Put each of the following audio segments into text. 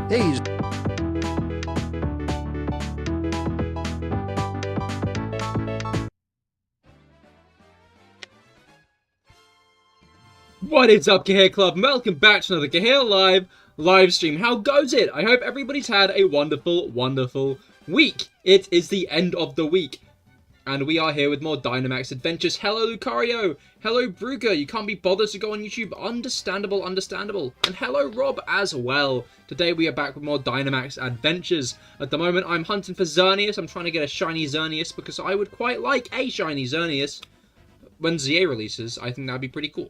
Hey. What is up, Cahir Club? And welcome back to another CahirLIVE live stream. How goes it? I hope everybody's had a wonderful, wonderful week. It is the end of the week, and we are here with more Dynamax Adventures. Hello, Lucario. Hello, Brugger. You can't be bothered to go on YouTube. Understandable, understandable. And hello, Rob, as well. Today we are back with more Dynamax Adventures. At the moment, I'm hunting for Xerneas. I'm trying to get a shiny Xerneas because I would quite like a shiny Xerneas. When ZA releases, I think that'd be pretty cool.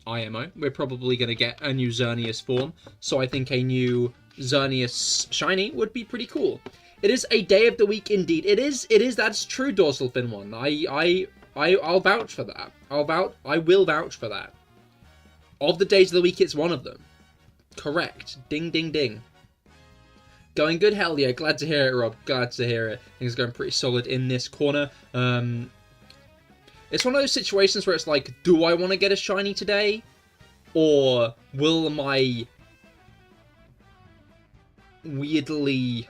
IMO. We're probably going to get a new Xerneas form, so I think a new Xerneas shiny would be pretty cool. It is a day of the week indeed. It is, that's true, Dorsal Fin one. I'll vouch for that. I will vouch for that. Of the days of the week, it's one of them. Correct. Ding, ding, ding. Going good, hell yeah. Glad to hear it, Rob. Glad to hear it. Things are going pretty solid in this corner. It's one of those situations where it's like, do I want to get a shiny today? Or will my weirdly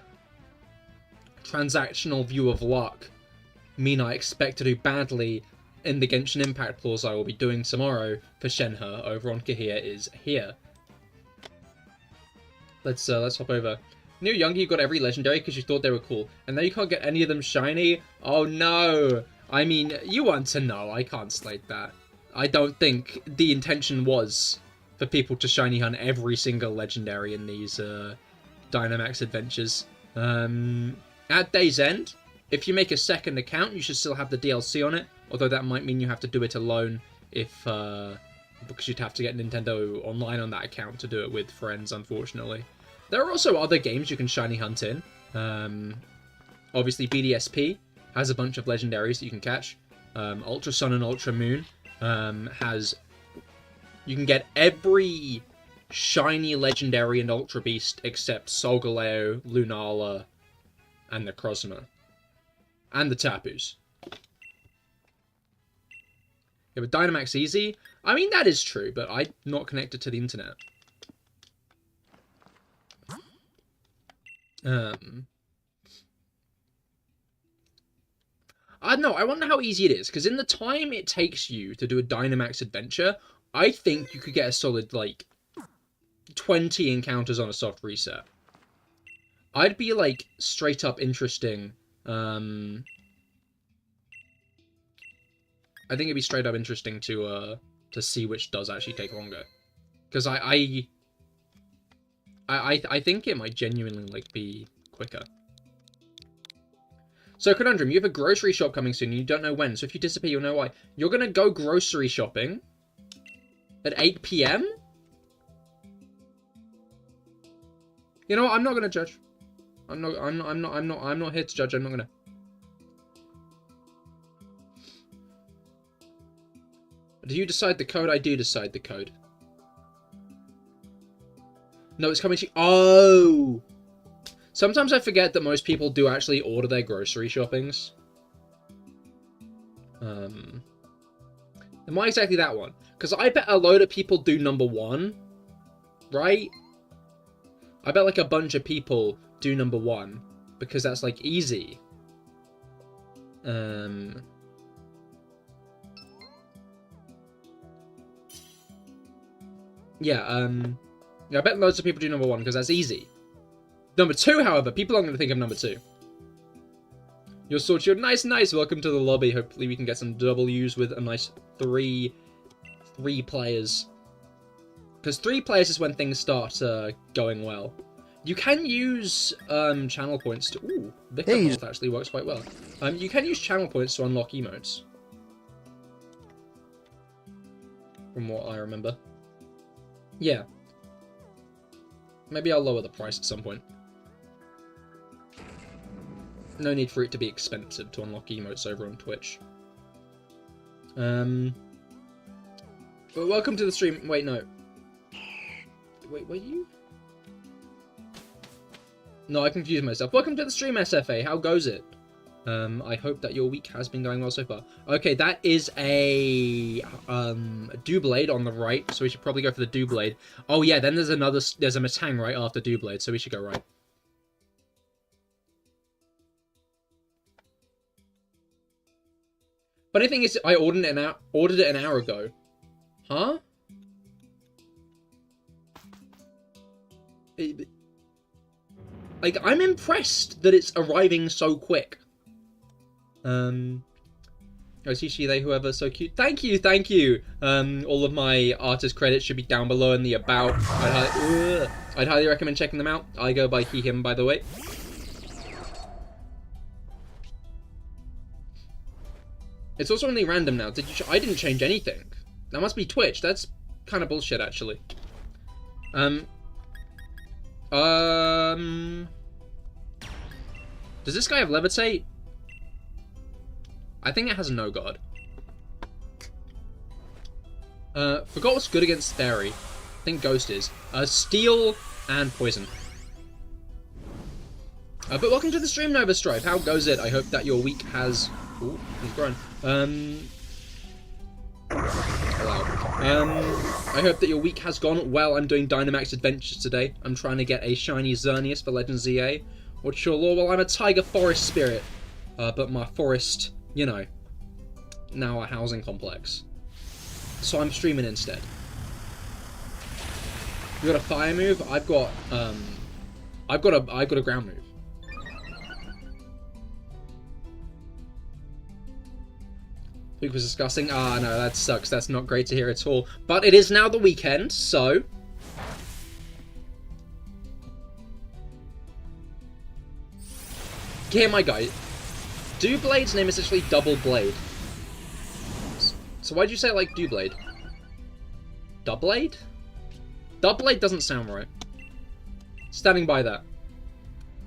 transactional view of luck mean I expect to do badly in the Genshin Impact pulls I will be doing tomorrow for Shenhe over on Cahir is here. Let's hop over. When you were younger, you got every legendary because you thought they were cool. And now you can't get any of them shiny? Oh no! I mean, you want to know, I can't slate that. I don't think the intention was for people to shiny hunt every single legendary in these Dynamax Adventures. At day's end, if you make a second account, you should still have the DLC on it, although that might mean you have to do it alone if because you'd have to get Nintendo Online on that account to do it with friends, unfortunately. There are also other games you can shiny hunt in. Obviously, BDSP has a bunch of legendaries that you can catch. Ultra Sun and Ultra Moon has... You can get every shiny legendary and Ultra Beast except Solgaleo, Lunala, and the Necrozma. And the Tapus. Yeah, but Dynamax Easy? I mean, that is true, but I'm not connected to the internet. I don't know, I wonder how easy it is, because in the time it takes you to do a Dynamax adventure, I think you could get a solid, like, 20 encounters on a soft reset. I'd be, like, straight up interesting. I think it'd be straight up interesting to see which does actually take longer. Because I think it might genuinely, like, be quicker. So, Conundrum, you have a grocery shop coming soon and you don't know when, so if you disappear, you'll know why. You're gonna go grocery shopping at 8 PM? You know what, I'm not gonna judge. I'm not here to judge, I'm not gonna. Do you decide the code? I do decide the code. No, it's coming to you. Oh! Sometimes I forget that most people do actually order their grocery shoppings. Am I exactly that one? Because I bet a load of people do number 1, right? I bet like a bunch of people do number 1 because that's like easy. Yeah, I bet loads of people do number 1 because that's easy. Number 2, however, people aren't going to think of number 2. You're sorted. Nice, nice. Welcome to the lobby. Hopefully we can get some W's with a nice 3 players. Because 3 players is when things start going well. You can use channel points to... Ooh, Victor Health actually works quite well. You can use channel points to unlock emotes. From what I remember. Yeah. Maybe I'll lower the price at some point. No need for it to be expensive to unlock emotes over on Twitch. But welcome to the stream. Wait, no. Wait, were you? No, I confused myself. Welcome to the stream, SFA. How goes it? I hope that your week has been going well so far. Okay, that is a Doublade on the right, so we should probably go for the Doublade. Oh yeah, then there's a Metang right after Doublade, so we should go right. Funny thing is, I ordered it an hour ago. Huh? Like, I'm impressed that it's arriving so quick. Oh, Shishi, they, whoever, so cute. Thank you, thank you. All of my artist credits should be down below in the about. I'd highly recommend checking them out. I go by he, him, by the way. It's also only random now. I didn't change anything. That must be Twitch. That's kind of bullshit, actually. Does this guy have Levitate? I think it has no guard. Forgot what's good against Fairy. I think Ghost is. Steel and Poison. But welcome to the stream, Nova Stripe. How goes it? I hope that your week has... Ooh, he's grown. Hello. I hope that your week has gone well. I'm doing Dynamax Adventures today. I'm trying to get a shiny Xerneas for Legends EA. What's your lore? Well, I'm a Tiger Forest Spirit. But my forest, you know, now a housing complex. So I'm streaming instead. You got a fire move? I've got a ground move. Week was disgusting. Ah, no, that sucks. That's not great to hear at all. But it is now the weekend, so... Here, my guy. Doublade's name is actually Double Blade. So why'd you say it like Doublade? Doublade? Doublade doesn't sound right. Standing by that.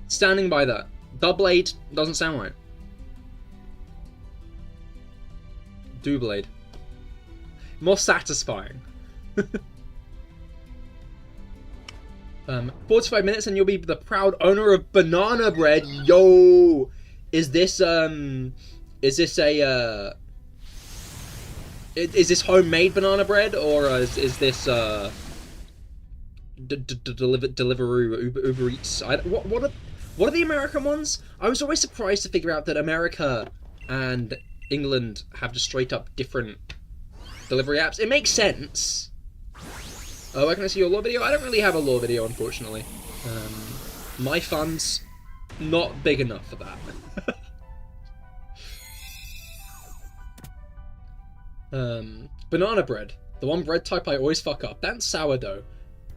Standing by that. Doublade doesn't sound right. Doublade. More satisfying. 45 minutes and you'll be the proud owner of banana bread. Yo! Is this homemade banana bread, or is this Deliveroo, Uber Eats? What are the American ones? I was always surprised to figure out that America and England have just straight up different delivery apps. It makes sense. Oh, where can I see your lore video? I don't really have a lore video, unfortunately. My funds, not big enough for that. Banana bread. The one bread type I always fuck up. That's sourdough.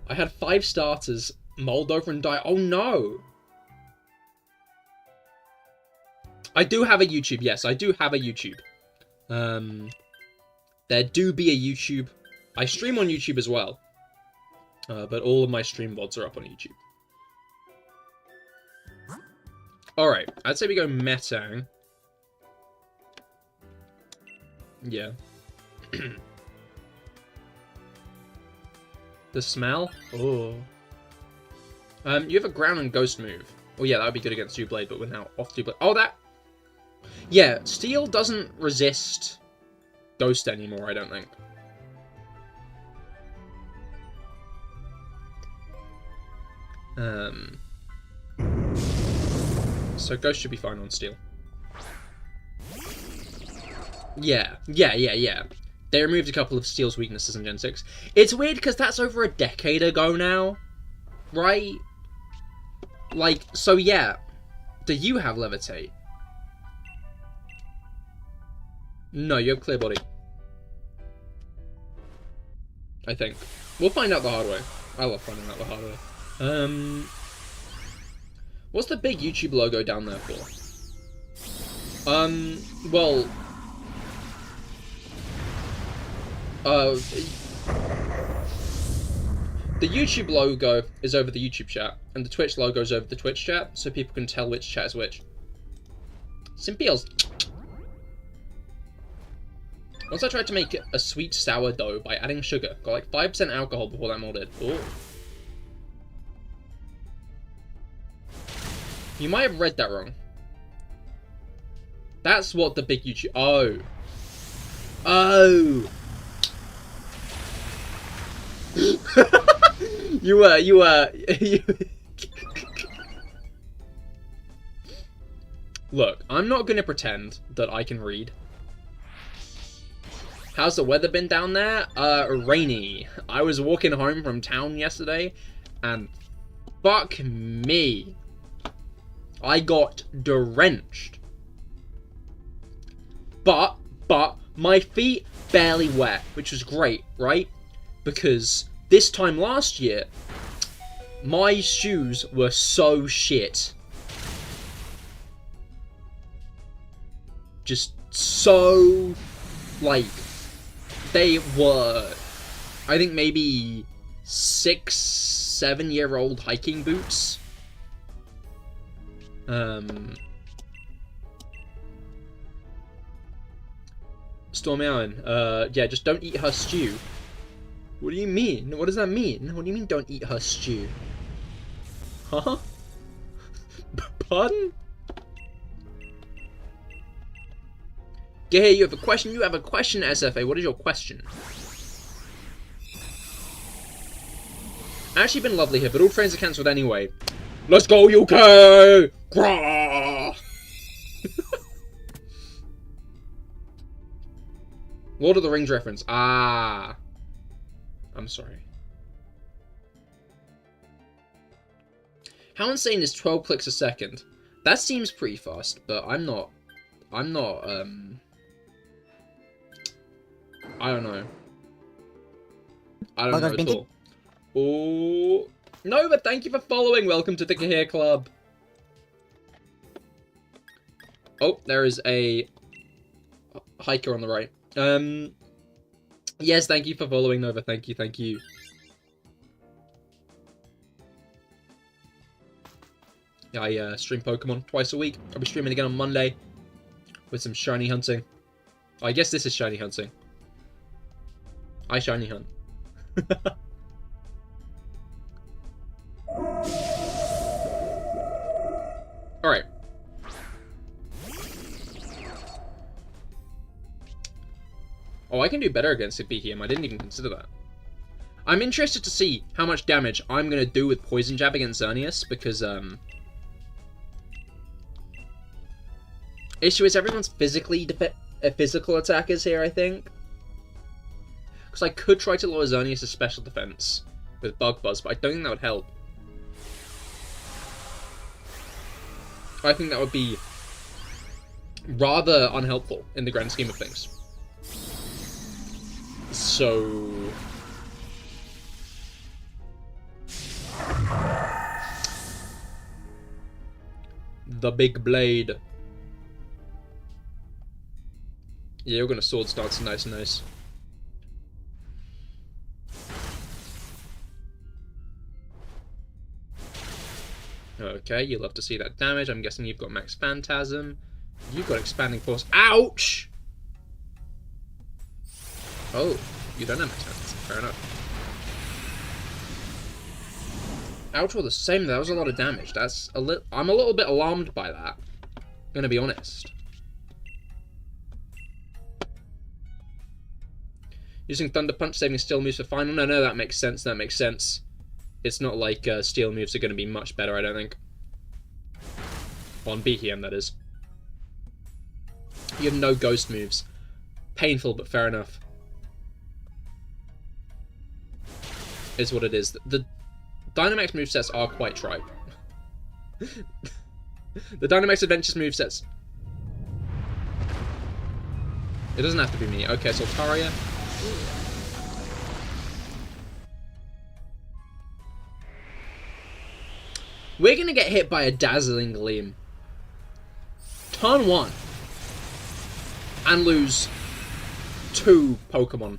I had 5 starters, mold over and die. Oh no! I do have a YouTube, yes, I do have a YouTube. There do be a YouTube. I stream on YouTube as well. But all of my stream VODs are up on YouTube. Alright, I'd say we go Metang. Yeah. The smell? Oh. You have a ground and ghost move. Oh yeah, that would be good against Doublade, but we're now off Doublade. Oh, that... Yeah, Steel doesn't resist Ghost anymore, I don't think. So Ghost should be fine on Steel. Yeah. They removed a couple of Steel's weaknesses in Gen 6. It's weird because that's over a decade ago now, right? Like, so yeah. Do you have Levitate? No, you have Clear Body. I think. We'll find out the hard way. I love finding out the hard way. What's the big YouTube logo down there for? Well... the YouTube logo is over the YouTube chat, and the Twitch logo is over the Twitch chat, so people can tell which chat is which. Simpiels. Once I tried to make a sweet sourdough by adding sugar. Got like 5% alcohol before that molded. Ooh. You might have read that wrong. That's what the big YouTube... Oh. Oh. Look, I'm not going to pretend that I can read. How's the weather been down there? Rainy. I was walking home from town yesterday, and fuck me. I got drenched. But my feet barely wet, which was great, right? Because this time last year, my shoes were so shit. Just so, like, they were, I think maybe 6-7-year-old hiking boots. Stormy Allen, yeah, just don't eat her stew. What do you mean? What does that mean? What do you mean don't eat her stew? Huh? Pardon? Cahir, you have a question? You have a question, SFA. What is your question? Actually been lovely here, but all trains are cancelled anyway. Let's go, UK! Grah! Lord of the Rings reference. Ah. I'm sorry. How insane is 12 clicks a second? That seems pretty fast, but I'm not, I don't know. I don't know at all. Oh, no, but thank you for following. Welcome to the Cahir Club. Oh, there is a hiker on the right. Yes, thank you for following, Nova. Thank you, thank you. Yeah, I stream Pokemon twice a week. I'll be streaming again on Monday with some shiny hunting. Oh, I guess this is shiny hunting. I shiny hunt. Alright. Oh, I can do better against a Behemoth. I didn't even consider that. I'm interested to see how much damage I'm going to do with Poison Jab against Arceus, because, issue is everyone's physically physical attackers here, I think. Because I could try to lower Arceus' special defense with Bug Buzz, but I don't think that would help. I think that would be rather unhelpful in the grand scheme of things. So... the big blade. Yeah, you're gonna sword stance nice and nice. Okay, you love to see that damage. I'm guessing you've got Max Phantasm. You've got Expanding Force. Ouch! Oh, you don't have Max Phantasm. Fair enough. Ouch, all the same. That was a lot of damage. That's a little. I'm a little bit alarmed by that. I'm gonna be honest. Using Thunder Punch, saving Steel moves for final. No, that makes sense. That makes sense. It's not like Steel moves are going to be much better, I don't think. On BHM, that is. You have no Ghost moves. Painful, but fair enough. Is what it is. The Dynamax movesets are quite tripe. The Dynamax Adventures movesets. It doesn't have to be me. Okay, so Taria. We're gonna get hit by a Dazzling Gleam. Turn 1. And lose 2 Pokemon.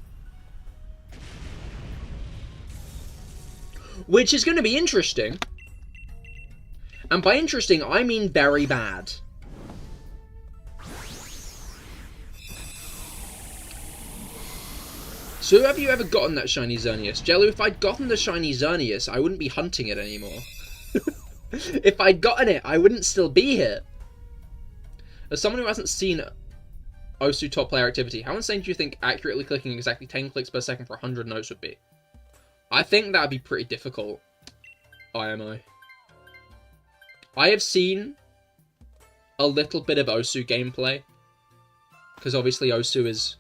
Which is gonna be interesting. And by interesting, I mean very bad. So have you ever gotten that shiny Xerneas? Jello, if I'd gotten the shiny Xerneas, I wouldn't be hunting it anymore. If I'd gotten it, I wouldn't still be here. As someone who hasn't seen Osu top player activity, how insane do you think accurately clicking exactly 10 clicks per second for 100 notes would be? I think that'd be pretty difficult. IMO. I have seen a little bit of Osu gameplay, because obviously Osu is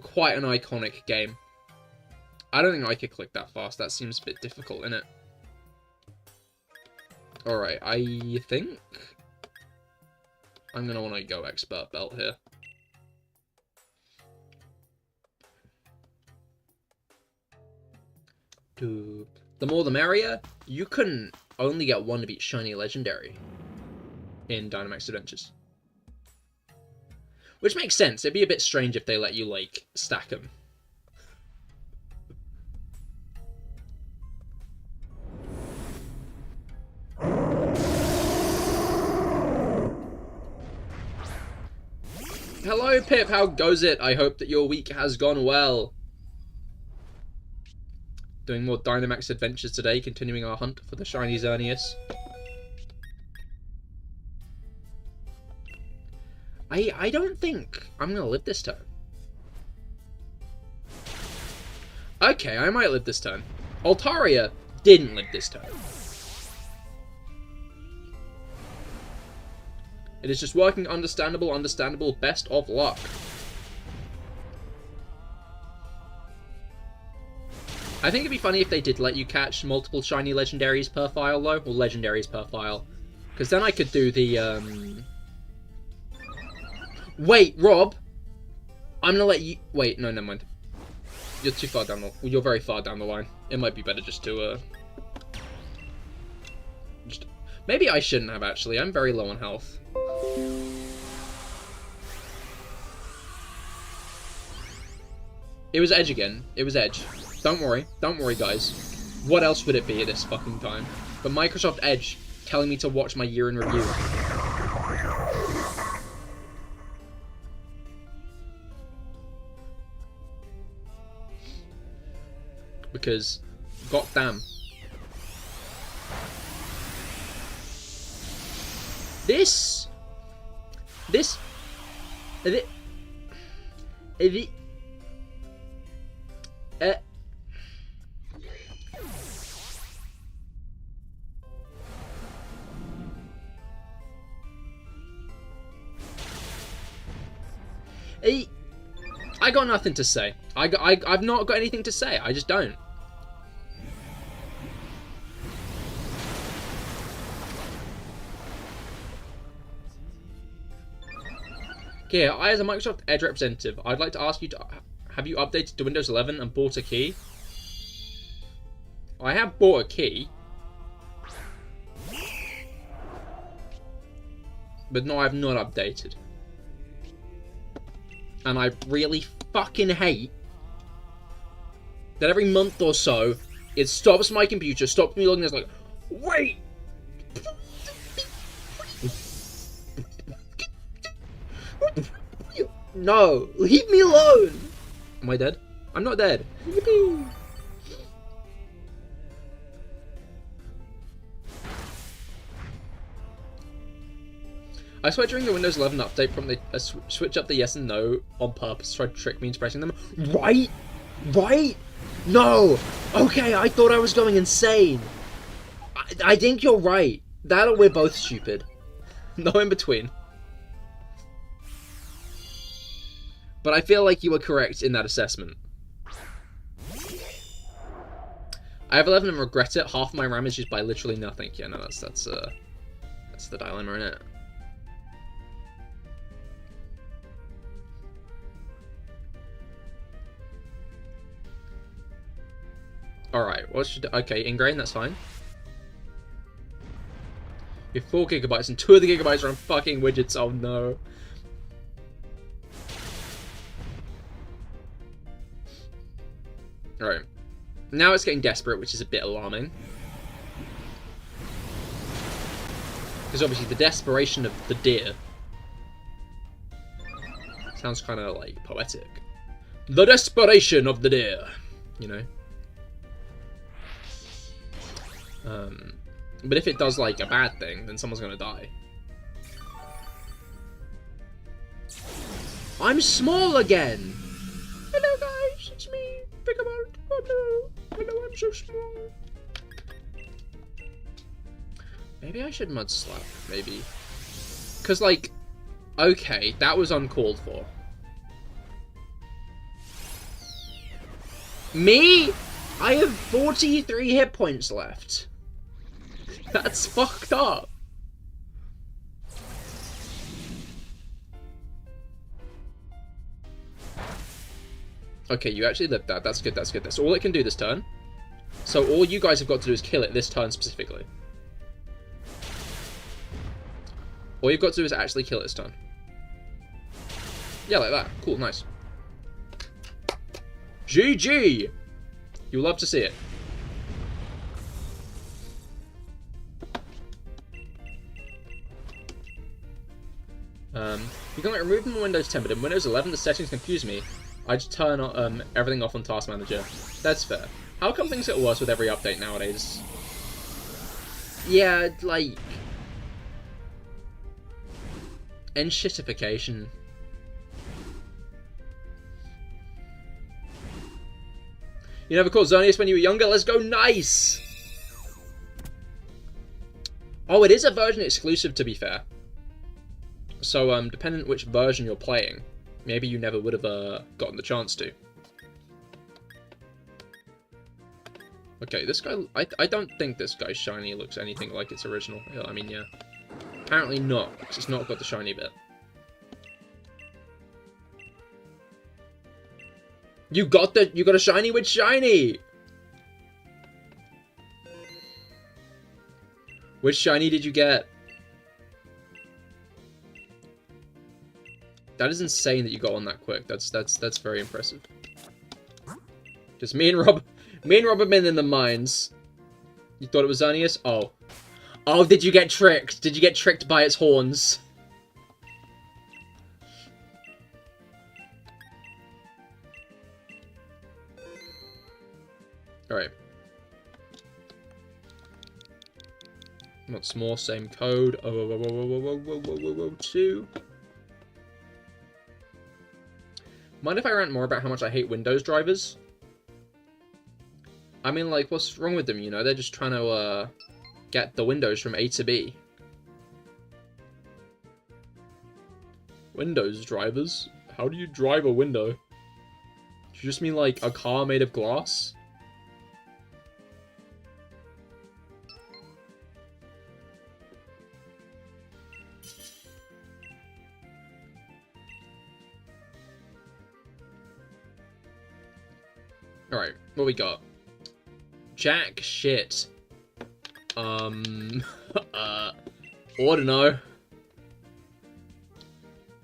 quite an iconic game. I don't think I could click that fast. That seems a bit difficult, innit? Alright, I think I'm going to want to go Expert Belt here. The more the merrier. You can only get one of each shiny legendary in Dynamax Adventures. Which makes sense. It'd be a bit strange if they let you, like, stack them. Hello, Pip. How goes it? I hope that your week has gone well. Doing more Dynamax Adventures today, continuing our hunt for the shiny Xerneas. I don't think I'm going to live this turn. Okay, I might live this turn. Altaria didn't live this turn. It is just working. Understandable, understandable. Best of luck. I think it'd be funny if they did let you catch multiple shiny legendaries per file, though. Or legendaries per file. Because then I could do the, Wait, Rob! I'm gonna let you... Wait, no, never mind. You're too far down the... You're very far down the line. It might be better just to, Maybe I shouldn't have, actually. I'm very low on health. It was Edge again. It was Edge. Don't worry. Don't worry, guys. What else would it be at this fucking time? But Microsoft Edge telling me to watch my year in review. Because, goddamn. This I got nothing to say. I've not got anything to say. I just don't. Okay, I as a Microsoft Edge representative, I'd like to ask you to, have you updated to Windows 11 and bought a key? I have bought a key. But no, I have not updated. And I really fucking hate that every month or so, it stops my computer, stops me logging, it's like, wait! No, leave me alone! Am I dead? I'm not dead. Yippee! I swear during the Windows 11 update, from they switch up the yes and no on purpose, tried to trick me into pressing them. Right? Right? No! Okay, I thought I was going insane. I think you're right. That or we're both stupid. No in between. But I feel like you were correct in that assessment. I have 11 and regret it. Half my RAM is used by literally nothing. Yeah, no, that's the dilemma, isn't it? Alright, what should... Okay, ingrain, that's fine. You have 4 gigabytes and 2 of the gigabytes are on fucking widgets. Oh no. Alright. Now it's getting desperate, which is a bit alarming. Because obviously the desperation of the deer sounds kind of like poetic. The desperation of the deer, you know. But if it does like a bad thing, then someone's gonna die. I'm small again! Hello guys, it's me, Pokemon. Oh no, I'm so small. Maybe I should mud slap, maybe. Because, like, okay, that was uncalled for. Me? I have 43 hit points left. That's fucked up. Okay, you actually lived that. That's good, that's good. That's all it can do this turn. So all you guys have got to do is kill it this turn specifically. All you've got to do is actually kill it this turn. Yeah, like that. Cool, nice. GG! You'll love to see it. You can like remove them in Windows 10, but in Windows 11 the settings confuse me. I just turn everything off on Task Manager. That's fair. How come things get worse with every update nowadays? Yeah, like... Enshittification. You never caught Xerneas when you were younger? Let's go, nice! Oh, it is a version exclusive, to be fair. So, depending on which version you're playing, maybe you never would have gotten the chance to. Okay, this guy... I don't think this guy's shiny looks anything like its original. Yeah, I mean, yeah. Apparently not, because it's not got the shiny bit. You got a shiny with shiny! Which shiny did you get? That is insane that you got on that quick. That's very impressive. Just me and Rob have been in the mines. You thought it was Xerneas? Oh. Oh, did you get tricked? Did you get tricked by its horns? Alright. Once more, same code. Oh, 2. Mind if I rant more about how much I hate Windows drivers? I mean, like, what's wrong with them, you know? They're just trying to, get the Windows from A to B. Windows drivers? How do you drive a window? Do you just mean, like, a car made of glass? Alright, what we got? Jack shit. Ordino.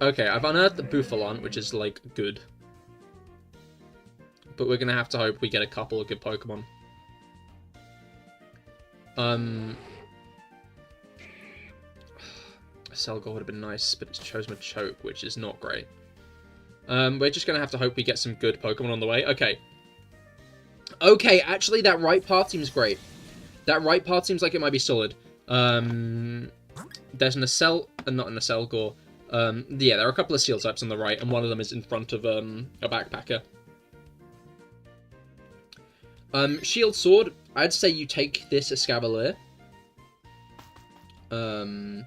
Okay, I've unearthed the Buffalant, which is, like, good. But we're gonna have to hope we get a couple of good Pokemon. Selgor would have been nice, but it's chosen a Choke, which is not great. We're just gonna have to hope we get some good Pokemon on the way. Okay. Okay, actually, that right path seems great. That right path seems like it might be solid. There's an not an Selgor. Yeah, there are a couple of Steel types on the right, and one of them is in front of a Backpacker. Shield Sword, I'd say you take this Escavalier. Oh,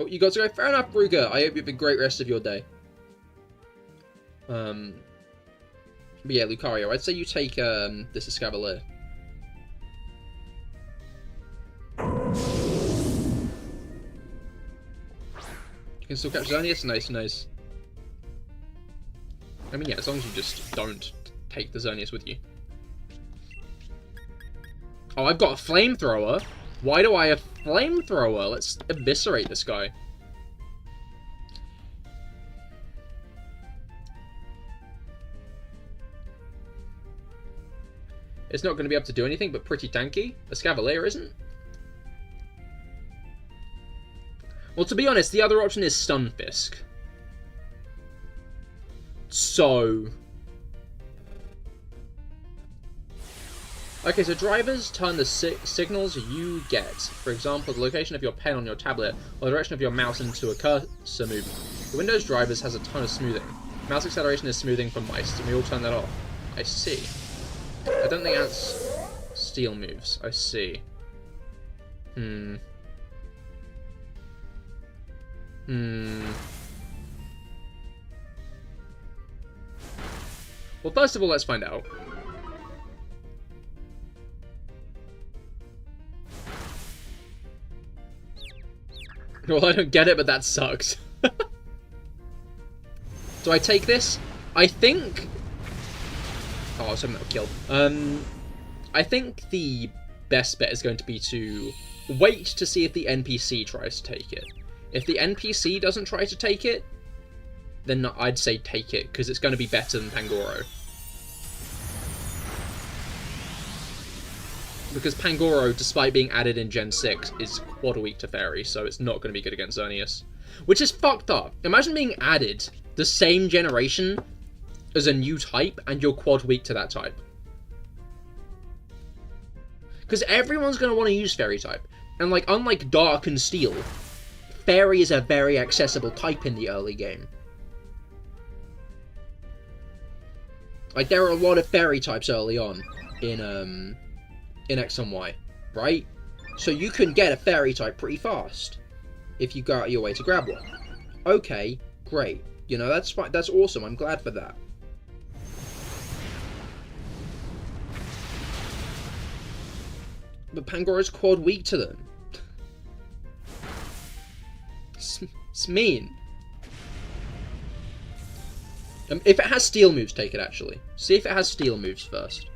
you got to go. Fair enough, Brugger. I hope you have a great rest of your day. But yeah, Lucario, I'd say you take this Escavalier. You can still catch Xerneas? Nice, nice. I mean, yeah, as long as you just don't take the Xerneas with you. Oh, I've got a Flamethrower? Why do I have Flamethrower? Let's eviscerate this guy. It's not going to be able to do anything, but pretty tanky. Escavalier isn't. Well, to be honest, the other option is Stunfisk. So... Okay, so drivers turn the signals you get, for example, the location of your pen on your tablet, or the direction of your mouse into a cursor movement. The Windows drivers has a ton of smoothing. Mouse acceleration is smoothing for mice, and we all turn that off. I see. I don't think that's steel moves. I see. Well, first of all, let's find out. Well, I don't get it, but that sucks. Do I take this? I think... Oh, something that killed. I think the best bet is going to be to wait to see if the NPC tries to take it. If the NPC doesn't try to take it, then I'd say take it, because it's going to be better than Pangoro. Because Pangoro, despite being added in Gen 6, is quad weak to Fairy, so it's not going to be good against Xerneas. Which is fucked up. Imagine being added the same generation as a new type, and you're quad weak to that type. Because everyone's going to want to use Fairy type. And, like, unlike Dark and Steel, Fairy is a very accessible type in the early game. Like, there are a lot of Fairy types early on in X and Y, right? So you can get a Fairy type pretty fast if you go out of your way to grab one. Okay, great. You know, that's fine. That's awesome. I'm glad for that. But Pangoro's quad weak to them. It's mean. If it has steel moves, take it, actually. See if it has steel moves first.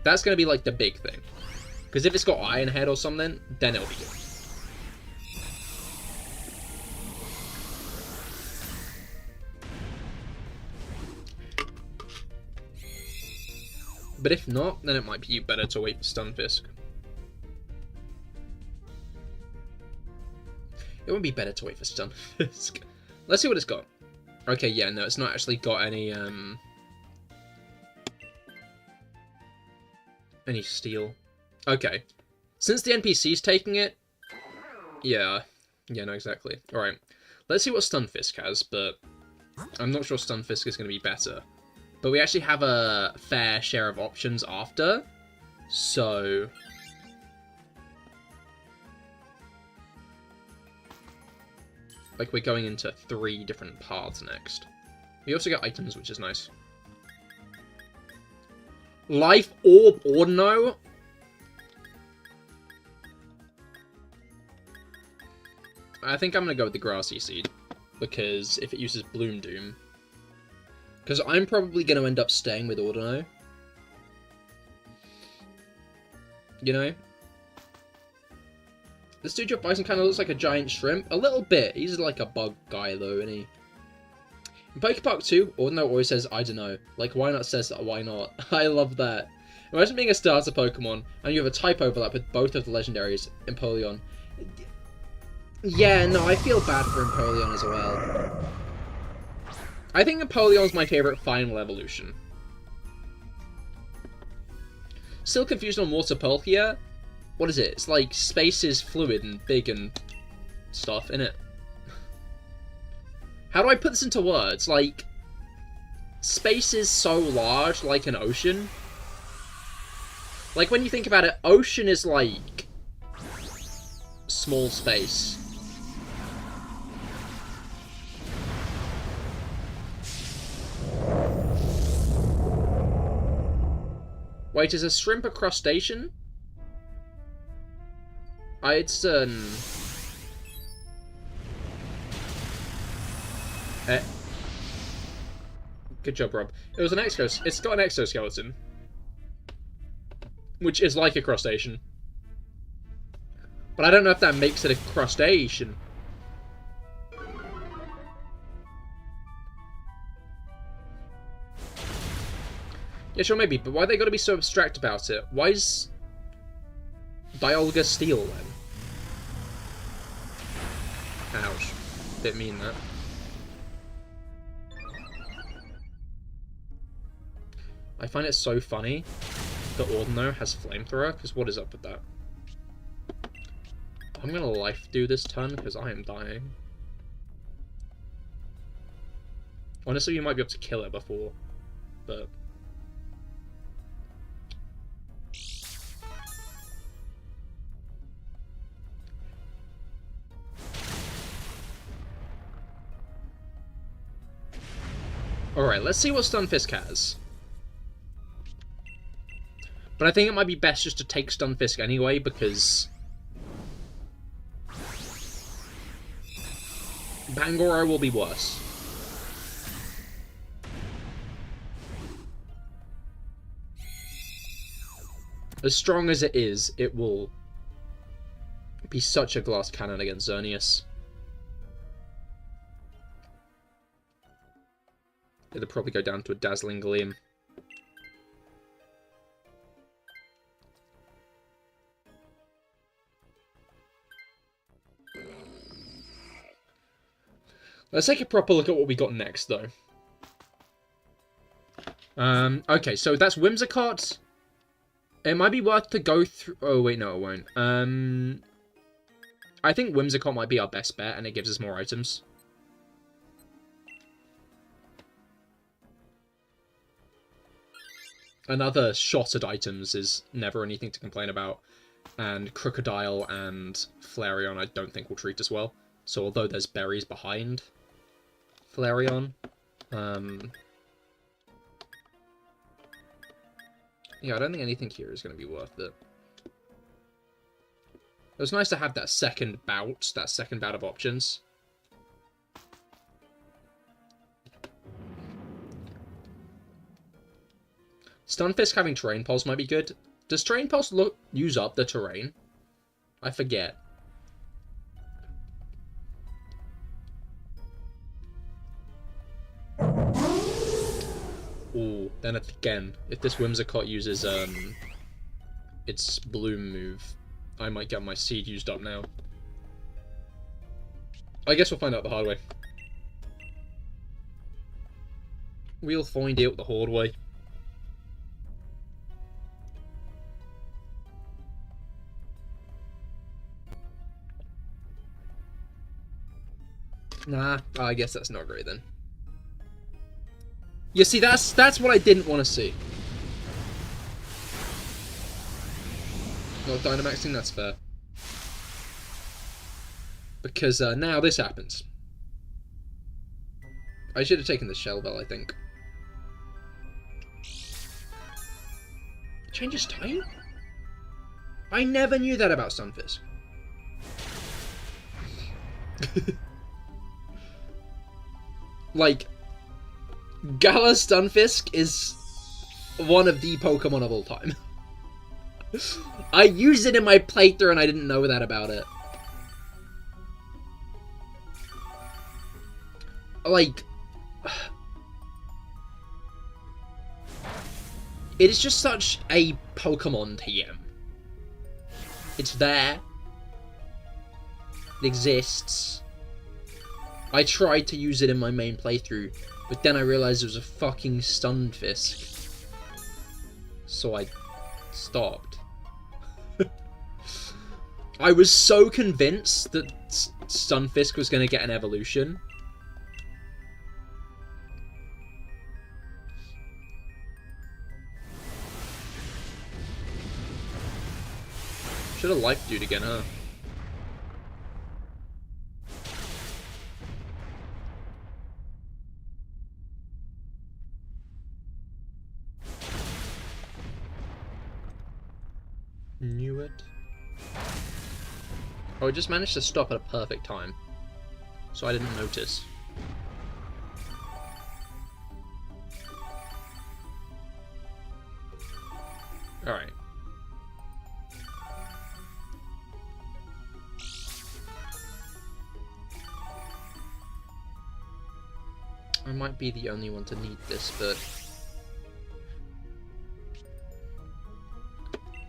That's going to be, like, the big thing. Because if it's got Iron Head or something, then it'll be good. But if not, then it might be better to wait for Stunfisk. It would be better to wait for Stunfisk. Let's see what it's got. Okay, yeah, no, it's not actually got any steel. Okay. Since the NPC's taking it... Yeah. Yeah, no, exactly. Alright. Let's see what Stunfisk has, but I'm not sure Stunfisk is going to be better. But we actually have a fair share of options after, so... Like, we're going into 3 different paths next. We also get items, which is nice. Life Orb Ordino? I think I'm going to go with the Grassy Seed, because if it uses Bloom Doom... Because I'm probably going to end up staying with Ordino. You know? This Dude Bison kind of looks like a giant shrimp. A little bit. He's like a bug guy, though, isn't he? In Pokepark 2, Ordino always says, I don't know. Like, why not says that, why not? I love that. Imagine being a starter Pokemon, and you have a type overlap with both of the legendaries, Empoleon. Yeah, no, I feel bad for Empoleon as well. I think Empoleon's my favourite final evolution. Still confused on Water Pearl here. What is it? It's like space is fluid and big and stuff, innit? How do I put this into words? Like, space is so large, like an ocean. Like, when you think about it, ocean is like small space. Wait, is a shrimp a crustacean? It's good job, Rob. It was an it's got an exoskeleton, which is like a crustacean. But I don't know if that makes it a crustacean. Yeah, sure, maybe, but why they gotta be so abstract about it? Why is Dialga steel, then? Ouch. Didn't mean that. I find it so funny that Ordino has Flamethrower, because what is up with that? I'm gonna life do this turn, because I am dying. Honestly, you might be able to kill it before, but... Alright, let's see what Stunfisk has. But I think it might be best just to take Stunfisk anyway, because... Bangoro will be worse. As strong as it is, it will be such a glass cannon against Xerneas. It'll probably go down to a Dazzling Gleam. Let's take a proper look at what we got next, though. Okay, so that's Whimsicott. It might be worth to go through... Oh, wait, no, it won't. I think Whimsicott might be our best bet, and it gives us more items. Another shot at items is never anything to complain about. And Crocodile and Flareon I don't think will treat us well. So although there's berries behind Flareon, yeah, I don't think anything here is going to be worth it. It was nice to have that second bout of options. Stunfisk having Terrain Pulse might be good. Does Terrain Pulse use up the terrain? I forget. Ooh, then again, if this Whimsicott uses its Bloom move, I might get my seed used up now. I guess we'll find out the hard way. We'll find out the hard way. Nah, I guess that's not great then. You see, that's what I didn't want to see. Not Dynamaxing, that's fair. Because now this happens. I should have taken the Shell Bell, I think. Changes type? I never knew that about Stunfisk. Like, Gala Stunfisk is one of the Pokemon of all time. I used it in my playthrough and I didn't know that about it. Like, it is just such a Pokemon TM. It's there. It exists. I tried to use it in my main playthrough, but then I realized it was a fucking Stunfisk. So I stopped. I was so convinced that Stunfisk was going to get an evolution. Should have Life Dude again, huh? Knew it. Oh, it just managed to stop at a perfect time. So I didn't notice. Alright. I might be the only one to need this, but...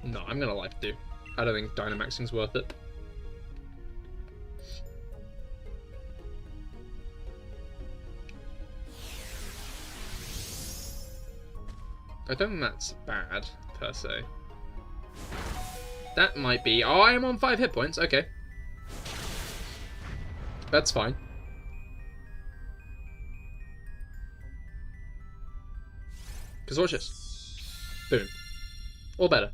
No, I'm gonna Life do. I don't think Dynamaxing's worth it. I don't think that's bad, per se. That might be... Oh, I am on 5 hit points. Okay. That's fine. Because watch this. Boom. Or better.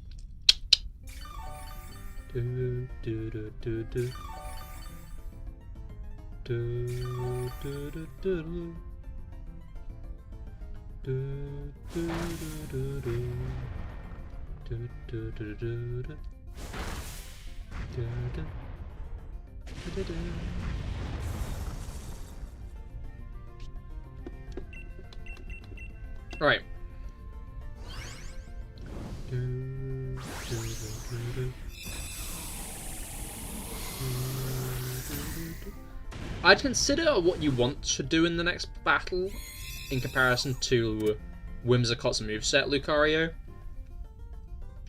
Do, do, do, do, do. Do, do, do, do. Do, do, do, do, do. Do, do, do, do, do. Do, do. Do, do. All right. I'd consider what you want to do in the next battle in comparison to Whimsicott's moveset, Lucario.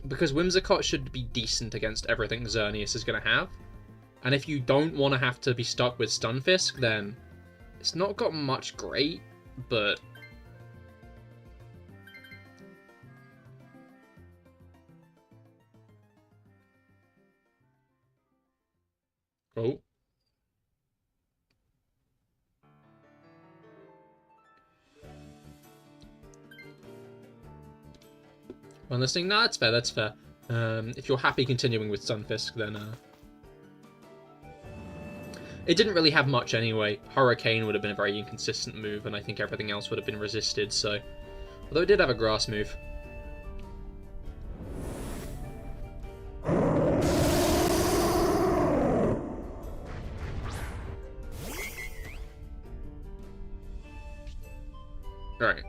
Because Whimsicott should be decent against everything Xerneas is going to have. And if you don't want to have to be stuck with Stunfisk, then it's not got much great, but... Oh. One listening? No, that's fair, that's fair. If you're happy continuing with Stunfisk, then, it didn't really have much anyway. Hurricane would have been a very inconsistent move, and I think everything else would have been resisted, so... Although it did have a grass move. Alright.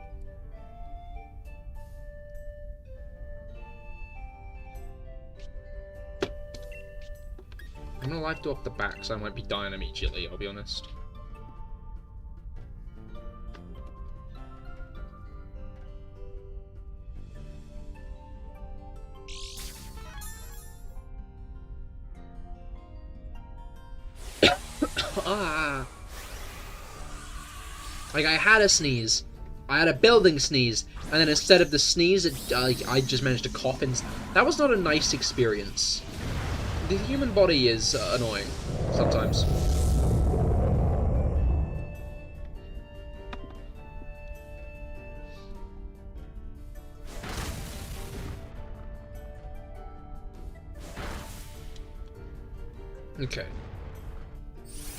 I'm gonna live do off the back, so I might be dying immediately, I'll be honest. Ah. Like, I had a sneeze. I had a building sneeze, and then instead of the sneeze, I just managed to cough. And that was not a nice experience. The human body is annoying sometimes. Okay.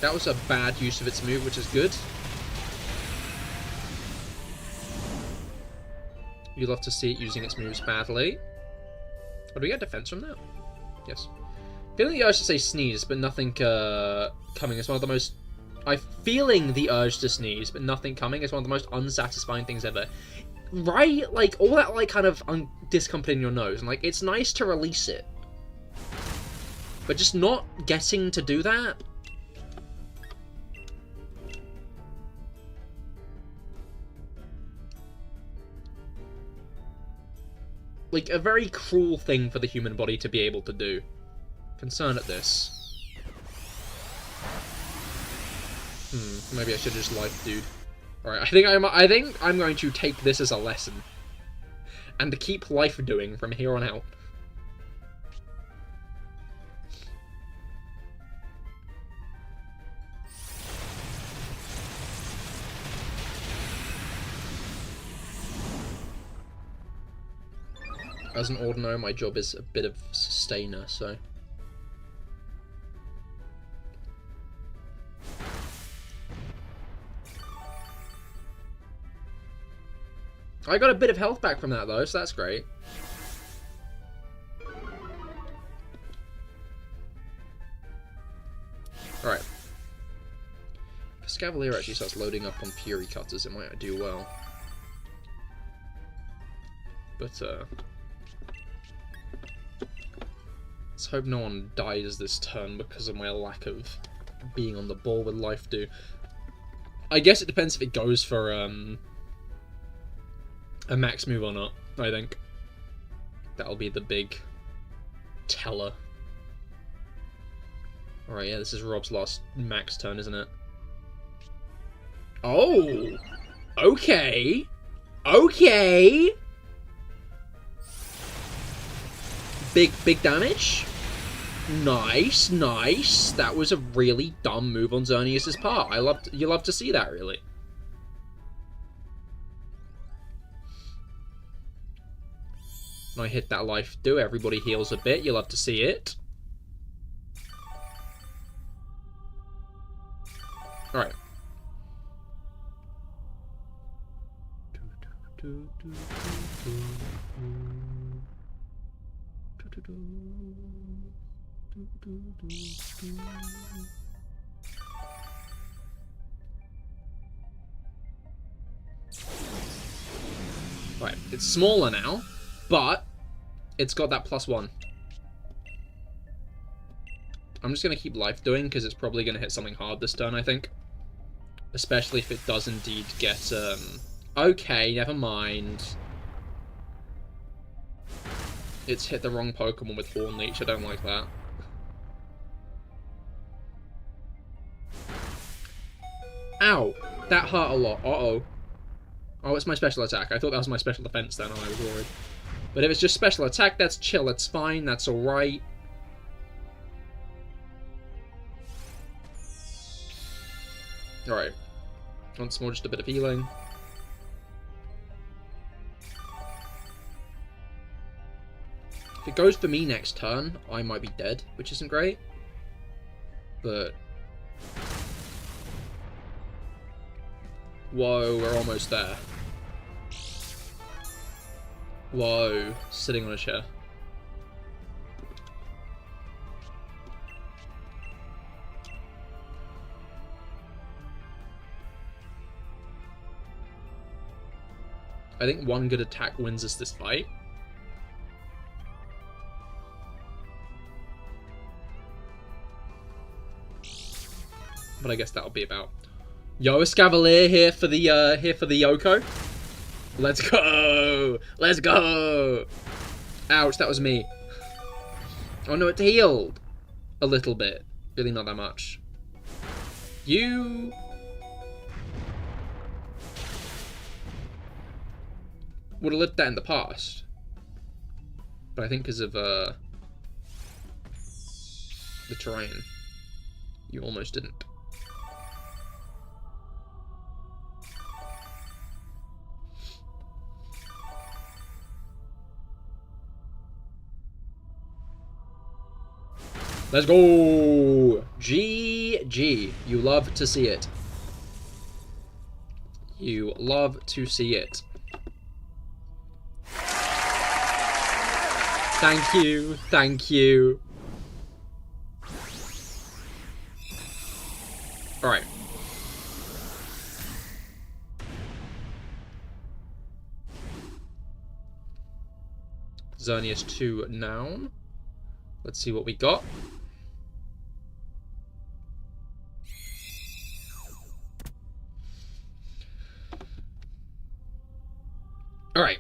That was a bad use of its move, which is good. You love to see it using its moves badly. Oh, do we get defense from that? Yes. Feeling the urge to say sneeze, but nothing coming is one of the most... feeling the urge to sneeze, but nothing coming is one of the most unsatisfying things ever. Right? Like, all that, like, kind of discomfort in your nose. And, like, it's nice to release it. But just not getting to do that... Like, a very cruel thing for the human body to be able to do. Concerned at this. Maybe I should just life dude. Alright, I think I'm going to take this as a lesson. And to keep life doing from here on out. As an Ordino, my job is a bit of sustainer, so... I got a bit of health back from that, though, so that's great. Alright. If Scavalier actually starts loading up on Fury Cutters, it might do well. But, let's hope no one dies this turn because of my lack of being on the ball with life do. I guess it depends if it goes for a max move or not, I think. That'll be the big teller. Alright, yeah, this is Rob's last max turn, isn't it? Oh! Okay! Okay! Big damage. Nice, nice. That was a really dumb move on Xerneas' part. You love to see that, really. I hit that life do, everybody heals a bit. You'll love to see it. Alright. Right, it's smaller now, but it's got that +1. I'm just going to keep life doing because it's probably going to hit something hard this turn, I think. Especially if it does indeed get, okay, never mind. It's hit the wrong Pokemon with Horn Leech, I don't like that. Ow! That hurt a lot. Uh-oh. Oh, it's my special attack. I thought that was my special defense then, and I was worried. But if it's just special attack, that's chill, that's fine, that's alright. Alright. Once more, just a bit of healing. If it goes for me next turn, I might be dead, which isn't great. But... whoa, we're almost there. Whoa, sitting on a chair. I think one good attack wins us this fight. But I guess that'll be about. Yo, Escavalier here for the Yoko. Let's go! Let's go! Ouch, that was me. Oh no, it healed a little bit. Really not that much. You would have lived that in the past. But I think because of the terrain, you almost didn't. Let's go! GG. You love to see it. You love to see it. Thank you. Thank you. Alright. Xerneas 2 noun. Let's see what we got. Alright.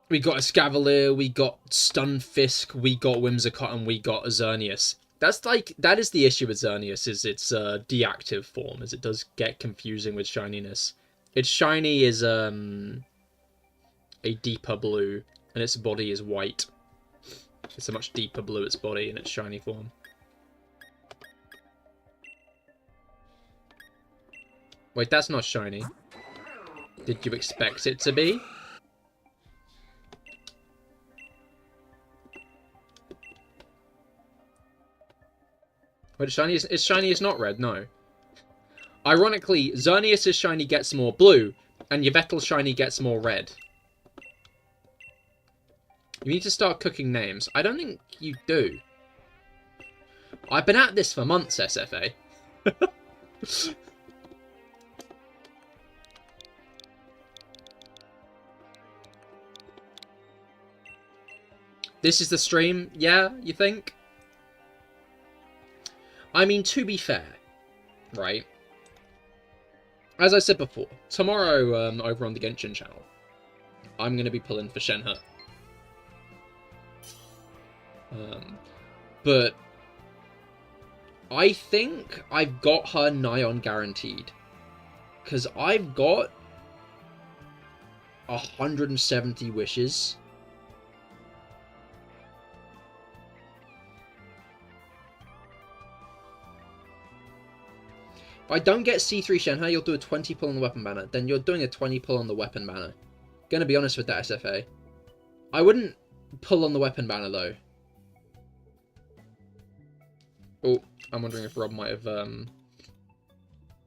We got Escavalier, we got Stunfisk, we got Whimsicott, and we got Xerneas. That is the issue with Xerneas, is its deactive form, as it does get confusing with shininess. Its shiny is a deeper blue, and its body is white. It's a much deeper blue, its body, in its shiny form. Wait, that's not shiny. Did you expect it to be? Wait, shiny is not red, no. Ironically, Xerneas' shiny gets more blue, and Yveltal's shiny gets more red. You need to start cooking names. I don't think you do. I've been at this for months, SFA. This is the stream? Yeah, you think? I mean, to be fair, right? As I said before, tomorrow over on the Genshin channel, I'm going to be pulling for Shenhe. But I think I've got her nigh on guaranteed. Because I've got 170 wishes. If I don't get C3 Shenhe, you'll do a 20 pull on the weapon banner. Then you're doing a 20 pull on the weapon banner. Gonna be honest with that, SFA. I wouldn't pull on the weapon banner, though. Oh, I'm wondering if Rob might have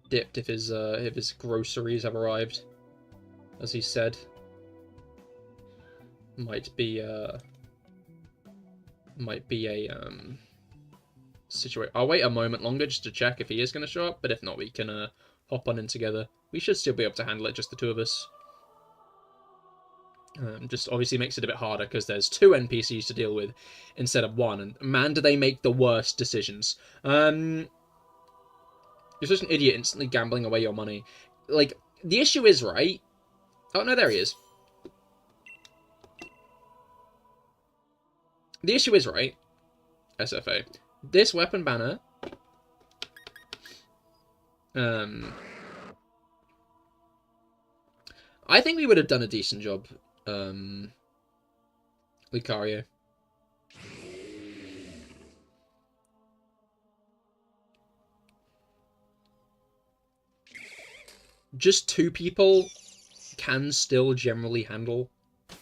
dipped if his groceries have arrived, as he said. Might be a situation. I'll wait a moment longer just to check if he is going to show up, but if not, we can hop on in together. We should still be able to handle it, just the two of us. Just obviously makes it a bit harder because there's 2 NPCs to deal with instead of 1, and man, do they make the worst decisions. You're such an idiot instantly gambling away your money. Like, the issue is, right? Oh, no, there he is. The issue is, right, SFA, this weapon banner, I think we would have done a decent job, Lucario. Just 2 people can still generally handle. I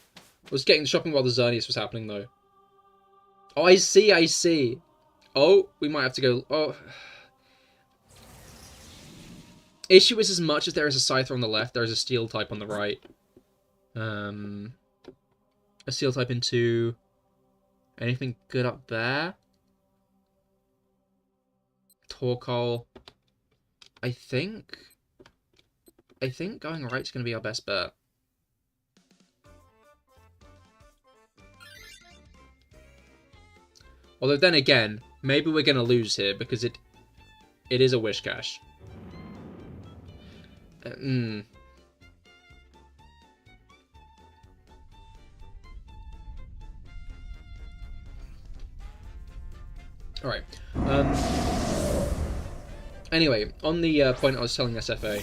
was getting the shopping while the Xerneas was happening, though. Oh, I see. Oh, we might have to go... Oh. Issue is, as much as there is a Scyther on the left, there is a Steel type on the right. A Steel type into... anything good up there? Torkoal. I think going right's going to be our best bet. Although then again, maybe we're going to lose here because it is a Wish Cache. Alright. Anyway, on the point I was telling SFA,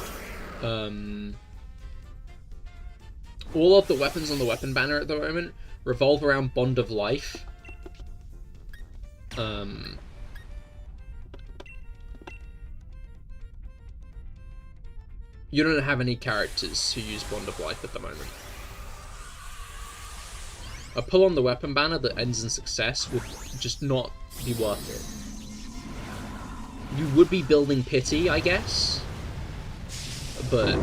all of the weapons on the weapon banner at the moment revolve around Bond of Life. You don't have any characters who use Bond of Life at the moment. A pull on the weapon banner that ends in success would just not be worth it. You would be building pity, I guess. But...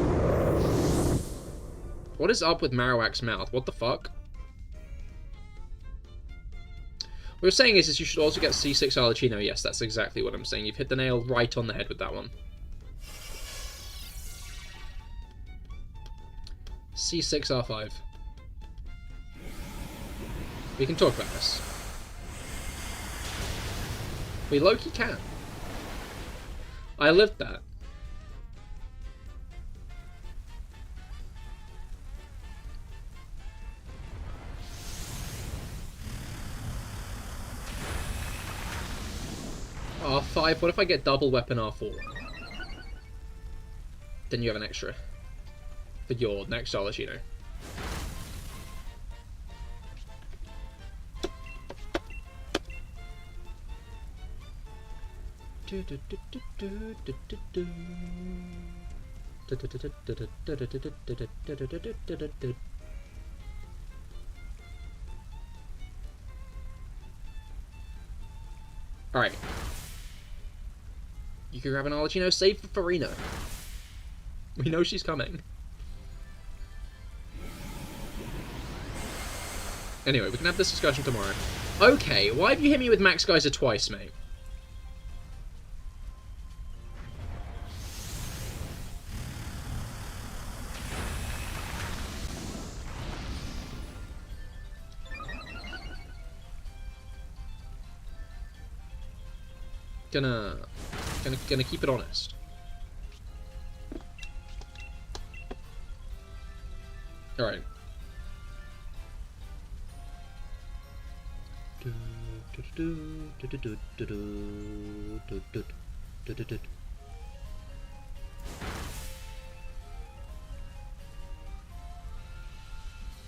what is up with Marowak's mouth? What the fuck? What we're saying is you should also get C6 Arlecchino. Yes, that's exactly what I'm saying. You've hit the nail right on the head with that one. C6 R5. We can talk about this. We low-key can. I lived that. R5, what if I get double weapon R4? Then you have an extra for your next Arlecchino. Alright. You can grab an Arlecchino, save for Farina. We know she's coming. Anyway, we can have this discussion tomorrow. Okay, why have you hit me with Max Geyser twice, mate? Gonna keep it honest. Alright.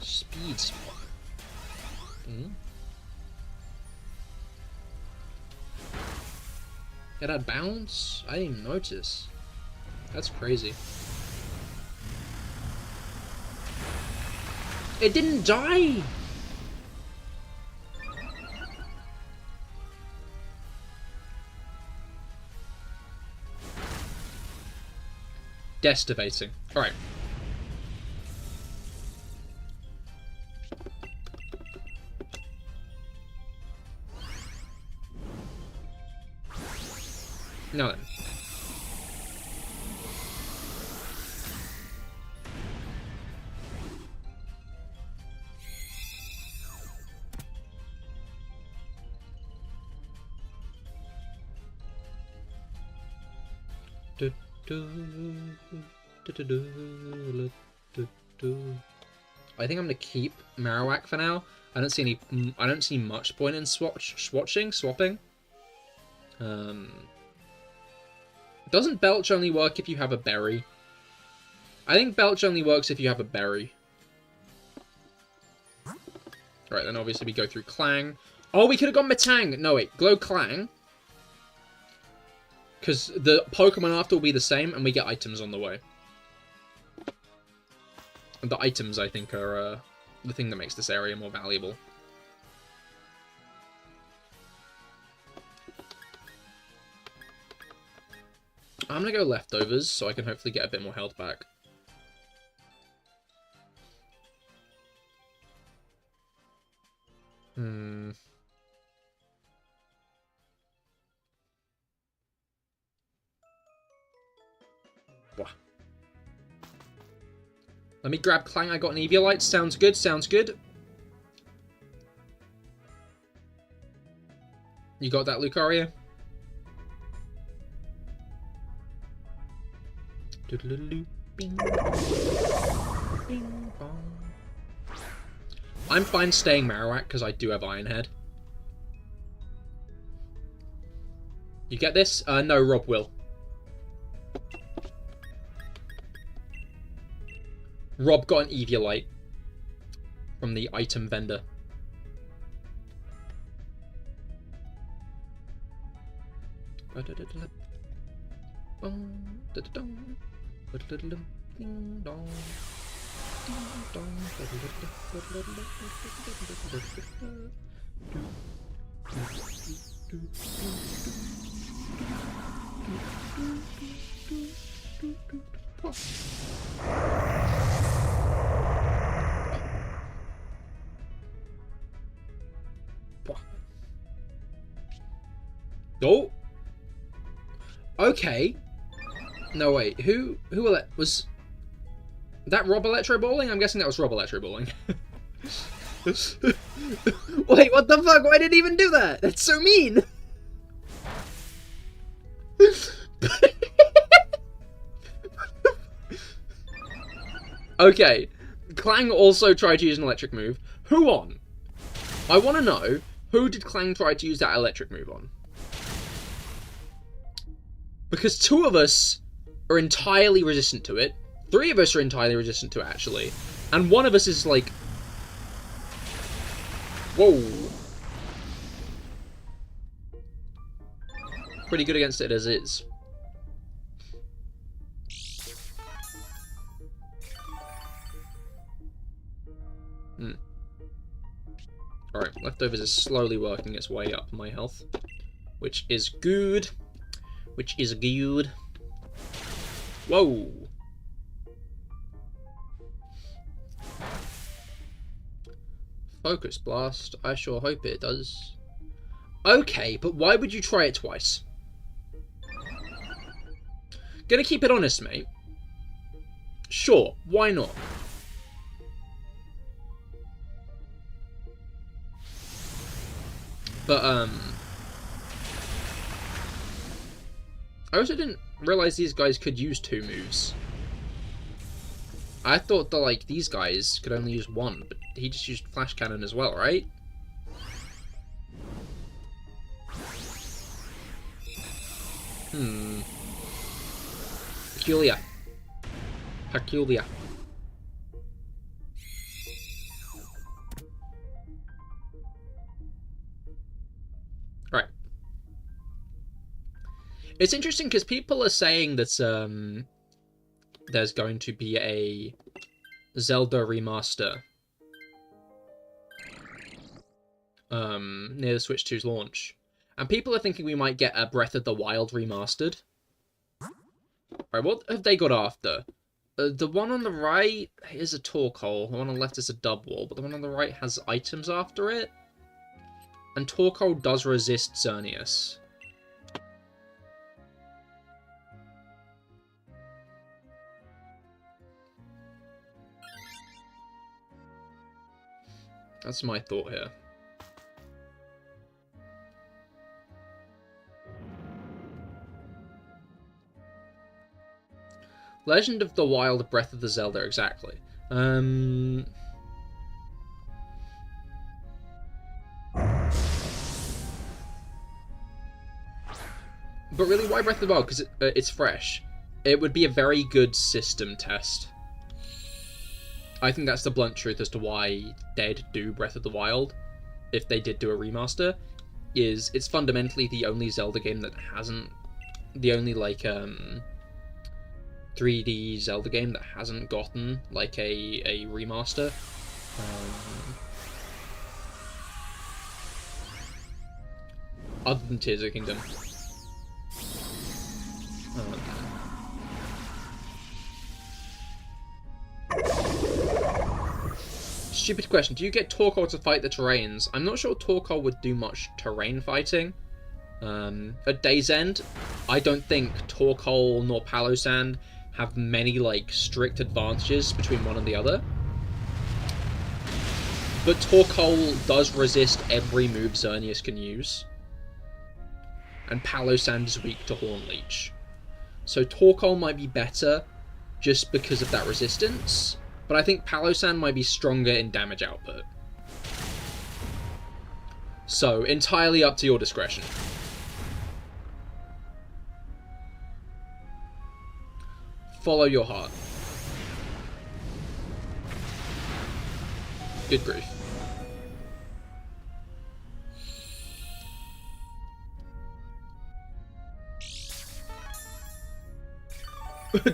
Speed swap. It had bounce? I didn't even notice. That's crazy. It didn't die! Destivating. Alright. Now then. I think I'm gonna keep Marowak for now. I don't see much point in swapping. Doesn't Belch only work if you have a berry? I think Belch only works if you have a berry. Alright, then obviously we go through Clang. Oh, we could have gone Metang! No, wait, Glow Clang. Because the Pokemon after will be the same, and we get items on the way. And the items, I think, are the thing that makes this area more valuable. I'm going to go Leftovers, so I can hopefully get a bit more health back. Let me grab Clang. I got an Eviolite. Sounds good, sounds good. You got that, Lucario? I'm fine staying Marowak because I do have Iron Head. You get this? No, Rob will. Rob got an Eviolite from the item vendor. Oh. Okay. No, wait. Who was that Rob Electro Balling? I'm guessing that was Rob Electro Balling. Wait, what the fuck? Why did he even do that? That's so mean. Okay. Clang also tried to use an electric move. Who on? I want to know, who did Clang try to use that electric move on? Because 2 of us are entirely resistant to it. 3 of us are entirely resistant to it, actually. And 1 of us is like... Whoa. Pretty good against it as is. Alright, Leftovers is slowly working its way up my health. Which is good. Which is good. Whoa! Focus Blast. I sure hope it does. Okay, but why would you try it twice? Gonna keep it honest, mate. Sure, why not? But, I also didn't realize these guys could use 2 moves. I thought that, like, these guys could only use 1, but he just used Flash Cannon as well, right? Peculiar. Peculiar. Right. It's interesting because people are saying that, there's going to be a Zelda remaster near the Switch 2's launch. And people are thinking we might get a Breath of the Wild remastered. Right, what have they got after? The one on the right is a Torkoal, the one on the left is a Dubwool, but the one on the right has items after it. And Torkoal does resist Xerneas. That's my thought here. Legend of the Wild, Breath of the Zelda, exactly. But really, why Breath of the Wild? Because it's fresh. It would be a very good system test. I think that's the blunt truth as to why they'd do Breath of the Wild, if they did do a remaster, is it's fundamentally the only Zelda game that hasn't... The only, like, 3D Zelda game that hasn't gotten, like, a remaster. Other than Tears of the Kingdom. Stupid question. Do you get Torkoal to fight the terrains? I'm not sure Torkoal would do much terrain fighting. At Day's End, I don't think Torkoal nor Palossand have many, like, strict advantages between one and the other. But Torkoal does resist every move Xerneas can use. And Palossand is weak to Horn Leech. So Torkoal might be better just because of that resistance. But I think Palossand might be stronger in damage output. So, entirely up to your discretion. Follow your heart. Good grief.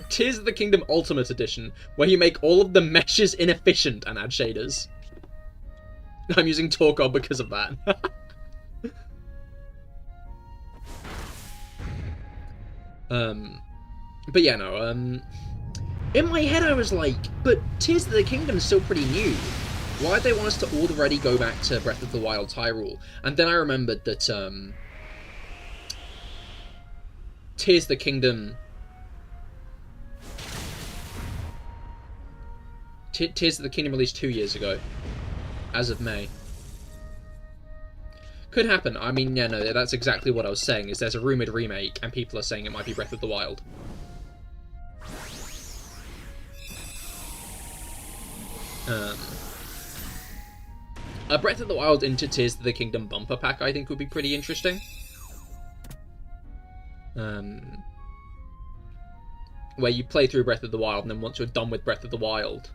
Tears of the Kingdom Ultimate Edition, where you make all of the meshes inefficient and add shaders. I'm using Torkoal because of that. But yeah, no, in my head I was like, but Tears of the Kingdom is still pretty new. Why'd they want us to already go back to Breath of the Wild Hyrule? And then I remembered that, Tears of the Kingdom... Tears of the Kingdom released 2 years ago, as of May. Could happen. I mean, yeah, no, that's exactly what I was saying, is there's a rumoured remake, and people are saying it might be Breath of the Wild. A Breath of the Wild into Tears of the Kingdom bumper pack, I think, would be pretty interesting. Where you play through Breath of the Wild, and then once you're done with Breath of the Wild,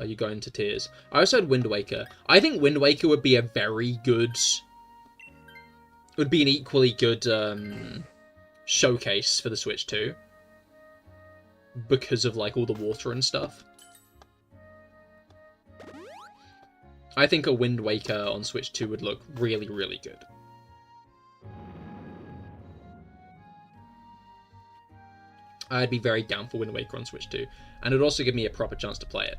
you go into Tears. I also had Wind Waker. I think Wind Waker would be a very good... Would be an equally good showcase for the Switch 2. Because of, like, all the water and stuff. I think a Wind Waker on Switch 2 would look really, really good. I'd be very down for Wind Waker on Switch 2. And it would also give me a proper chance to play it.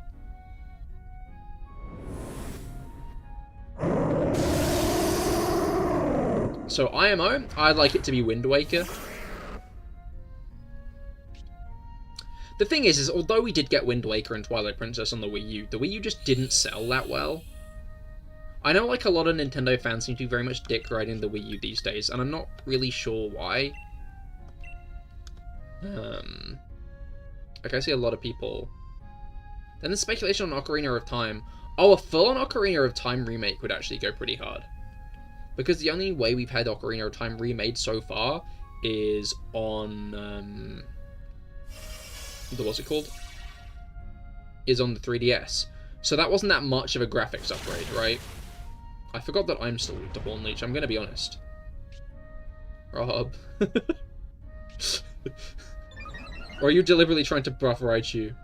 So IMO, I'd like it to be Wind Waker. The thing is although we did get Wind Waker and Twilight Princess on the Wii U just didn't sell that well. I know, like, a lot of Nintendo fans seem to be very much dick riding the Wii U these days, and I'm not really sure why. Like, I see a lot of people. Then there's speculation on Ocarina of Time. Oh, a full-on Ocarina of Time remake would actually go pretty hard. Because the only way we've had Ocarina of Time remade so far is on, what's it called? Is on the 3DS. So that wasn't that much of a graphics upgrade, right? I forgot that I'm still weak to Horn Leech, I'm gonna be honest. Or are you deliberately trying to buff Raichu?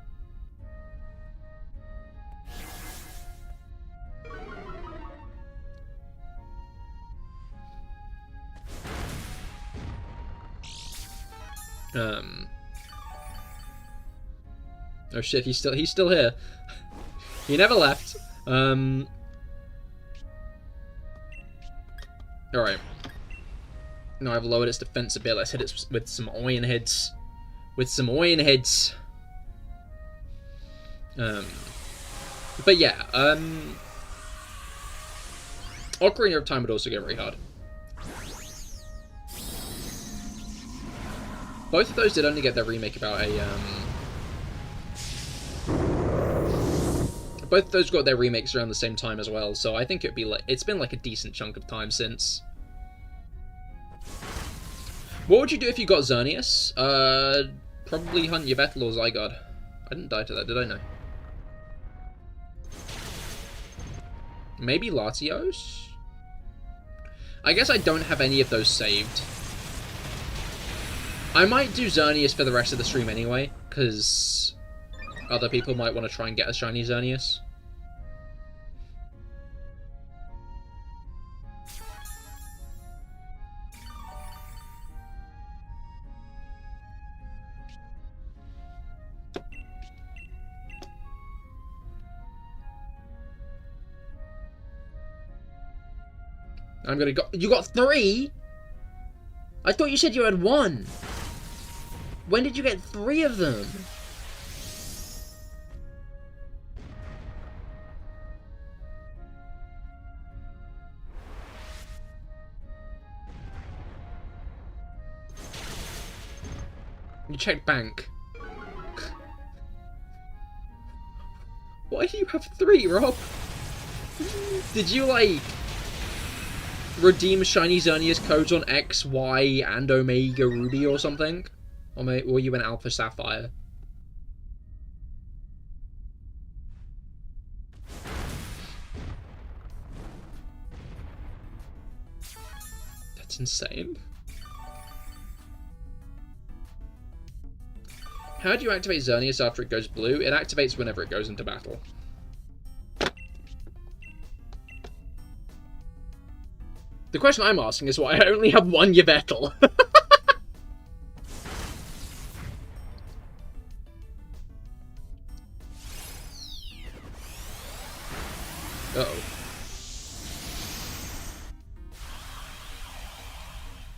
Oh shit, he's still here. He never left. Alright. Now I've lowered its defense a bit. Let's hit it with some iron heads. With some iron heads. But yeah, Ocarina of Time would also get very hard. Both of those did only get their remake about a, both of those got their remakes around the same time as well, so I think it'd be like, it's been like a decent chunk of time since. What would you do if you got Xerneas? Probably hunt Yveltal or Zygarde. I didn't die to that, did I? No. Maybe Latios? I guess I don't have any of those saved. I might do Xerneas for the rest of the stream anyway, because other people might want to try and get a shiny Xerneas. I'm gonna go. You got 3? I thought you said you had 1. When did you get 3 of them? You checked bank. Why do you have 3, Rob? Did you, like, redeem shiny Xerneas codes on X, Y, and Omega Ruby or something? Or were you an Alpha Sapphire? That's insane. How do you activate Xerneas after it goes blue? It activates whenever it goes into battle. The question I'm asking is why I only have 1 Yveltal. Uh-oh.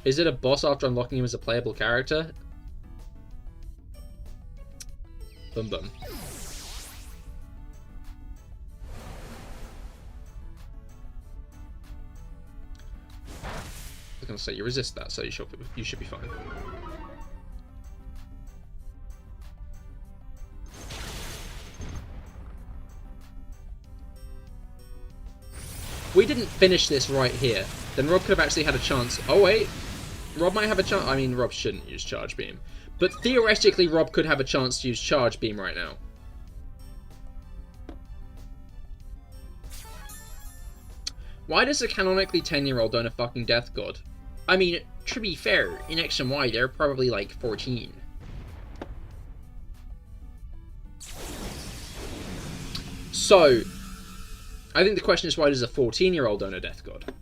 Is it a boss after unlocking him as a playable character? Bum bum. I was gonna say you resist that, so you should be fine. We didn't finish this right here. Then Rob could have actually had a chance. Oh wait, Rob might have a chance. I mean, Rob shouldn't use Charge Beam, but theoretically, Rob could have a chance to use Charge Beam right now. Why does a canonically 10-year-old own a fucking Death God? I mean, to be fair, in X and Y, they're probably like 14. So, I think the question is, why does a 14-year-old own a Death God?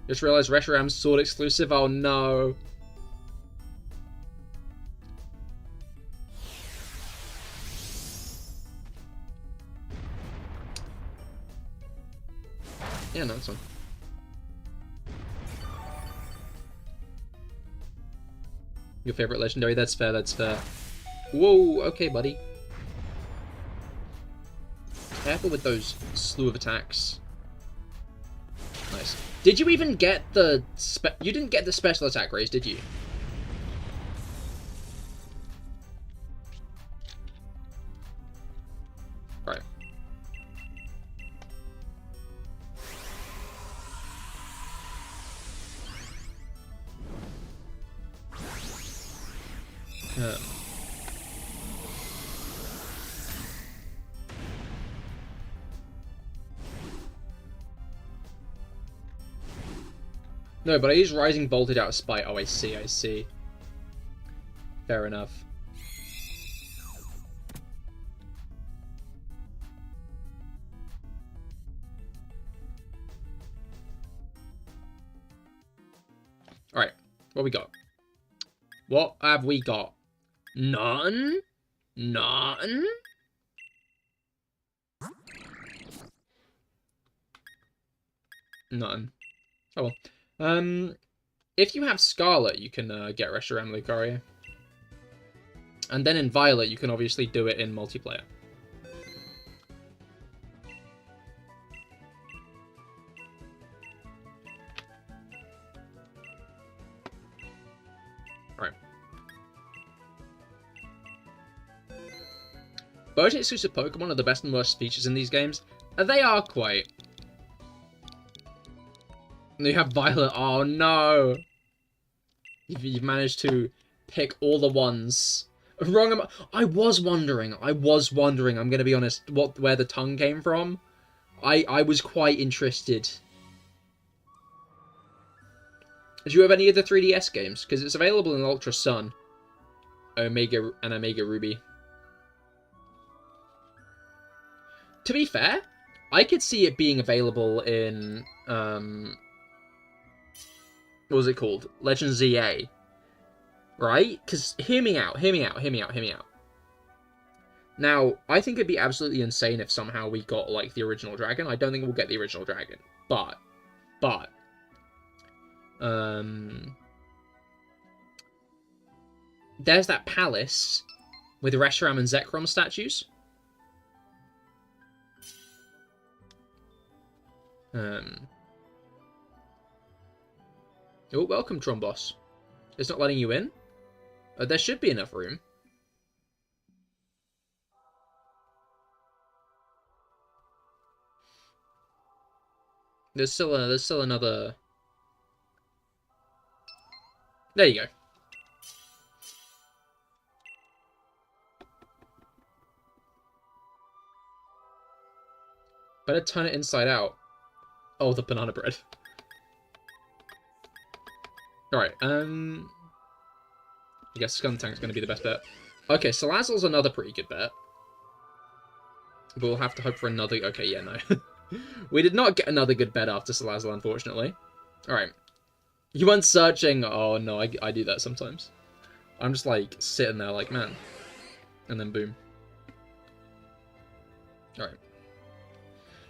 Just realized Reshiram's sword exclusive. Oh no. Yeah, no, that's fine. Your favorite legendary? That's fair, that's fair. Whoa, okay, buddy. Careful with those slew of attacks. Nice. Did you even get the you didn't get the special attack raise, did you? Right. No, but I use Rising Voltage out of spite. Oh, I see. Fair enough. Alright, what we got? What have we got? None? None? None. Oh well. If you have Scarlet, you can get Reshiram Lucario. And then in Violet, you can obviously do it in multiplayer. Alright. Version exclusive Pokemon are the best and worst features in these games. They are quite. You have Violet. Oh no! You've managed to pick all the ones. Wrong. I was wondering. I'm gonna be honest. Where the tongue came from. I was quite interested. Do you have any of the 3DS games? Because it's available in Ultra Sun, Omega and Omega Ruby. To be fair, I could see it being available in what was it called? Legends ZA. Right? Because, hear me out. Now, I think it'd be absolutely insane if somehow we got, like, the original dragon. I don't think we'll get the original dragon. But, there's that palace with Reshiram and Zekrom statues. Oh, welcome, Tromboss. It's not letting you in? There should be enough room. There's still another. There you go. Better turn it inside out. Oh, the banana bread. Alright, I guess Skuntank's going to be the best bet. Okay, Salazzle's another pretty good bet. But we'll have to hope for another... Okay, yeah, no. We did not get another good bet after Salazzle, unfortunately. Alright. You went searching... Oh, no, I do that sometimes. I'm just, like, sitting there like, man. And then boom. Alright.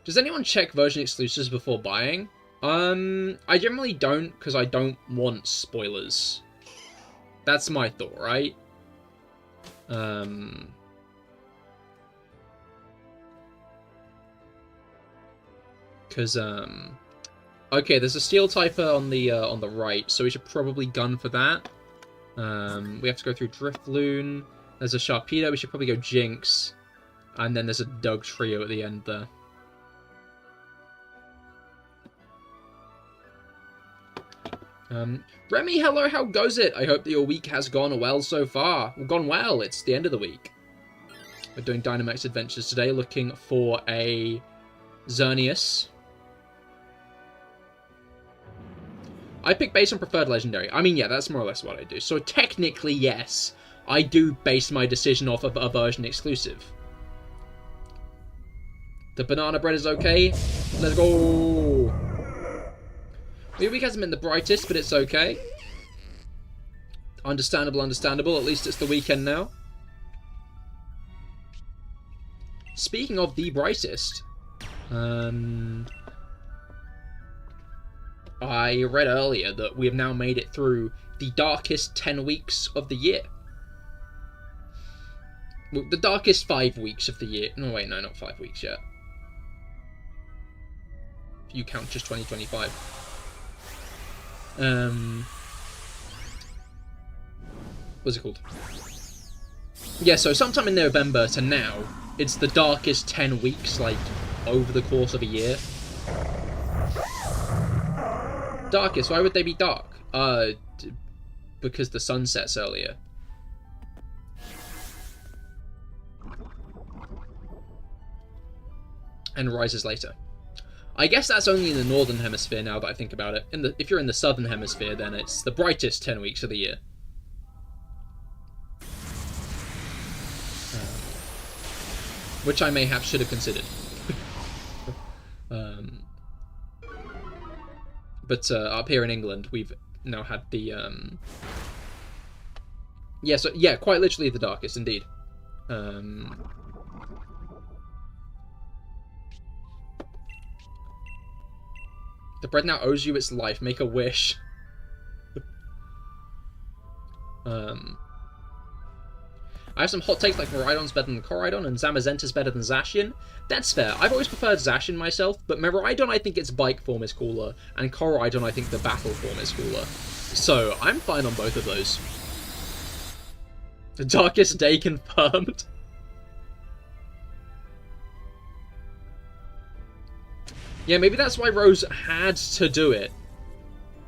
Does anyone check version exclusives before buying? I generally don't, because I don't want spoilers. That's my thought, right? Because, okay, there's a Steel typer on the right, so we should probably gun for that. We have to go through Drifloon. There's a Sharpedo, we should probably go Jinx. And then there's a Doug Trio at the end there. Remy, hello, how goes it? I hope that your week has gone well so far. Well, gone well, it's the end of the week. We're doing Dynamax Adventures today, looking for a Xerneas. I pick based on preferred legendary. I mean, yeah, that's more or less what I do. So technically, yes, I do base my decision off of a version exclusive. The banana bread is okay. Let's go. Your week hasn't been the brightest, but it's okay. Understandable. At least it's the weekend now. Speaking of the brightest, I read earlier that we have now made it through the darkest 10 weeks of the year. Well, the darkest 5 weeks of the year. No, wait, no, not 5 weeks yet. If you count just 2025. What's it called? Yeah, so sometime in November to now, it's the darkest 10 weeks, like, over the course of a year. Darkest? Why would they be dark? Because the sun sets earlier. And rises later. I guess that's only in the northern hemisphere now that I think about it. If you're in the southern hemisphere, then it's the brightest 10 weeks of the year. Which I should have considered. But up here in England, we've now had the yeah, quite literally the darkest indeed. The bread now owes you its life. Make a wish. I have some hot takes like Miraidon's better than Koraidon and Zamazenta's better than Zacian. That's fair. I've always preferred Zacian myself, but Miraidon I think its bike form is cooler, and Koraidon I think the battle form is cooler. So, I'm fine on both of those. The darkest day confirmed. Yeah, maybe that's why Rose had to do it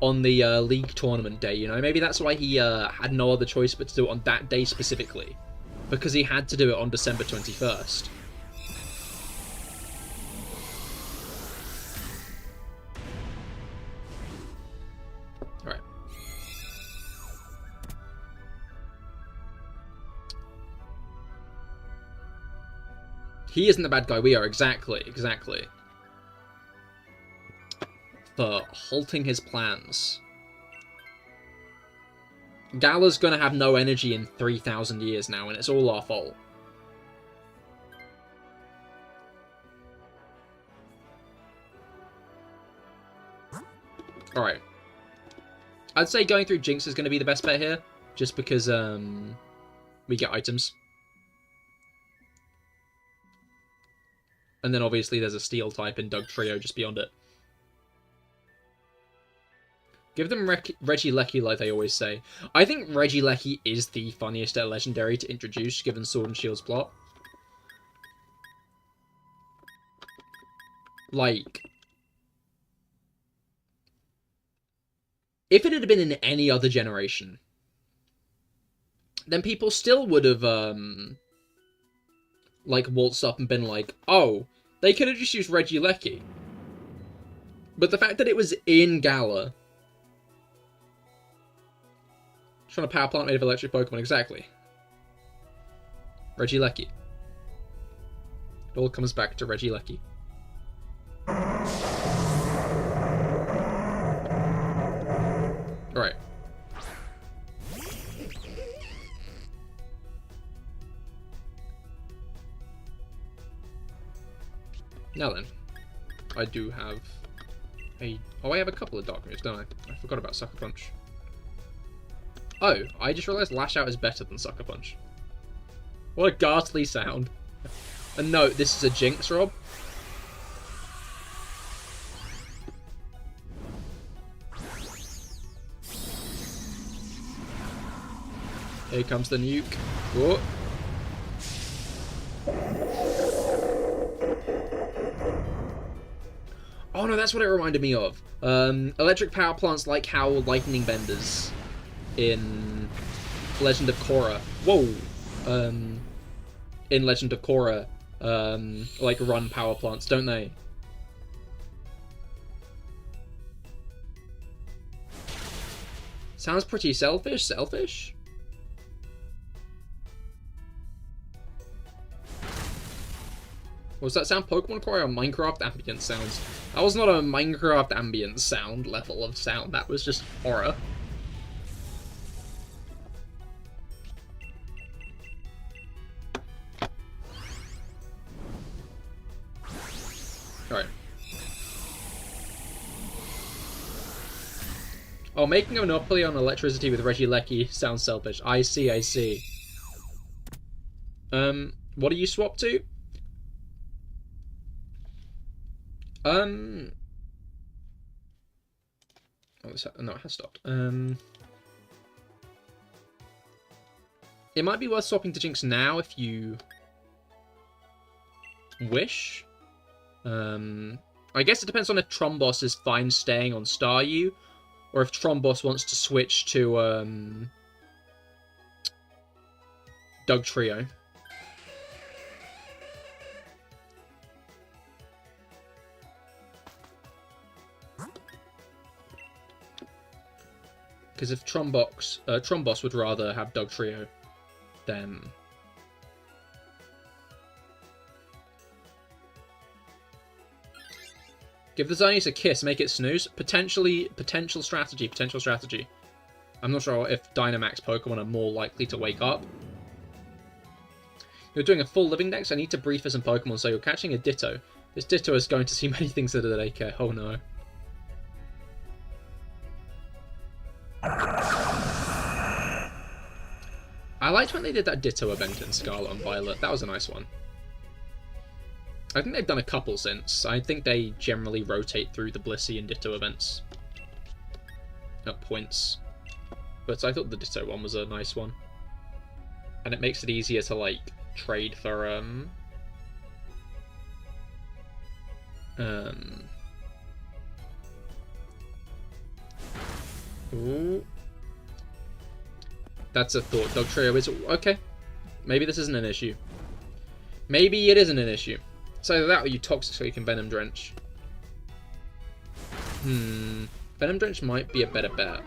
on the league tournament day, you know? Maybe that's why he had no other choice but to do it on that day specifically. Because he had to do it on December 21st. Alright. He isn't the bad guy, we are. Exactly. For halting his plans. Gala's gonna have no energy in 3,000 years now, and it's all our fault. Alright. I'd say going through Jinx is gonna be the best bet here, just because, we get items. And then obviously there's a Steel type in Dugtrio just beyond it. Give them Regieleki like they always say. I think Regieleki is the funniest legendary to introduce, given Sword and Shield's plot. Like, if it had been in any other generation, then people still would have, like, waltzed up and been like, oh, they could have just used Regieleki. But the fact that it was in Gala... Trying to power plant made of electric Pokemon, exactly. Regieleki. It all comes back to Regieleki. Alright. Now then. I do have a... Oh, I have a couple of Dark moves, don't I? I forgot about Sucker Punch. Oh, I just realised Lash Out is better than Sucker Punch. What a ghastly sound. And no, this is a Jinx, Rob. Here comes the nuke. Whoa. Oh no, that's what it reminded me of. Electric power plants like how lightning benders in Legend of Korra. Whoa! In Legend of Korra, like run power plants, don't they? Sounds pretty selfish. Selfish? Was that sound Pokemon Korra or Minecraft ambient sounds? That was not a Minecraft ambient sound level of sound. That was just horror. Alright. Oh, making a monopoly on electricity with Regieleki sounds selfish. I see, I see. What do you swap to? Oh, no, it has stopped. It might be worth swapping to Jinx now if you wish. I guess it depends on if Trombos is fine staying on Staryu, or if Trombos wants to switch to Dugtrio. Because if Trombos would rather have Dugtrio, then... Give the Xerneas a kiss, make it snooze. Potential strategy. I'm not sure if Dynamax Pokemon are more likely to wake up. You're doing a full living dex. I need to brief for some Pokemon, so you're catching a Ditto. This Ditto is going to see many things that are daycare. Oh no. I liked when they did that Ditto event in Scarlet and Violet. That was a nice one. I think they've done a couple since. I think they generally rotate through the Blissey and Ditto events at points. But I thought the Ditto one was a nice one. And it makes it easier to, like, trade for, Ooh. That's a thought. Dugtrio is... Okay. Maybe this isn't an issue. Maybe it isn't an issue. It's either that or you Toxic so you can Venom Drench. Venom Drench might be a better bet.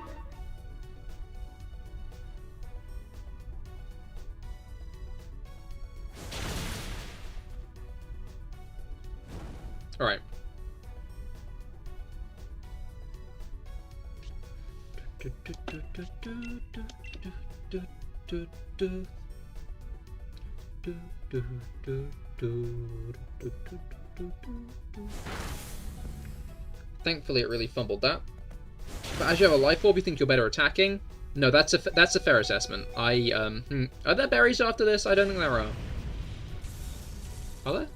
Alright. Thankfully, it really fumbled that. But as you have a Life Orb, you think you're better attacking? No, that's a fair assessment. Are there berries after this? I don't think there are. Are there?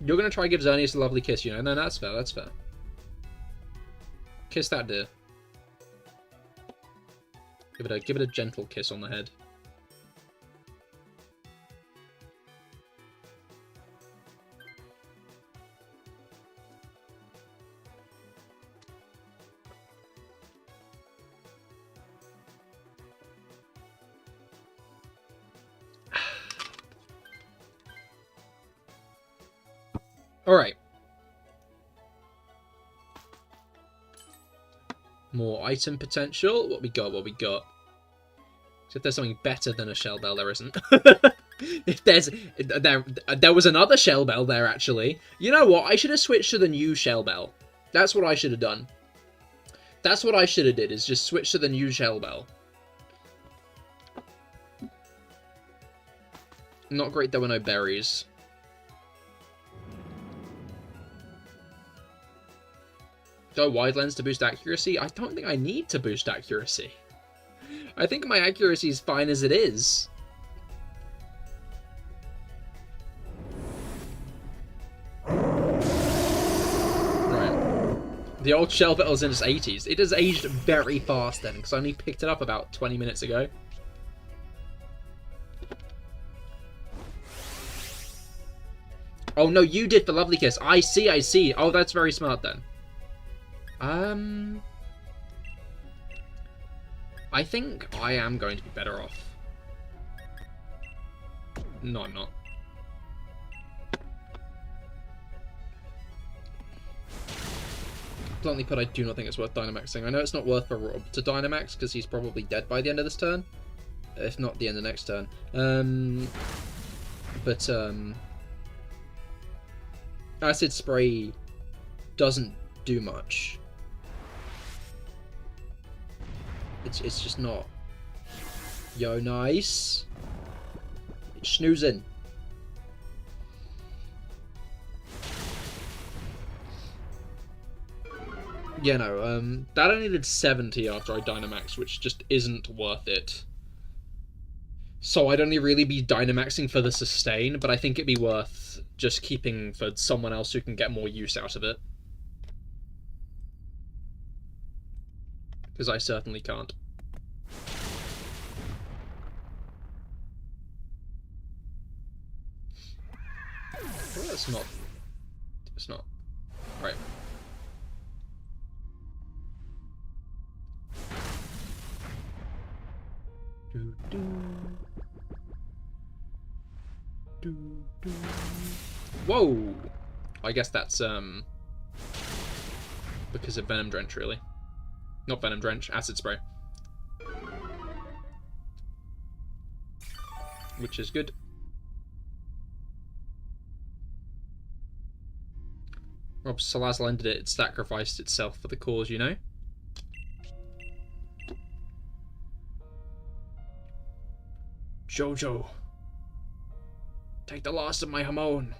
You're going to try to give Xerneas a lovely kiss, you know? No, that's fair, that's fair. Kiss that deer. Give it a gentle kiss on the head. Alright. More item potential. What we got? If there's something better than a Shell Bell, there isn't. If there's... There was another Shell Bell there, actually. You know what? I should have switched to the new Shell Bell. That's what I should have done. That's what I should have did, is just switch to the new Shell Bell. Not great there were no berries. Go wide lens to boost accuracy? I don't think I need to boost accuracy. I think my accuracy is fine as it is. Right. The old Shell Bell is in its 80s. It has aged very fast then, because I only picked it up about 20 minutes ago. Oh no, you did the lovely kiss. I see, I see. Oh, that's very smart then. I think I am going to be better off. No, I'm not. Bluntly put, I do not think it's worth Dynamaxing. I know it's not worth for Rob to Dynamax, because he's probably dead by the end of this turn. If not the end of next turn. Acid Spray doesn't do much. It's just not. Yo, nice. It's snoozing. Yeah, no, that only did 70 after I Dynamaxed, which just isn't worth it. So I'd only really be Dynamaxing for the sustain, but I think it'd be worth just keeping for someone else who can get more use out of it. Because I certainly can't. Well, it's not. Right. Whoa! I guess that's, because of Venom Drench, really. Not Venom Drench, Acid Spray. Which is good. Rob Salazzle ended it, it sacrificed itself for the cause, you know? Jojo. Take the last of my Hamon.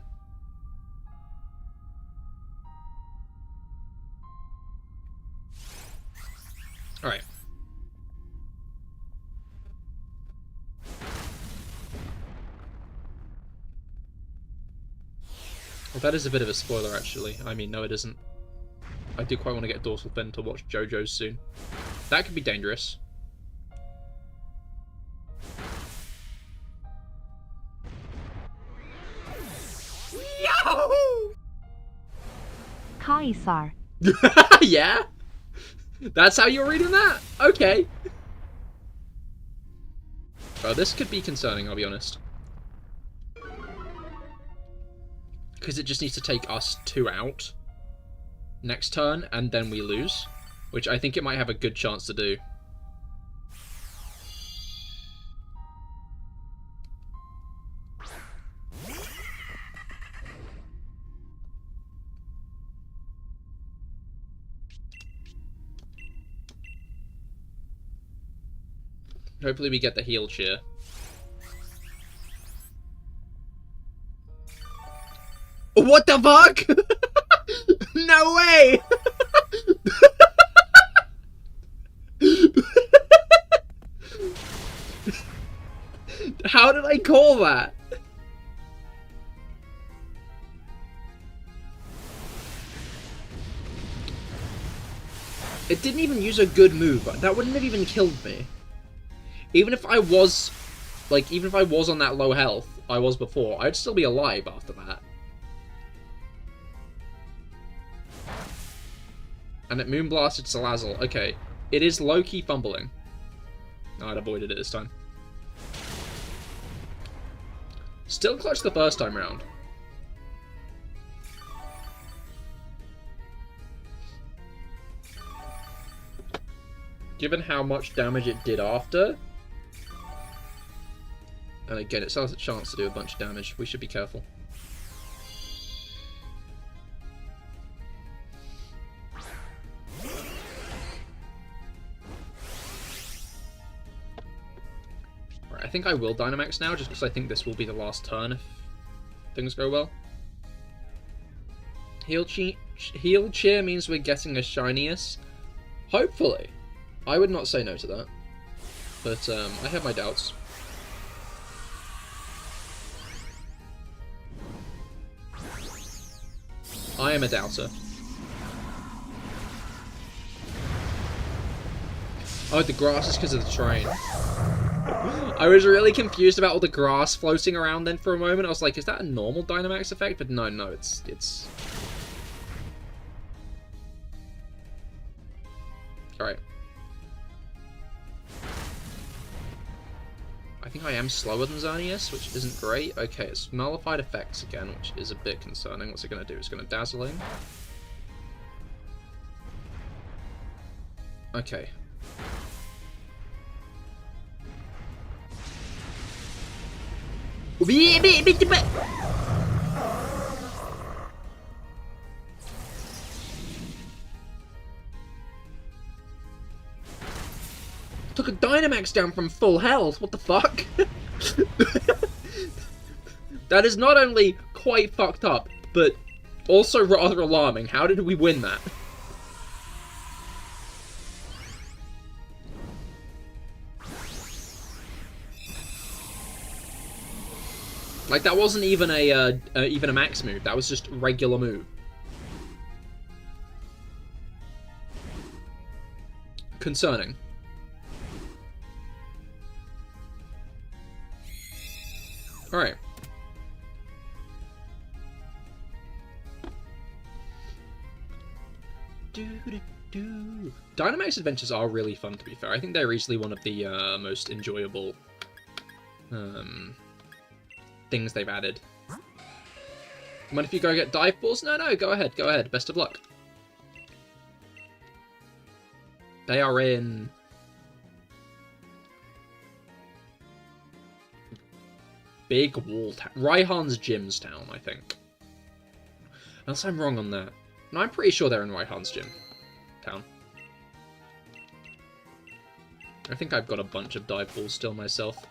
Alright. Well, that is a bit of a spoiler, actually. I mean, no, it isn't. I do quite want to get Dorsal Fin to watch JoJo's soon. That could be dangerous. Yahoo! Cahir. Yeah? That's how you're reading that? Okay. Oh, this could be concerning, I'll be honest. Because it just needs to take us 2 out next turn, and then we lose. Which I think it might have a good chance to do. Hopefully we get the heal cheer. What the fuck? No way! How did I call that? It didn't even use a good move. That wouldn't have even killed me. Even if I was, like, even if I was on that low health I was before, I'd still be alive after that. And it Moonblasted Salazzle. Okay, it is low-key fumbling. No, I'd avoided it this time. Still clutched the first time round. Given how much damage it did after... And again, it still has a chance to do a bunch of damage. We should be careful. Right, I think I will Dynamax now, just because I think this will be the last turn if things go well. Heal Cheer means we're getting a Shiniest. Hopefully. I would not say no to that. But I have my doubts. I am a doubter. Oh, the grass is because of the train. I was really confused about all the grass floating around then for a moment. I was like, is that a normal Dynamax effect? But no, it's... Alright. I think I am slower than Xerneas, which isn't great. Okay, it's nullified effects again, which is a bit concerning. What's it going to do? It's going to Dazzling. Okay. Took a Dynamax down from full health. What the fuck? That is not only quite fucked up, but also rather alarming. How did we win that? Like, that wasn't even a max move. That was just regular move. Concerning. Alright. Dynamax Adventures are really fun, to be fair. I think they're easily one of the most enjoyable things they've added. What if you go get dive balls? No, go ahead, go ahead. Best of luck. They are in... Big Wall Town. Raihan's Gym's town, I think. Unless I'm wrong on that. No, I'm pretty sure they're in Raihan's Gym town. I think I've got a bunch of dive balls still myself.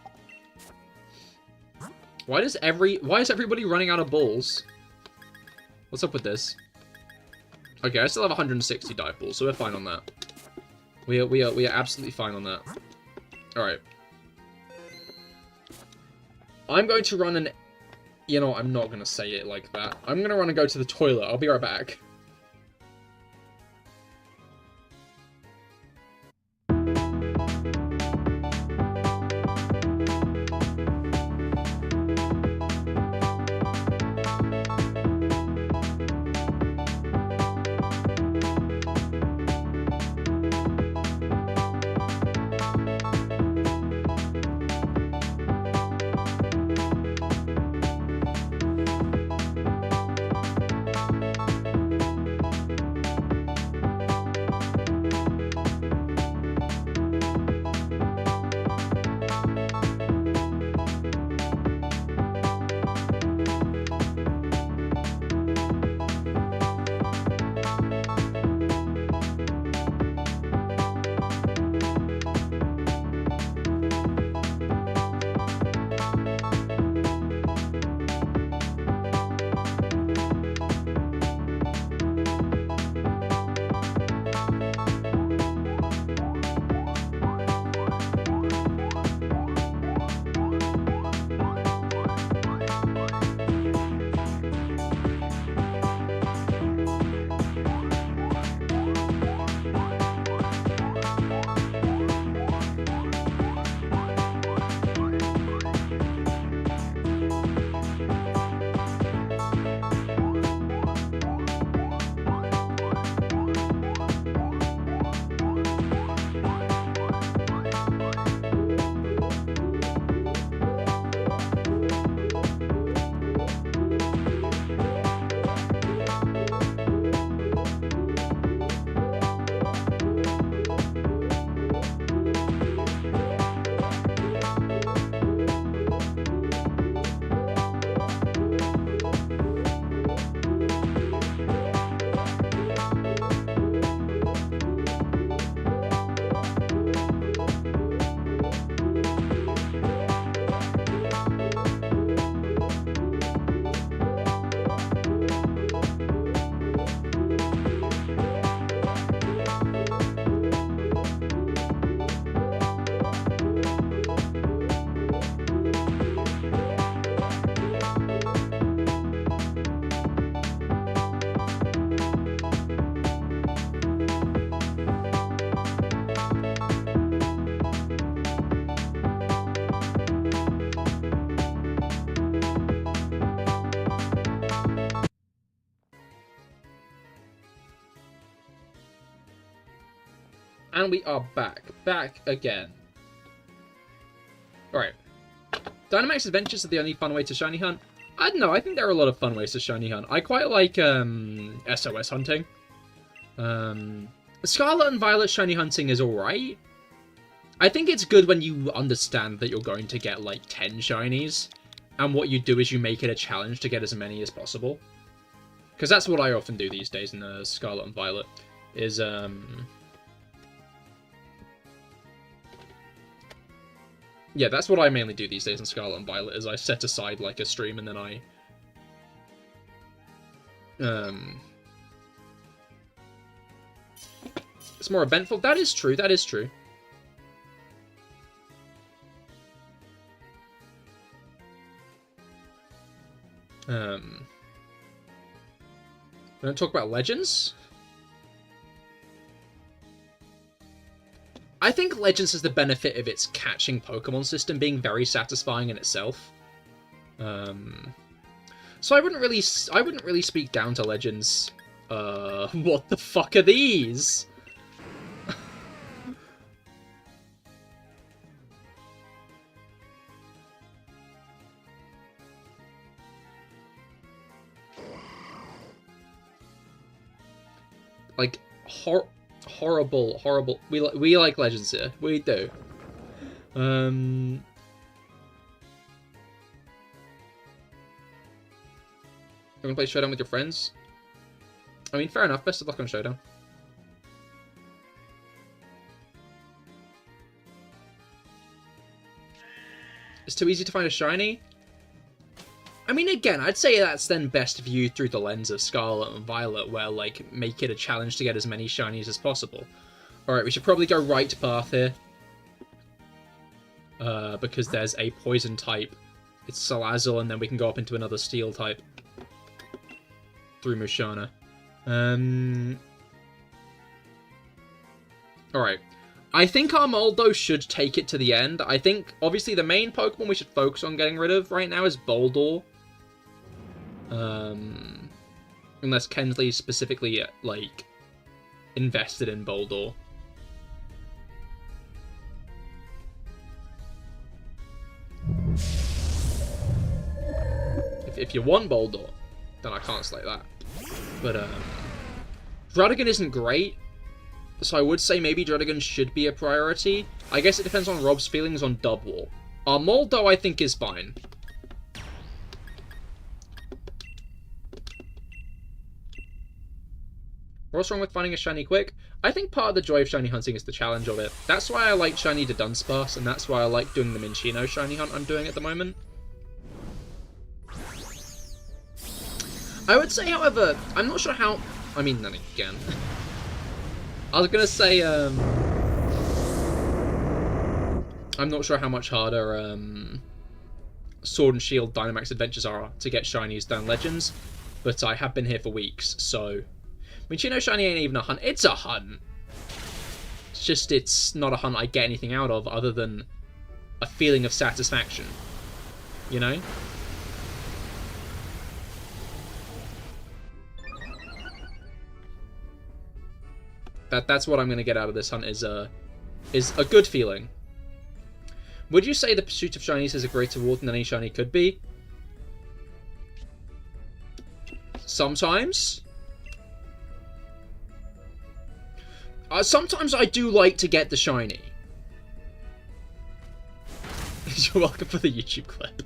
Why is everybody running out of balls? What's up with this? Okay, I still have 160 dive balls, so we're fine on that. We are absolutely fine on that. Alright. I'm going to run an... You know, I'm not going to say it like that. I'm going to run and go to the toilet. I'll be right back. And we are back again. Alright. Dynamax Adventures are the only fun way to shiny hunt. I don't know, I think there are a lot of fun ways to shiny hunt. I quite like SOS hunting. Scarlet and Violet shiny hunting is alright. I think it's good when you understand that you're going to get like 10 shinies. And what you do is you make it a challenge to get as many as possible. Because that's what I often do these days in Scarlet and Violet. Is, yeah, that's what I mainly do these days in Scarlet and Violet, is I set aside, like, a stream, and then I... It's more eventful. That is true, that is true. We're going to talk about Legends. I think Legends has the benefit of its catching Pokemon system being very satisfying in itself. So I wouldn't really speak down to Legends. What the fuck are these? Like, horrible. We like Legends here. We do. You're gonna play Showdown with your friends? I mean, fair enough. Best of luck on Showdown. It's too easy to find a shiny? I mean, again, I'd say that's then best viewed through the lens of Scarlet and Violet, where, like, make it a challenge to get as many shinies as possible. Alright, we should probably go right path here. Because there's a poison type. It's Salazzle, and then we can go up into another steel type. Through Musharna. Alright. I think our Moldo should take it to the end. I think, obviously, the main Pokemon we should focus on getting rid of right now is Boldore. Unless Kensley's specifically, like, invested in Boldore. If you want Boldore, then I can't slay that. But, Druddigon isn't great, so I would say maybe Druddigon should be a priority. I guess it depends on Rob's feelings on Dubwool. Our Moldo, I think, is fine. What's wrong with finding a shiny quick? I think part of the joy of shiny hunting is the challenge of it. That's why I like shiny to Dunsparce, and that's why I like doing the Minccino shiny hunt I'm doing at the moment. I would say, however, I'm not sure how... I mean, then again... I was gonna say, I'm not sure how much harder, Sword and Shield Dynamax Adventures are to get shinies than Legends, but I have been here for weeks, so... Minccino shiny ain't even a hunt. It's a hunt! It's just, it's not a hunt I get anything out of other than a feeling of satisfaction. You know? That's what I'm going to get out of this hunt is a good feeling. Would you say the pursuit of shinies is a greater reward than any shiny could be? Sometimes. Sometimes I do like to get the shiny. You're welcome for the YouTube clip.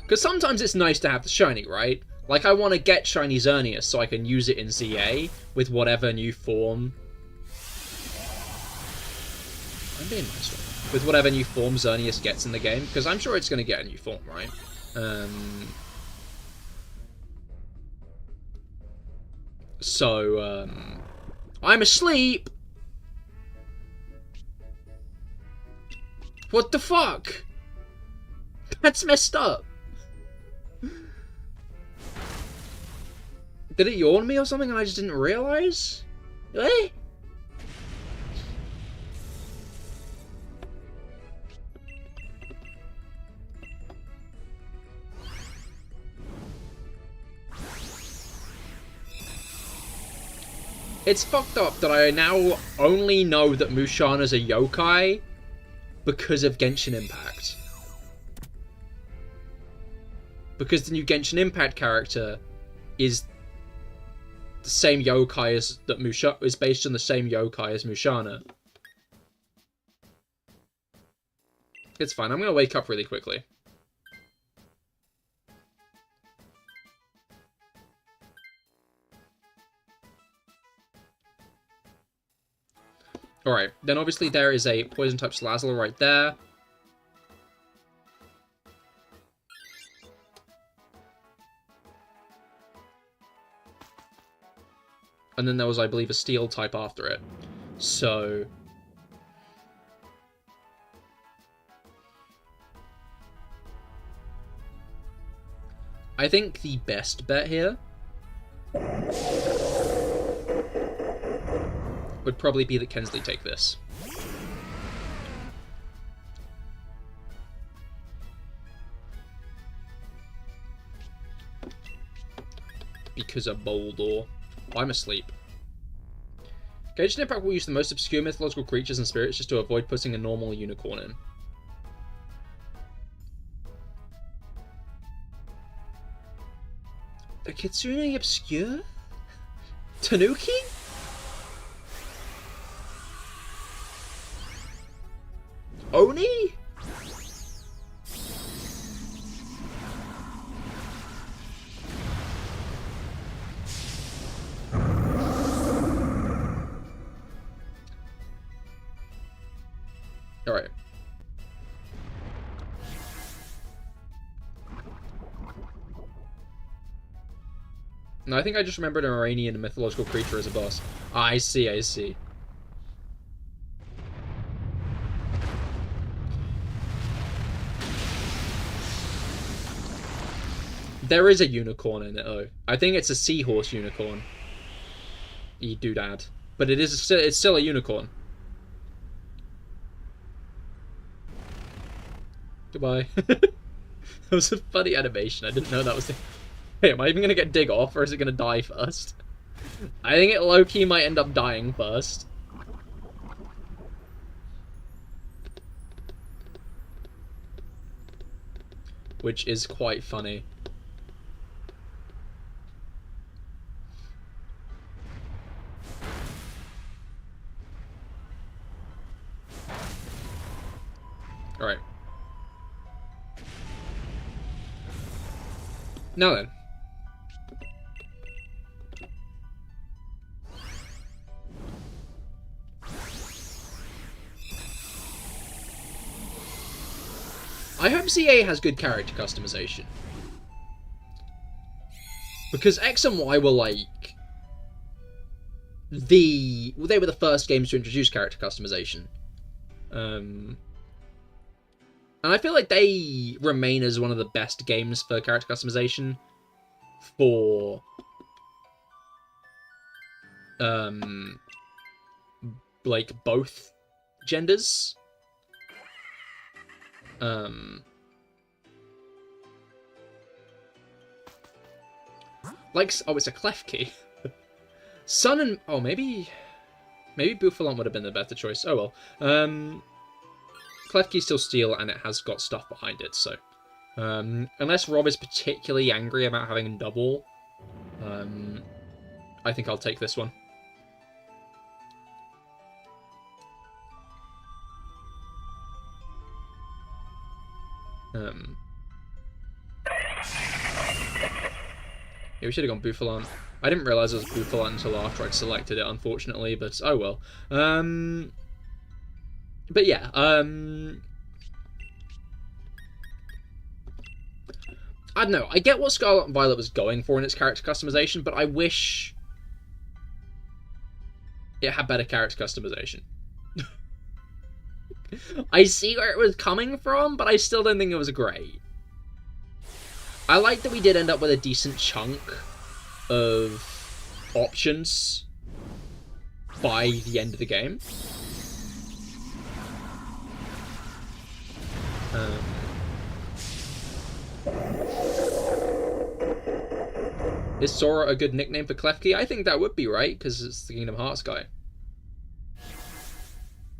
Because sometimes it's nice to have the shiny, right? Like, I want to get shiny Xerneas so I can use it in ZA with whatever new form. I'm being nice one. With whatever new form Xerneas gets in the game, because I'm sure it's going to get a new form, right? I'm asleep! What the fuck? That's messed up. Did it yawn me or something and I just didn't realise? Eh? It's fucked up that I now only know that Musharna's a yokai because of Genshin Impact. Because the new Genshin Impact character is the same yokai as is based on the same yokai as Musharna. It's fine. I'm gonna wake up really quickly. Alright, then obviously there is a Poison-type Salazzle right there. And then there was, I believe, a Steel-type after it. So... I think the best bet here would probably be that Kensley take this. Because of Boldor. I'm asleep. Gauge Impact will use the most obscure mythological creatures and spirits just to avoid putting a normal unicorn in. A Kitsune obscure? Tanuki? Oni? Alright. No, I think I just remembered an Iranian mythological creature as a boss. Ah, I see, I see. There is a unicorn in it, though. I think it's a seahorse unicorn. You doodad. But it's still a unicorn. Goodbye. That was a funny animation. I didn't know that was the... Wait, am I even going to get dig off, or is it going to die first? I think it low-key might end up dying first. Which is quite funny. Alright. Now then. I hope CA has good character customization. Because X and Y were like... they were the first games to introduce character customization. And I feel like they remain as one of the best games for character customization for like both genders. Like, oh, it's a clef key. Sun and... oh, maybe Bufalon would have been the better choice. Oh well. Klefki's still steel, and it has got stuff behind it, so... unless Rob is particularly angry about having double, I think I'll take this one. Yeah, we should have gone Bufalon. I didn't realise it was Bufalon until after I'd selected it, unfortunately, but oh well. But yeah, I don't know. I get what Scarlet and Violet was going for in its character customization, but I wish it had better character customization. I see where it was coming from, but I still don't think it was great. I like that we did end up with a decent chunk of options by the end of the game. Is Sora a good nickname for Klefki? I think that would be right, because it's the Kingdom Hearts guy.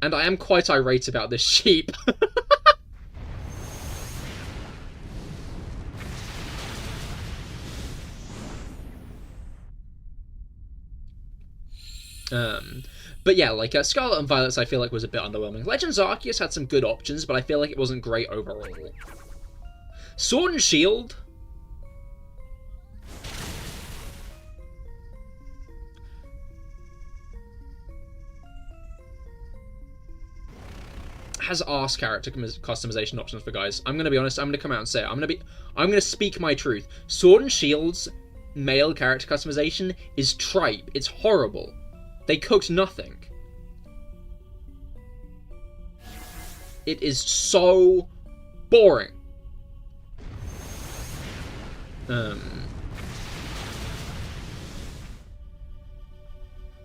And I am quite irate about this sheep. But yeah, like, Scarlet and Violet, I feel like was a bit underwhelming. Legends Arceus had some good options, but I feel like it wasn't great overall. Sword and Shield has arse character customization options for guys. I'm gonna be honest, I'm gonna come out and say it. I'm gonna speak my truth. Sword and Shield's male character customization is tripe. It's horrible. They cooked nothing. It is so boring.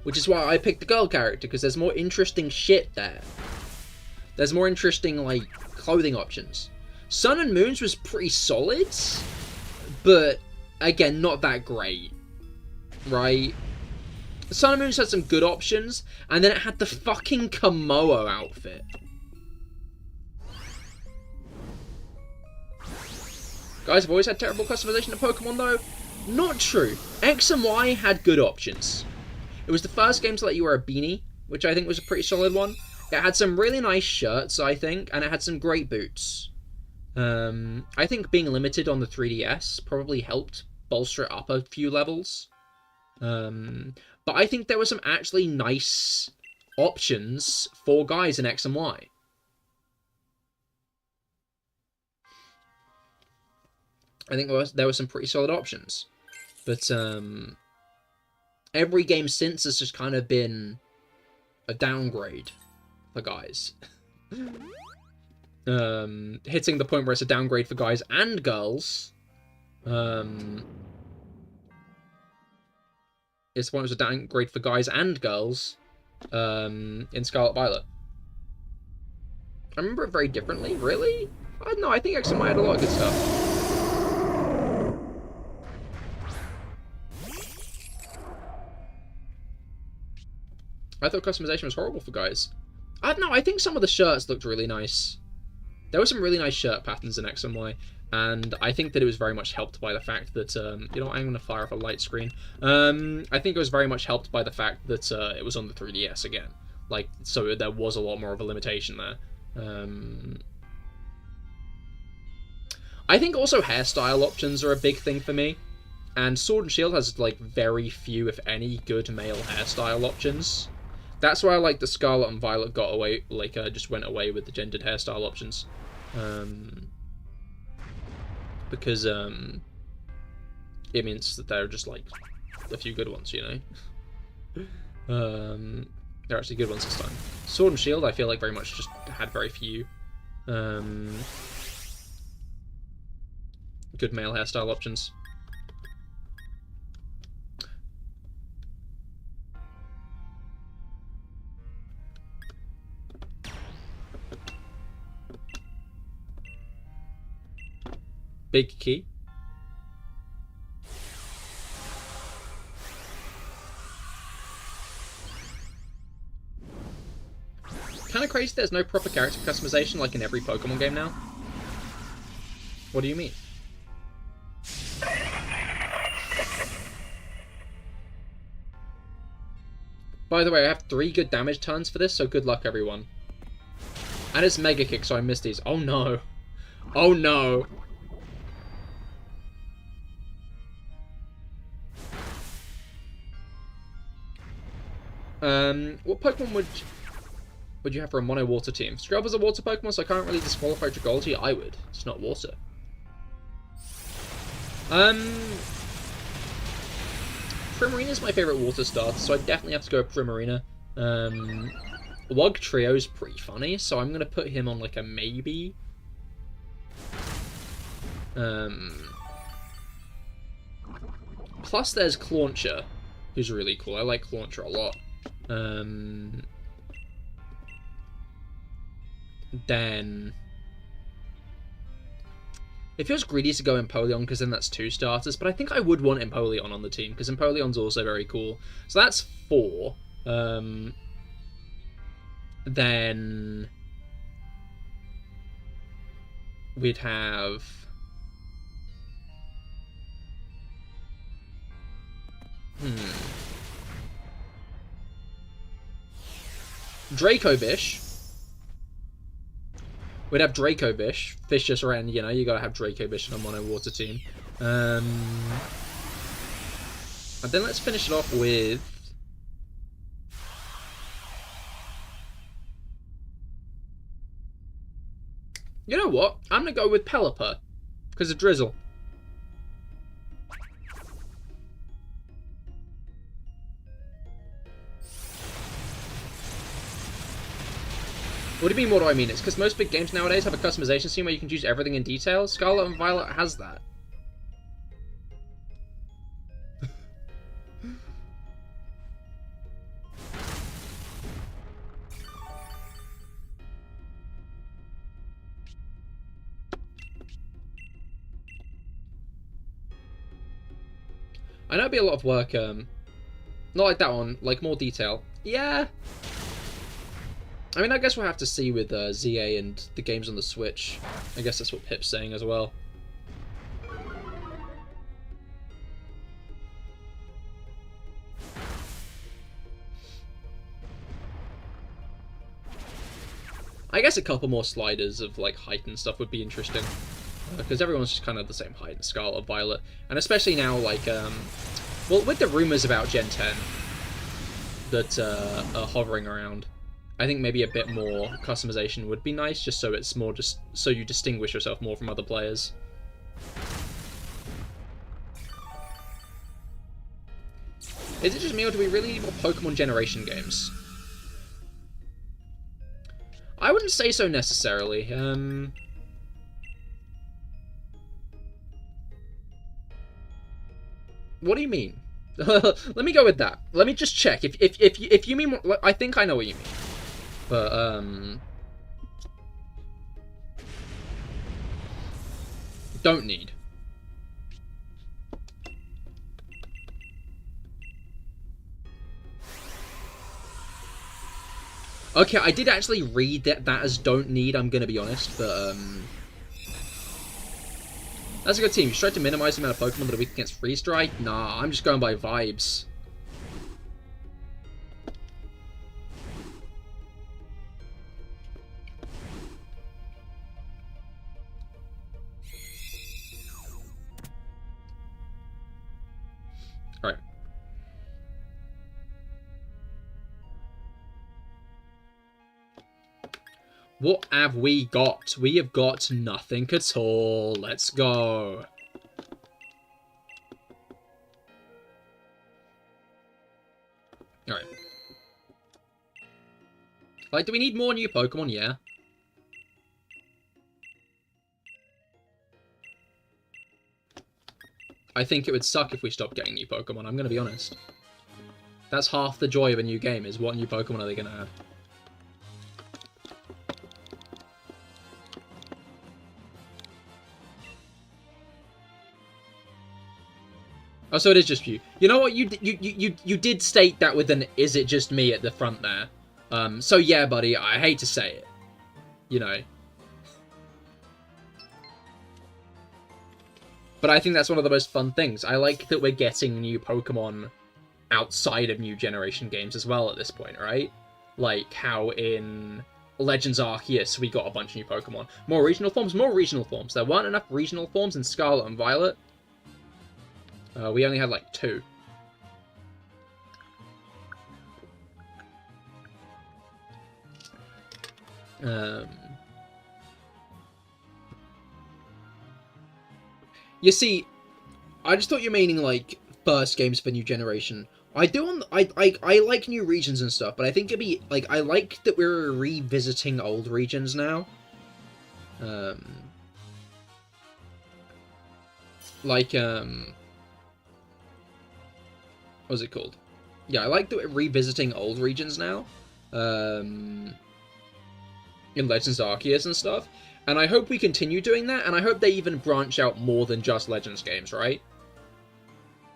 which is why I picked the girl character, because there's more interesting shit there. There's more interesting, like, clothing options. Sun and Moons was pretty solid, but, again, not that great, right? Sun and Moons had some good options, and then it had the fucking Komodo outfit. Guys, I've always had terrible customization of Pokemon, though. Not true. X and Y had good options. It was the first game to let you wear a beanie, which I think was a pretty solid one. It had some really nice shirts, I think, and it had some great boots. I think being limited on the 3DS probably helped bolster it up a few levels. But I think there were some actually nice options for guys in X and Y. I think there were some pretty solid options. But every game since has just kind of been a downgrade for guys. Hitting the point where it's a downgrade for guys and girls. It's the point where it's a downgrade for guys and girls in Scarlet Violet. I remember it very differently, really? I don't know, I think X and Y had a lot of good stuff. I thought customization was horrible for guys. I don't know, I think some of the shirts looked really nice. There were some really nice shirt patterns in X and Y, and I think that it was very much helped by the fact that, you know, I'm going to fire off a light screen. I think it was very much helped by the fact that it was on the 3DS again. Like, so there was a lot more of a limitation there. I think also hairstyle options are a big thing for me. And Sword and Shield has, like, very few, if any, good male hairstyle options. That's why I like the Scarlet and Violet got away, like, just went away with the gendered hairstyle options. Because, it means that there are just, like, a few good ones, you know? They're actually good ones this time. Sword and Shield, I feel like very much just had very few, good male hairstyle options. Big key. Kinda crazy there's no proper character customization like in every Pokemon game now. What do you mean? By the way, I have 3 good damage turns for this, so good luck everyone. And it's Mega Kick, so I missed these. Oh no. Oh no. What Pokemon would you have for a mono water team? Scrub is a water Pokemon, so I can't really disqualify Dragology. I would. It's not water. Primarina is my favorite water starter, so I definitely have to go with Primarina. Wug Trio is pretty funny, so I'm gonna put him on like a maybe. Plus there's Clauncher, who's really cool. I like Clauncher a lot. Then it feels greedy to go Empoleon because then that's 2 starters, but I think I would want Empoleon on the team because Empoleon's also very cool. So that's 4. Then we'd have Dracovish. We'd have Dracovish. Fish just ran, you know, you gotta have Dracovish in a mono water team. And then let's finish it off with you know what? I'm gonna go with Pelipper because of Drizzle. What do you mean, what do I mean? It's because most big games nowadays have a customization scene where you can choose everything in detail. Scarlet and Violet has that. I know it'd be a lot of work, not like that one, like more detail. Yeah. I mean, I guess we'll have to see with ZA and the games on the Switch. I guess that's what Pip's saying as well. I guess a couple more sliders of like height and stuff would be interesting, because everyone's just kind of the same height in Scarlet and Violet, and especially now, like, well, with the rumors about Gen 10 that are hovering around, I think maybe a bit more customization would be nice, just so it's more, just so you distinguish yourself more from other players. Is it just me, or do we really need more Pokemon generation games? I wouldn't say so necessarily. What do you mean? Let me go with that. Let me just check. If you mean, I think I know what you mean. But don't need. Okay, I did actually read that as don't need, I'm gonna be honest, but that's a good team. You tried to minimize the amount of Pokemon that are weak against Freeze Dry? Nah, I'm just going by vibes. Alright. What have we got? We have got nothing at all. Let's go. Alright. Like, do we need more new Pokemon? Yeah. I think it would suck if we stopped getting new Pokemon, I'm gonna be honest. That's half the joy of a new game, is what new Pokemon are they gonna add. Oh, so it is just you. You know what? You did state that with an "is it just me" at the front there. So yeah, buddy. I hate to say it. You know. But I think that's one of the most fun things. I like that we're getting new Pokemon outside of new generation games as well at this point, right? Like how in Legends Arceus we got a bunch of new Pokemon. More regional forms? More regional forms. There weren't enough regional forms in Scarlet and Violet. We only had like 2. You see, I just thought you were meaning like first games for new generation. I like new regions and stuff, but I think it'd be like, I like that we're revisiting old regions now. What's it called? Yeah, I like that we're revisiting old regions now. In Legends Arceus and stuff. And I hope we continue doing that, and I hope they even branch out more than just Legends games, right?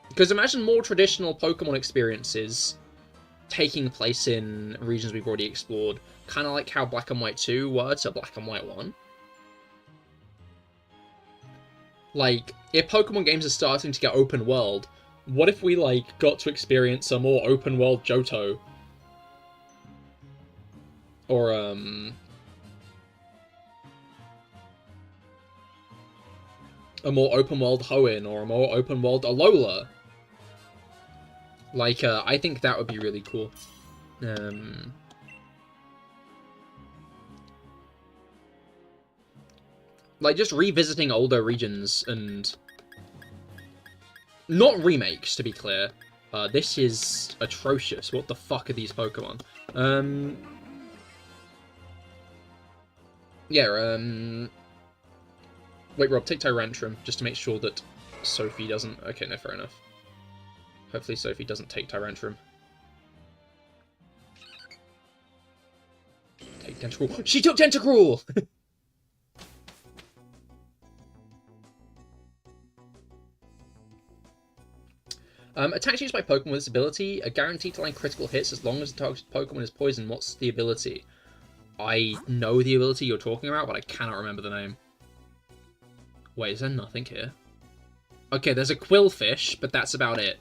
Because imagine more traditional Pokemon experiences taking place in regions we've already explored. Kind of like how Black and White 2 were to Black and White 1. Like, if Pokemon games are starting to get open world, what if we, like, got to experience a more open world Johto? Or, a more open world Hoenn, or a more open world Alola. Like, I think that would be really cool. Like, just revisiting older regions and... Not remakes, to be clear. This is atrocious. What the fuck are these Pokemon? Yeah, wait, Rob, take Tyrantrum, just to make sure that Sophie doesn't... Okay, no, fair enough. Hopefully Sophie doesn't take Tyrantrum. Take Tentacruel. She took Tentacruel! Attacks used by Pokemon with this ability are guaranteed to land critical hits as long as the targeted Pokemon is poisoned. What's the ability? I know the ability you're talking about, but I cannot remember the name. Wait, is there nothing here? Okay, there's a Quillfish, but that's about it.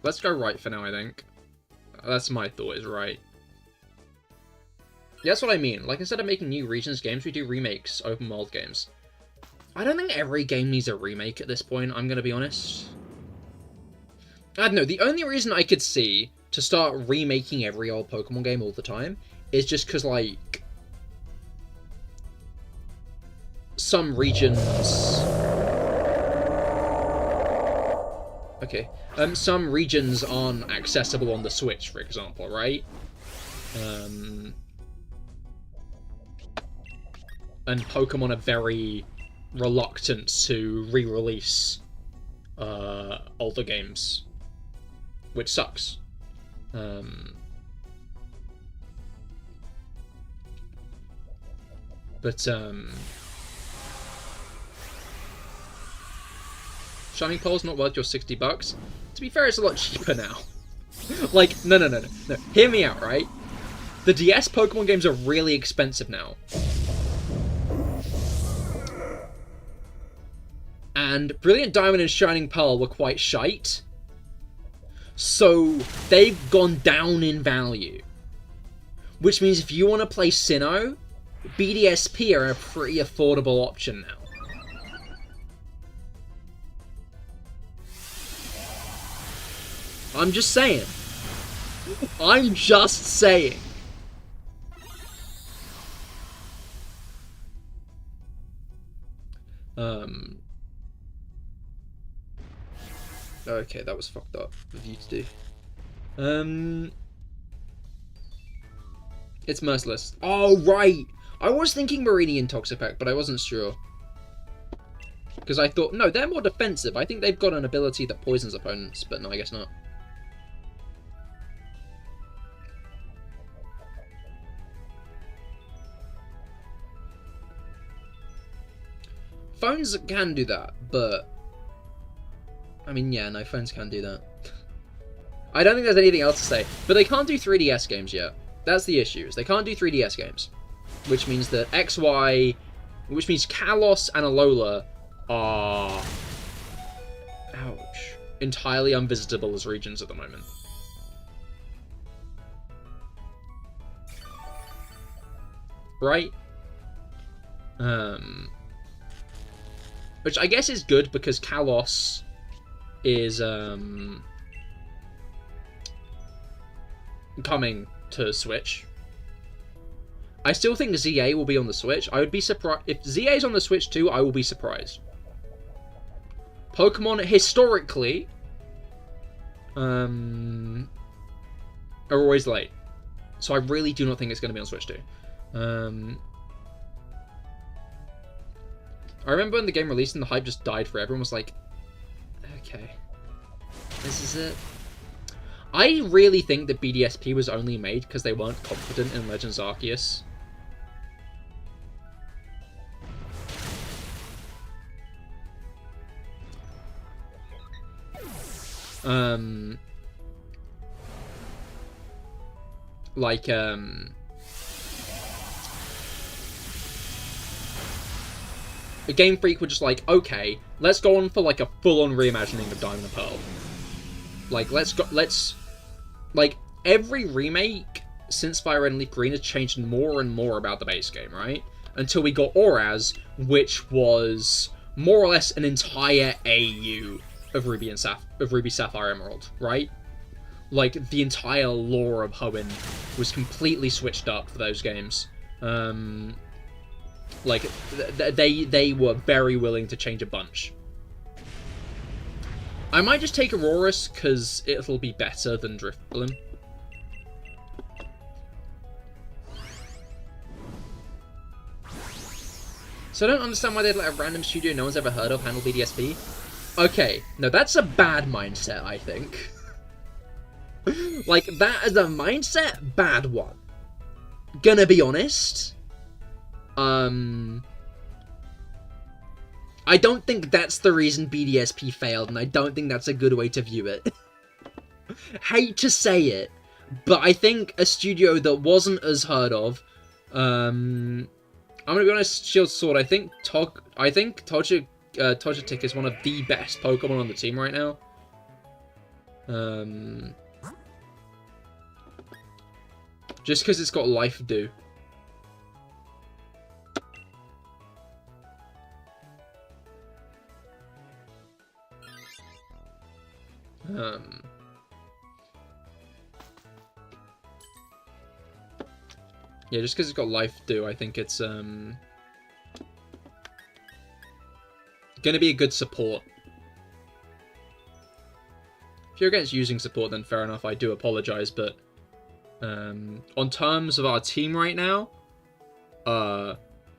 Let's go right for now, I think. That's my thought, is right. Yeah, that's what I mean. Like, instead of making new regions games, we do remakes, open world games. I don't think every game needs a remake at this point, I'm gonna be honest. I don't know, the only reason I could see to start remaking every old Pokemon game all the time is just because, like, some regions... Okay. Some regions aren't accessible on the Switch, for example, right? And Pokemon are very reluctant to re-release older games, which sucks. Shining Pole's not worth your $60. To be fair, it's a lot cheaper now. Like, no. Hear me out, right? The DS Pokemon games are really expensive now. And Brilliant Diamond and Shining Pearl were quite shite. So, they've gone down in value. Which means if you want to play Sinnoh, BDSP are a pretty affordable option now. I'm just saying. I'm just saying. Okay, that was fucked up of you to do. It's merciless. Oh, right! I was thinking Meridian Toxapex, but I wasn't sure. Because I thought, no, they're more defensive. I think they've got an ability that poisons opponents, but no, I guess not. Phones can do that, but... I mean, yeah, no, phones can do that. I don't think there's anything else to say. But they can't do 3DS games yet. That's the issue, is they can't do 3DS games. Which means that XY... Which means Kalos and Alola are... Ouch. Entirely unvisitable as regions at the moment. Right? Which I guess is good because Kalos is coming to Switch. I still think ZA will be on the Switch. I would be surprised if ZA is on the Switch too. I will be surprised. Pokemon historically are always late, so I really do not think it's going to be on Switch too. I remember when the game released and the hype just died for everyone was like, okay, this is it. I really think that BDSP was only made because they weren't confident in Legends Arceus. The Game Freak were just like, okay, let's go on for like a full-on reimagining of Diamond and Pearl. Like, like, every remake since Fire Red and Leaf Green has changed more and more about the base game, right? Until we got Oraz, which was more or less an entire AU of Ruby Sapphire Emerald, right? Like, the entire lore of Hoenn was completely switched up for those games. Like, they were very willing to change a bunch. I might just take Aurorus, because it'll be better than Drifblim. So I don't understand why they'd let a random studio no one's ever heard of handle BDSP. Okay, no, that's a bad mindset, I think. Like, that as a mindset, bad one. Gonna be honest. I don't think that's the reason BDSP failed, and I don't think that's a good way to view it. Hate to say it, but I think a studio that wasn't as heard of, I'm gonna be honest, Shield Sword, I think Togetic is one of the best Pokemon on the team right now. Just because it's got Life Do. Yeah, just because it's got Life Do, I think it's gonna be a good support. If you're against using support, then fair enough, I do apologize, but on terms of our team right now,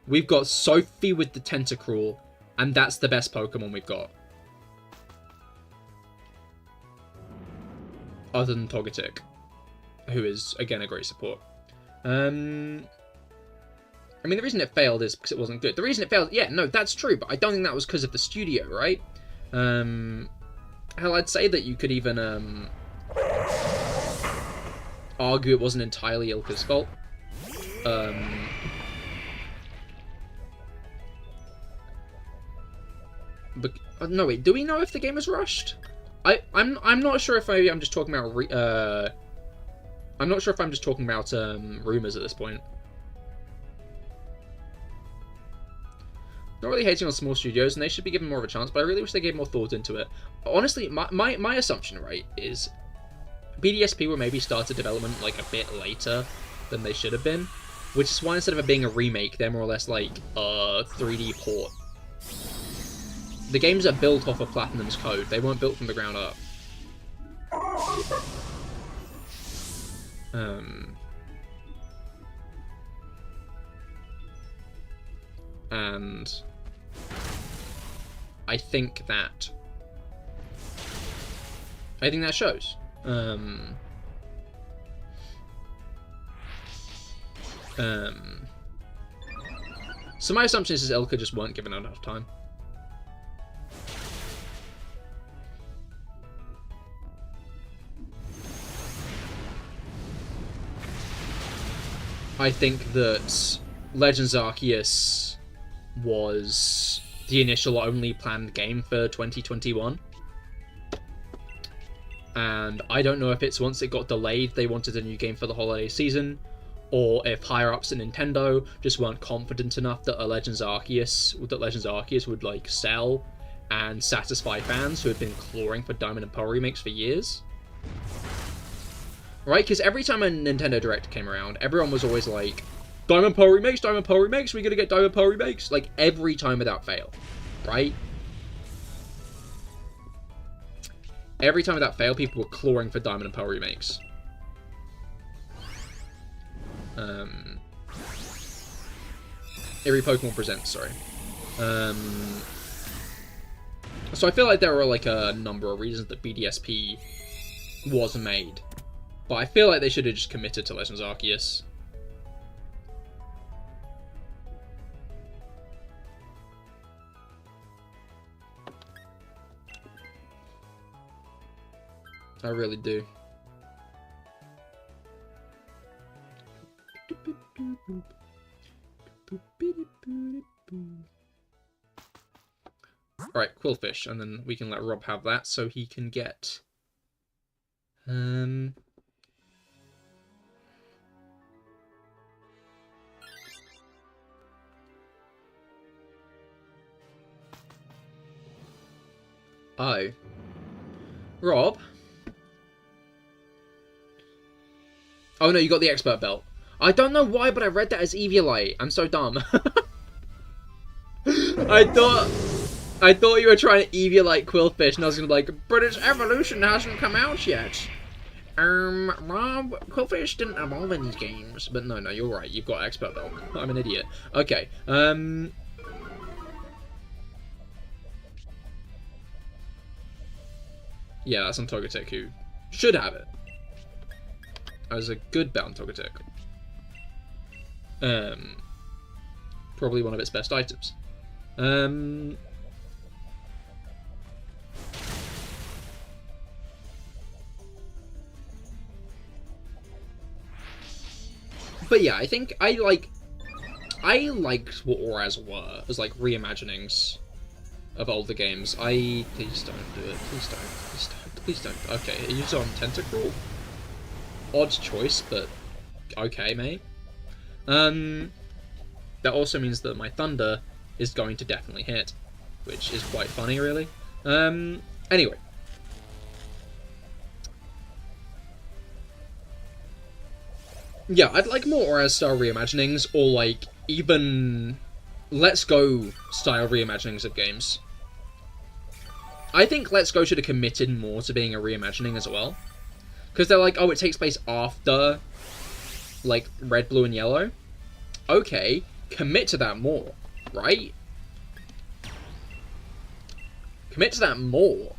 we've got Sophie with the Tentacruel, and that's the best Pokemon we've got. Other than Togetic, who is, again, a great support. I mean, the reason it failed is because it wasn't good. The reason it failed, yeah, no, that's true, but I don't think that was because of the studio, right? Hell, I'd say that you could even, argue it wasn't entirely Ilka's fault. But, no, wait, do we know if the game was rushed? I'm not sure if I'm just talking about I'm not sure if I'm just talking about rumors at this point. Not really hating on small studios, and they should be given more of a chance, but I really wish they gave more thought into it. Honestly, my assumption, right, is BDSP were maybe started development like a bit later than they should have been, which is why instead of it being a remake, they're more or less like a 3D port. The games are built off of Platinum's code. They weren't built from the ground up. And I think that shows. So my assumption is Ilka just weren't given enough time. I think that Legends Arceus was the initial only planned game for 2021. And I don't know if it's once it got delayed, they wanted a new game for the holiday season, or if higher-ups at Nintendo just weren't confident enough that Legends Arceus would, like, sell and satisfy fans who had been clawing for Diamond and Pearl remakes for years. Right? Because every time a Nintendo Direct came around, everyone was always like, Diamond Pearl remakes, we're gonna get Diamond Pearl remakes. Like, every time without fail. Right? Every time without fail, people were clawing for Diamond and Pearl remakes. Every Pokemon Presents, sorry. So I feel like there were, like, a number of reasons that BDSP was made. But I feel like they should have just committed to Legends Arceus. I really do. Alright, Quillfish, and then we can let Rob have that so he can get... Oh. Rob? Oh no, you got the expert belt. I don't know why, but I read that as Eviolite. I'm so dumb. I thought you were trying to Eviolite Quillfish, and I was gonna be like, British Evolution hasn't come out yet. Rob, Quillfish didn't evolve in these games. But no, you're right. You've got expert belt. I'm an idiot. Okay. Yeah, that's on Togetic, who should have it. As a good bound Togetic. Probably one of its best items. But yeah, I think I liked what auras were as like reimaginings of older games. Please don't do it. Please don't. Please don't. Please don't. Okay, are you on Tentacruel? Odd choice, but okay, mate. That also means that my Thunder is going to definitely hit, which is quite funny, really. Anyway. Yeah, I'd like more Aura-style reimaginings, or, like, even Let's Go-style reimaginings of games. I think Let's Go should have committed more to being a reimagining as well. Because they're like, oh, it takes place after, like, Red, Blue, and Yellow. Okay, commit to that more, right? Commit to that more.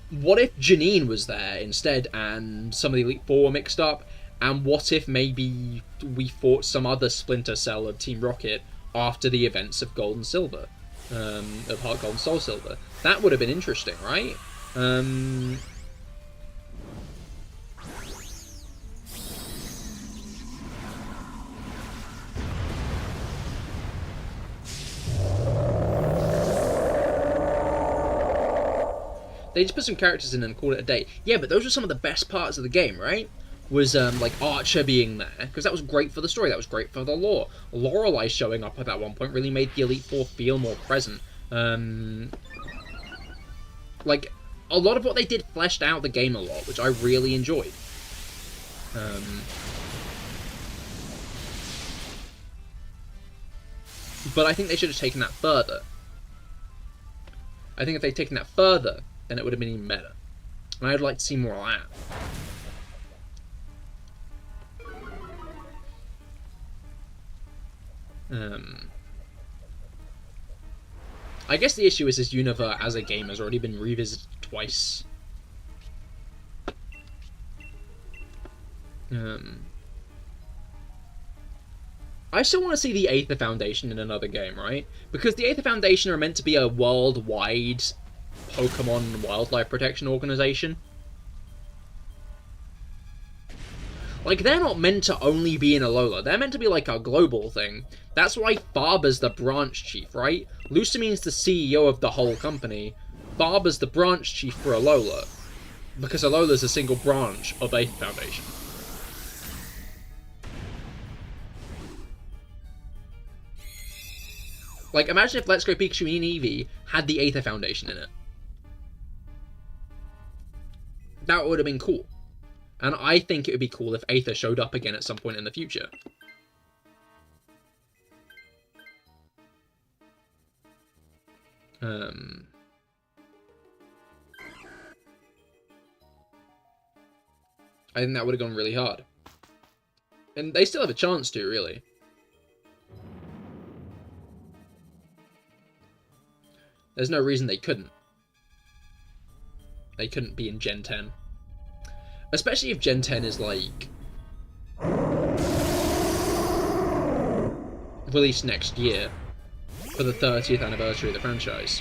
What if Janine was there instead, and some of the Elite Four were mixed up? And what if maybe we fought some other Splinter Cell of Team Rocket after the events of Gold and Silver? Of Heart Gold and Soul Silver. That would have been interesting, right? They just put some characters in and called it a day. Yeah, but those were some of the best parts of the game, right? Was, like, Archer being there, because that was great for the story, that was great for the lore. Lorelei showing up at that one point really made the Elite Four feel more present. Like, a lot of what they did fleshed out the game a lot, which I really enjoyed. But I think they should have taken that further. I think if they'd taken that further, then it would have been even better. And I'd like to see more of that. I guess the issue is this universe as a game has already been revisited twice. I still want to see the Aether Foundation in another game, right? Because the Aether Foundation are meant to be a worldwide Pokemon wildlife protection organization. Like, they're not meant to only be in Alola. They're meant to be, like, a global thing. That's why Faber's the branch chief, right? Lucamine's the CEO of the whole company. Faber's the branch chief for Alola. Because Alola's a single branch of Aether Foundation. Like, imagine if Let's Go Pikachu and Eevee had the Aether Foundation in it. That would have been cool. And I think it would be cool if Aether showed up again at some point in the future. I think that would have gone really hard. And they still have a chance to, really. There's no reason they couldn't. They couldn't be in Gen 10. Especially if Gen 10 is, like, released next year for the 30th anniversary of the franchise.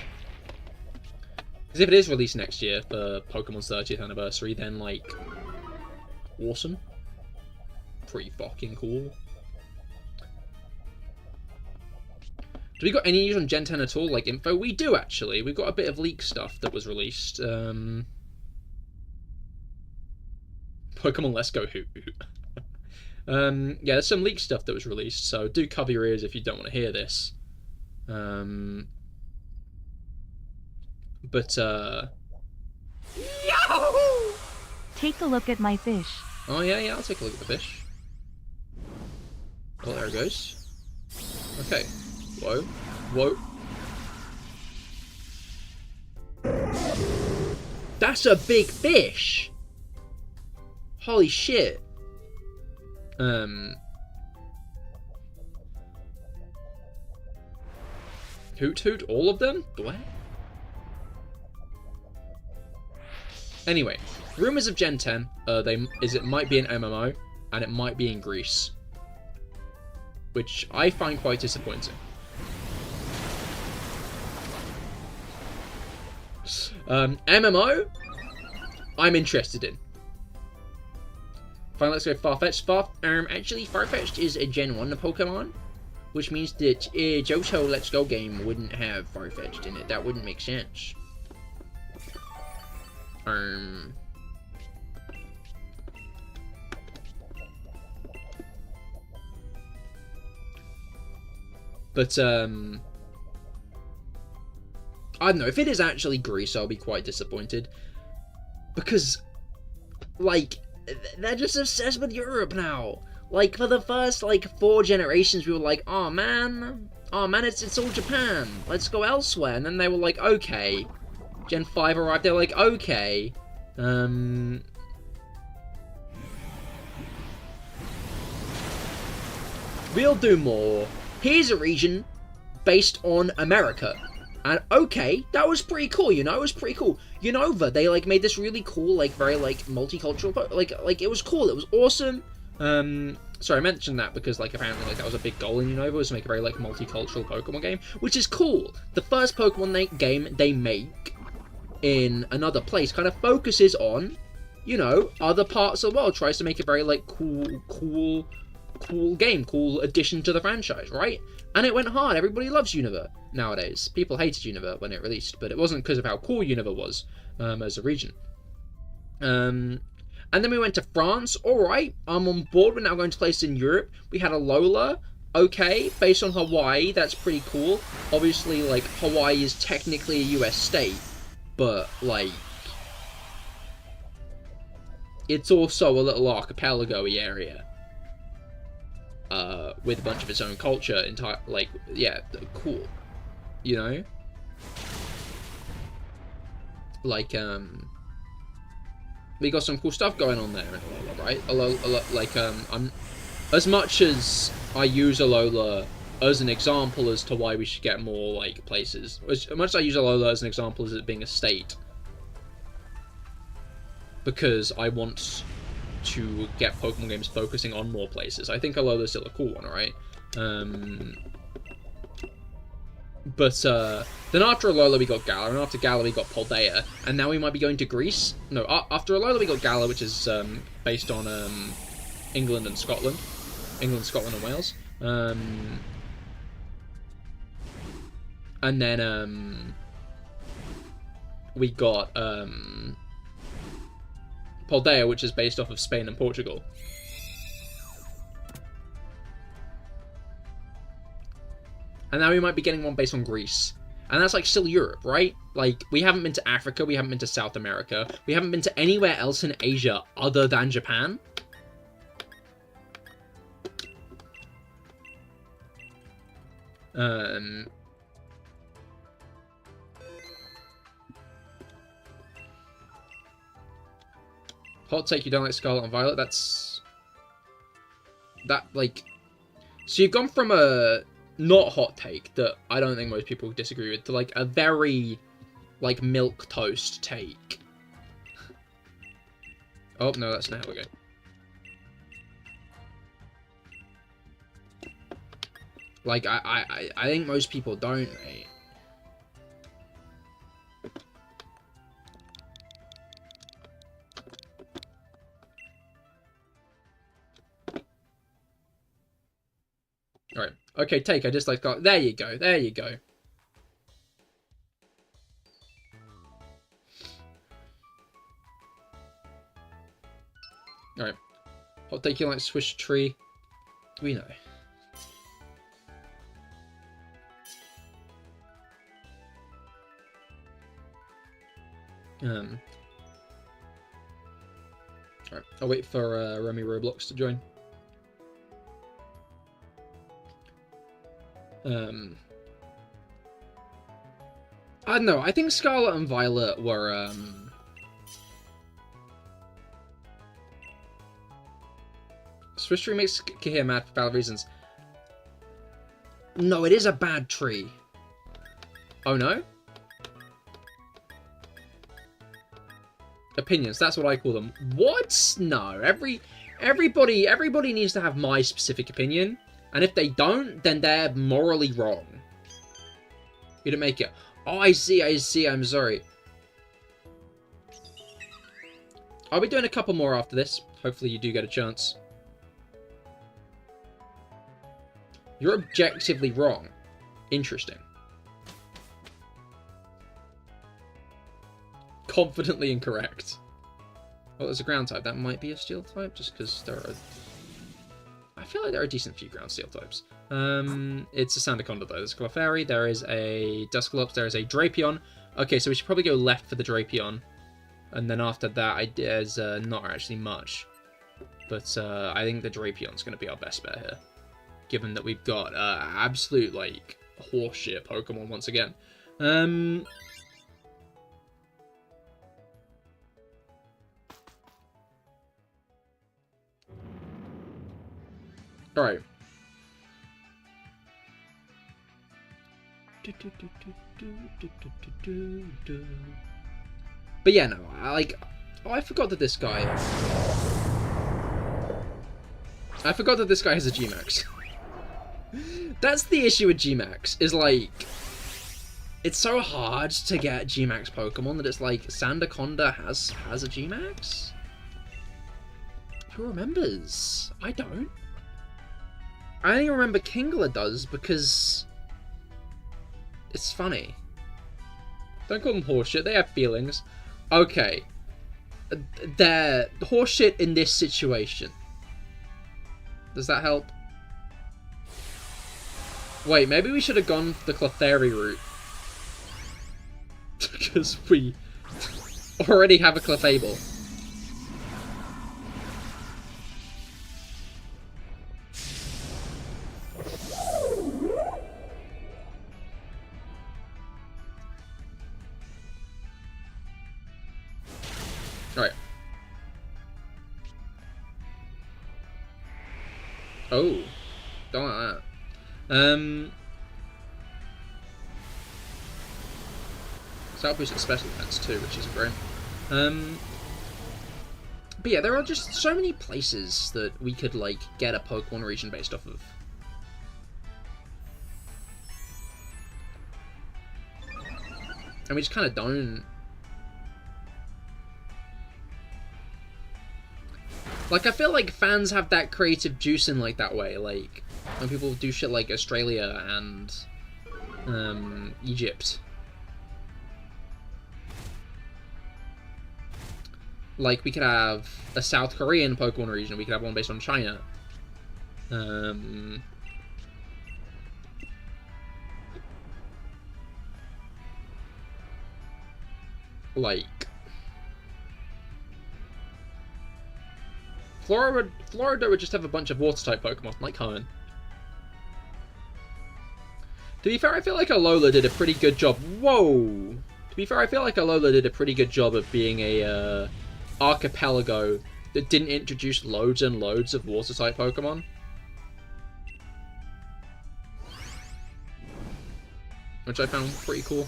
Because if it is released next year for Pokemon's 30th anniversary, then, like, awesome. Pretty fucking cool. Do we got any news on Gen 10 at all? Like, info? We do, actually. We've got a bit of leak stuff that was released. Pokemon Let's Go Hoot. Yeah, there's some leaked stuff that was released, so do cover your ears if you don't want to hear this. Yahoo! Take a look at my fish. Oh, yeah, I'll take a look at the fish. Well, there it goes. Okay. Whoa. Whoa. That's a big fish! Holy shit. Hoot Hoot, all of them? What? Anyway, rumors of Gen 10, it might be an MMO, and it might be in Greece. Which I find quite disappointing. MMO? I'm interested in. Fine, let's go Farfetch'd. Actually, Farfetch'd is a Gen 1 Pokemon, which means that a Johto Let's Go game wouldn't have Farfetch'd in it. That wouldn't make sense. But, I don't know. If it is actually Greece, I'll be quite disappointed. Because, like, they're just obsessed with Europe now. Like, for the first, like, 4 generations, we were like, oh man, it's all Japan. Let's go elsewhere. And then they were like, okay. Gen 5 arrived, they're like, okay. We'll do more. Here's a region based on America. And okay, that was pretty cool, you know, it was pretty cool. Unova, they, like, made this really cool, like, very, like, multicultural, like, it was cool, it was awesome. Sorry, I mentioned that because, like, apparently, like, that was a big goal in Unova, was to make a very, like, multicultural Pokemon game, which is cool. The first Pokemon game they make in another place kind of focuses on, you know, other parts of the world, tries to make a very, like, cool game, cool addition to the franchise, right? And it went hard. Everybody loves Unova nowadays. People hated Unova when it released, but it wasn't because of how cool Unova was as a region. And then we went to France. Alright, I'm on board. We're now going to place in Europe. We had Alola. Okay, based on Hawaii, that's pretty cool. Obviously, like, Hawaii is technically a US state, but, like, it's also a little archipelago-y area. With a bunch of its own culture, like, yeah, cool, you know? Like, we got some cool stuff going on there in Alola, right? Like, as much as I use Alola as an example as to why we should get more, like, places, as much as I use Alola as an example as it being a state, because I want to get Pokemon games focusing on more places. I think Alola's still a cool one, right? But then after Alola we got Galar, and after Galar we got Paldea, and now we might be going to Greece. No, after Alola we got Galar, which is based on England and Scotland. England, Scotland and Wales. And then we got Paldea, which is based off of Spain and Portugal. And now we might be getting one based on Greece. And that's, like, still Europe, right? Like, we haven't been to Africa, we haven't been to South America, we haven't been to anywhere else in Asia other than Japan. Hot take, you don't like Scarlet and Violet? That's... That, like... So you've gone from a not hot take that I don't think most people disagree with to, like, a very, like, milquetoast take. Oh, no, that's not how we go. Like, I think most people don't, mate. Alright. Okay, take. I just, like, got... There you go. There you go. Alright. Hot take, you like Swish Tree? We know. Alright. I'll wait for Remy Roblox to join. I don't know, I think Scarlet and Violet were, Swiss Tree makes Cahir mad for valid reasons. No, it is a bad tree. Oh no? Opinions, that's what I call them. What? No, everybody needs to have my specific opinion. And if they don't, then they're morally wrong. You didn't make it. Oh, I see, I'm sorry. I'll be doing a couple more after this. Hopefully you do get a chance. You're objectively wrong. Interesting. Confidently incorrect. Well, there's a ground type. That might be a steel type, just because there are... I feel like there are a decent few ground steel types. It's a Sandaconda, though. There's a Clefairy, there is a Dusclops, there is a Drapion. Okay, so we should probably go left for the Drapion. And then after that, there's not actually much. But I think the Drapion's going to be our best bet here. Given that we've got absolute, like, horseshit Pokemon once again. Alright. But yeah, no, oh, I forgot that this guy... I forgot that this guy has a G-Max. That's the issue with G-Max, is like... It's so hard to get G-Max Pokemon that it's like, Sandaconda has a G-Max? Who remembers? I don't. I only remember Kingler does because... It's funny. Don't call them horseshit, they have feelings. Okay. They're horseshit in this situation. Does that help? Wait, maybe we should have gone the Clefairy route. Because we already have a Clefable. Alright. Oh. Don't like that. So that'll boost its special defense too, which isn't great. But yeah, there are just so many places that we could, like, get a Pokemon region based off of. And we just kind of don't. Like, I feel like fans have that creative juice in, like, that way. Like, when people do shit like Australia and Egypt. Like, we could have a South Korean Pokemon region. We could have one based on China. Like... Florida would just have a bunch of water-type Pokemon, like Hoenn. To be fair, I feel like Alola did a pretty good job. Whoa! To be fair, I feel like Alola did a pretty good job of being a archipelago that didn't introduce loads and loads of water-type Pokemon. Which I found pretty cool.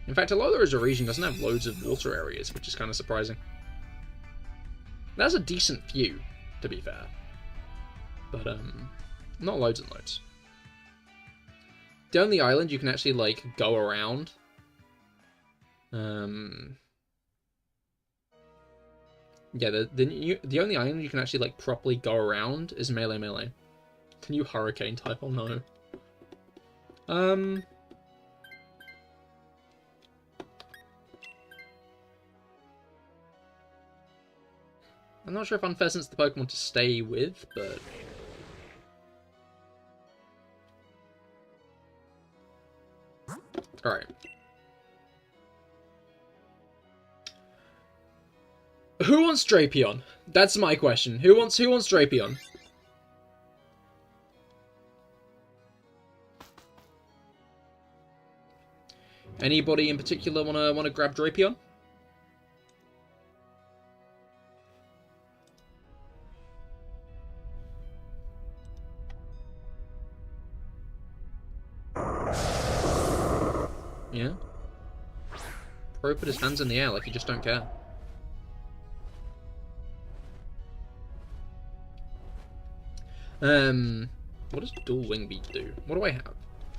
In fact, Alola as a region doesn't have loads of water areas, which is kind of surprising. That's a decent few, to be fair. But, not loads and loads. The only island you can actually, like, go around... Yeah, the only island you can actually, like, properly go around is Melee. Can you Hurricane type? Oh no. I'm not sure if Unpheasant's the Pokemon to stay with, but... Alright. Who wants Drapion? That's my question. Who wants Drapion? Anybody in particular wanna grab Drapion? Yeah. Pro put his hands in the air like he just don't care. What does Dual Wing Beat do? What do I have?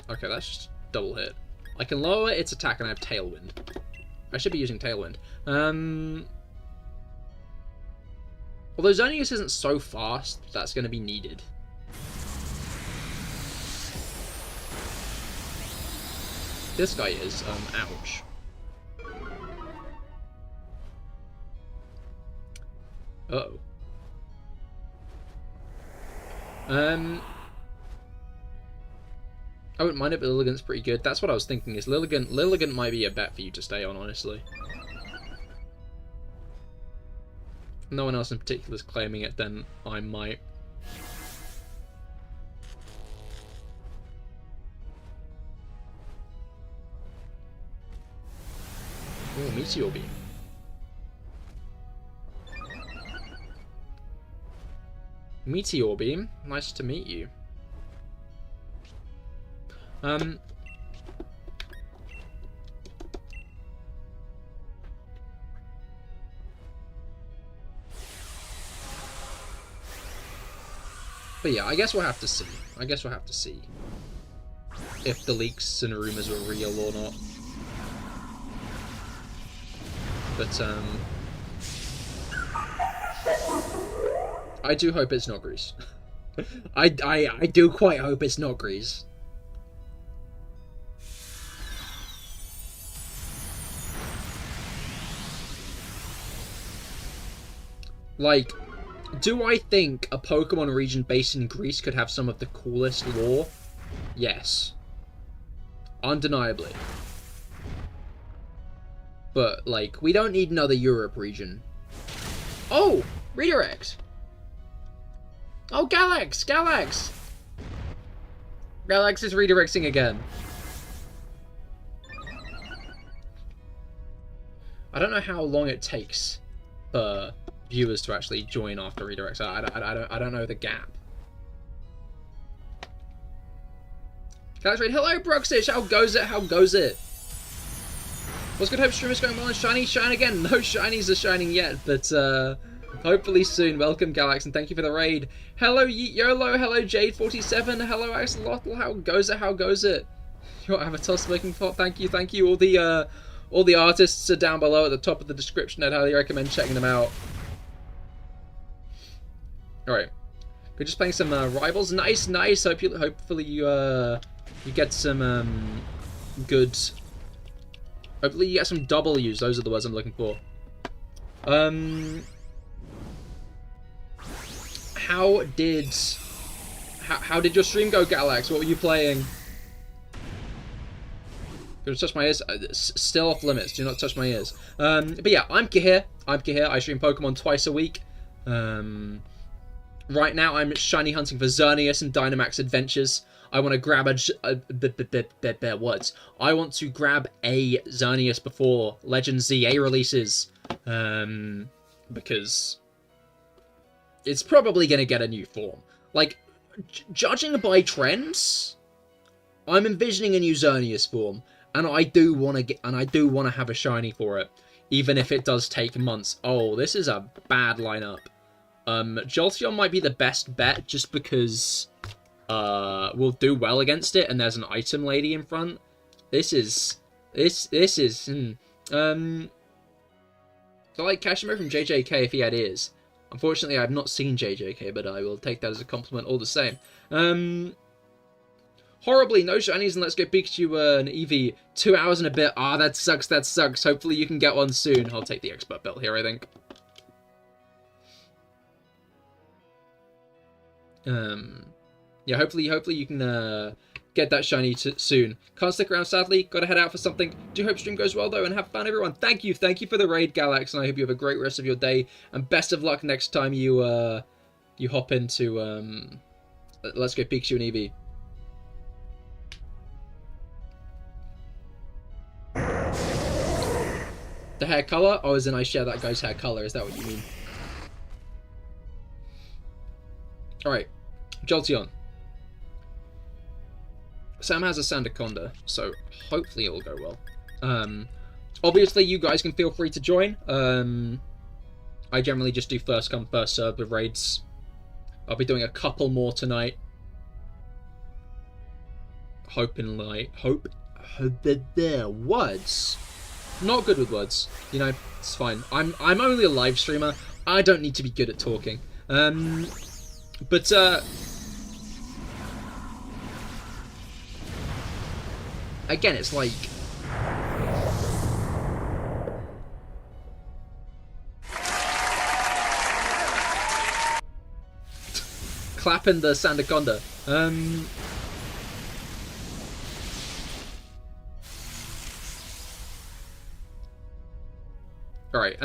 Okay, that's just double hit. I can lower its attack and I have Tailwind. I should be using Tailwind. Although Xerneas isn't so fast, that's going to be needed. This guy is, ouch. Uh-oh. I wouldn't mind it, but Lilligant's pretty good. That's what I was thinking, is Lilligant might be a bet for you to stay on, honestly. If no one else in particular is claiming it, then I might. Oh, Meteor Beam. Meteor Beam, nice to meet you. But yeah, I guess we'll have to see. If the leaks and rumors were real or not. But, I do hope it's not Grease. I do quite hope it's not Grease. Like, do I think a Pokemon region based in Greece could have some of the coolest lore? Yes. Undeniably. But, like, we don't need another Europe region. Oh! Redirect! Oh, Galax! Galax! Galax is redirecting again. I don't know how long it takes for viewers to actually join after redirects. I don't know the gap. Galax raid. Hello, Broxish! How goes it? How goes it? What's good? Hope stream is going well and shiny. Shine again. No shinies are shining yet, but hopefully soon. Welcome, Galax, and thank you for the raid. Hello, Yeet YOLO. Hello, Jade47. Hello, Axolotl. How goes it? How goes it? Your avatar smoking pot. Thank you, thank you. All the artists are down below at the top of the description. I'd highly recommend checking them out. All right, we're just playing some rivals. Nice, nice. Hopefully you get some good. Hopefully you get some W's. Those are the words I'm looking for. How did your stream go, Galax? What were you playing? Gonna touch my ears. Still off limits. Do not touch my ears. But yeah, I'm Cahir. I stream Pokemon twice a week. Right now I'm shiny hunting for Xerneas and Dynamax Adventures. I want to grab I want to grab a Xerneas before Legends ZA releases. Because it's probably going to get a new form. Like, judging by trends, I'm envisioning a new Xerneas form, and I do want to have a shiny for it, even if it does take months. Oh, this is a bad lineup. Jolteon might be the best bet just because we'll do well against it, and there's an item lady in front. This is so like Kashimo from JJK if he had ears. Unfortunately, I have not seen JJK, but I will take that as a compliment all the same. Horribly, no shinies and Let's Go Pikachu and Eevee. 2 hours and a bit. Ah, that sucks, that sucks. Hopefully you can get one soon. I'll take the expert belt here, I think. Yeah, hopefully you can get that shiny soon. Can't stick around, sadly. Gotta head out for something. Do hope stream goes well, though, and have fun, everyone. Thank you for the raid, Galax, and I hope you have a great rest of your day. And best of luck next time you hop into Let's Go Pikachu and Eevee. The hair color? Oh, as in I share that guy's hair color. Is that what you mean? Alright. Jolteon. Sam has a Sandaconda, so hopefully it'll go well. Obviously, you guys can feel free to join. I generally just do first come, first served with raids. I'll be doing a couple more tonight. Hoping words. Not good with words. You know, it's fine. I'm only a live streamer. I don't need to be good at talking. But again, it's like clapping the Sandaconda. All right.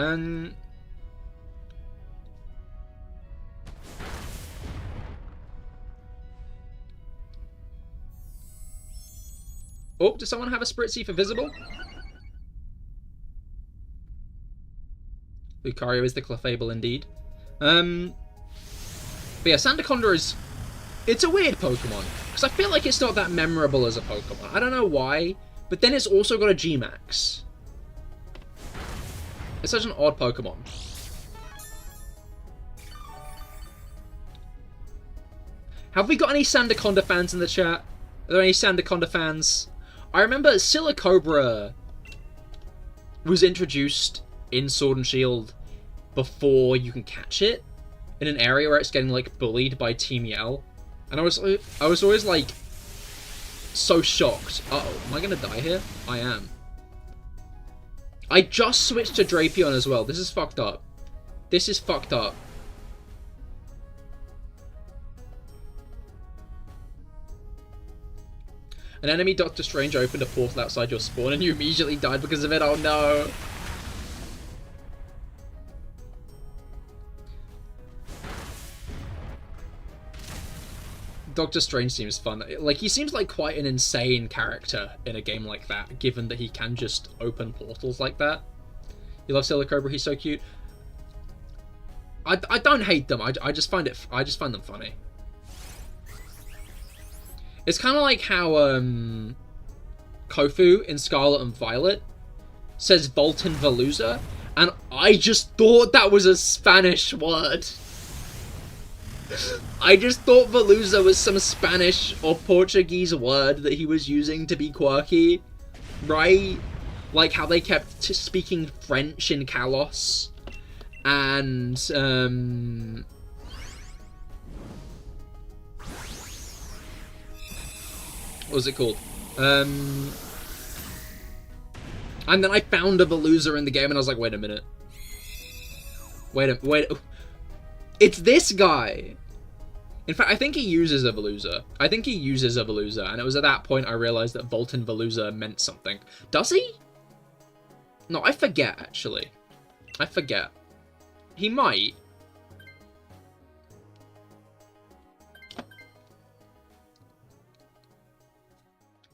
Oh, does someone have a Spritzy for visible? Lucario is the Clefable indeed. But yeah, Sandaconda is... It's a weird Pokemon. Because I feel like it's not that memorable as a Pokemon. I don't know why. But then it's also got a G-Max. It's such an odd Pokemon. Have we got any Sandaconda fans in the chat? Are there any Sandaconda fans? I remember Silicobra was introduced in Sword and Shield before you can catch it in an area where it's getting like bullied by Team Yell, and I was always like so shocked. Uh-oh, am I gonna die here? I am. I just switched to Drapion as well. This is fucked up. This is fucked up. An enemy Doctor Strange opened a portal outside your spawn and you immediately died because of it. Oh no. Doctor Strange seems fun. Like, he seems like quite an insane character in a game like that, given that he can just open portals like that. You love Silicobra, he's so cute. I don't hate them. I just find them funny. It's kind of like how Kofu in Scarlet and Violet says Volton Veluza, and I just thought that was a Spanish word. I just thought Veluza was some Spanish or Portuguese word that he was using to be quirky, right? Like how they kept speaking French in Kalos, and what was it called? And then I found a Veluza in the game and I was like, wait a minute. Wait. It's this guy. In fact, I think he uses a Veluza. And it was at that point I realized that Volton Veluza meant something. Does he? No, I forget, actually. I forget. He might.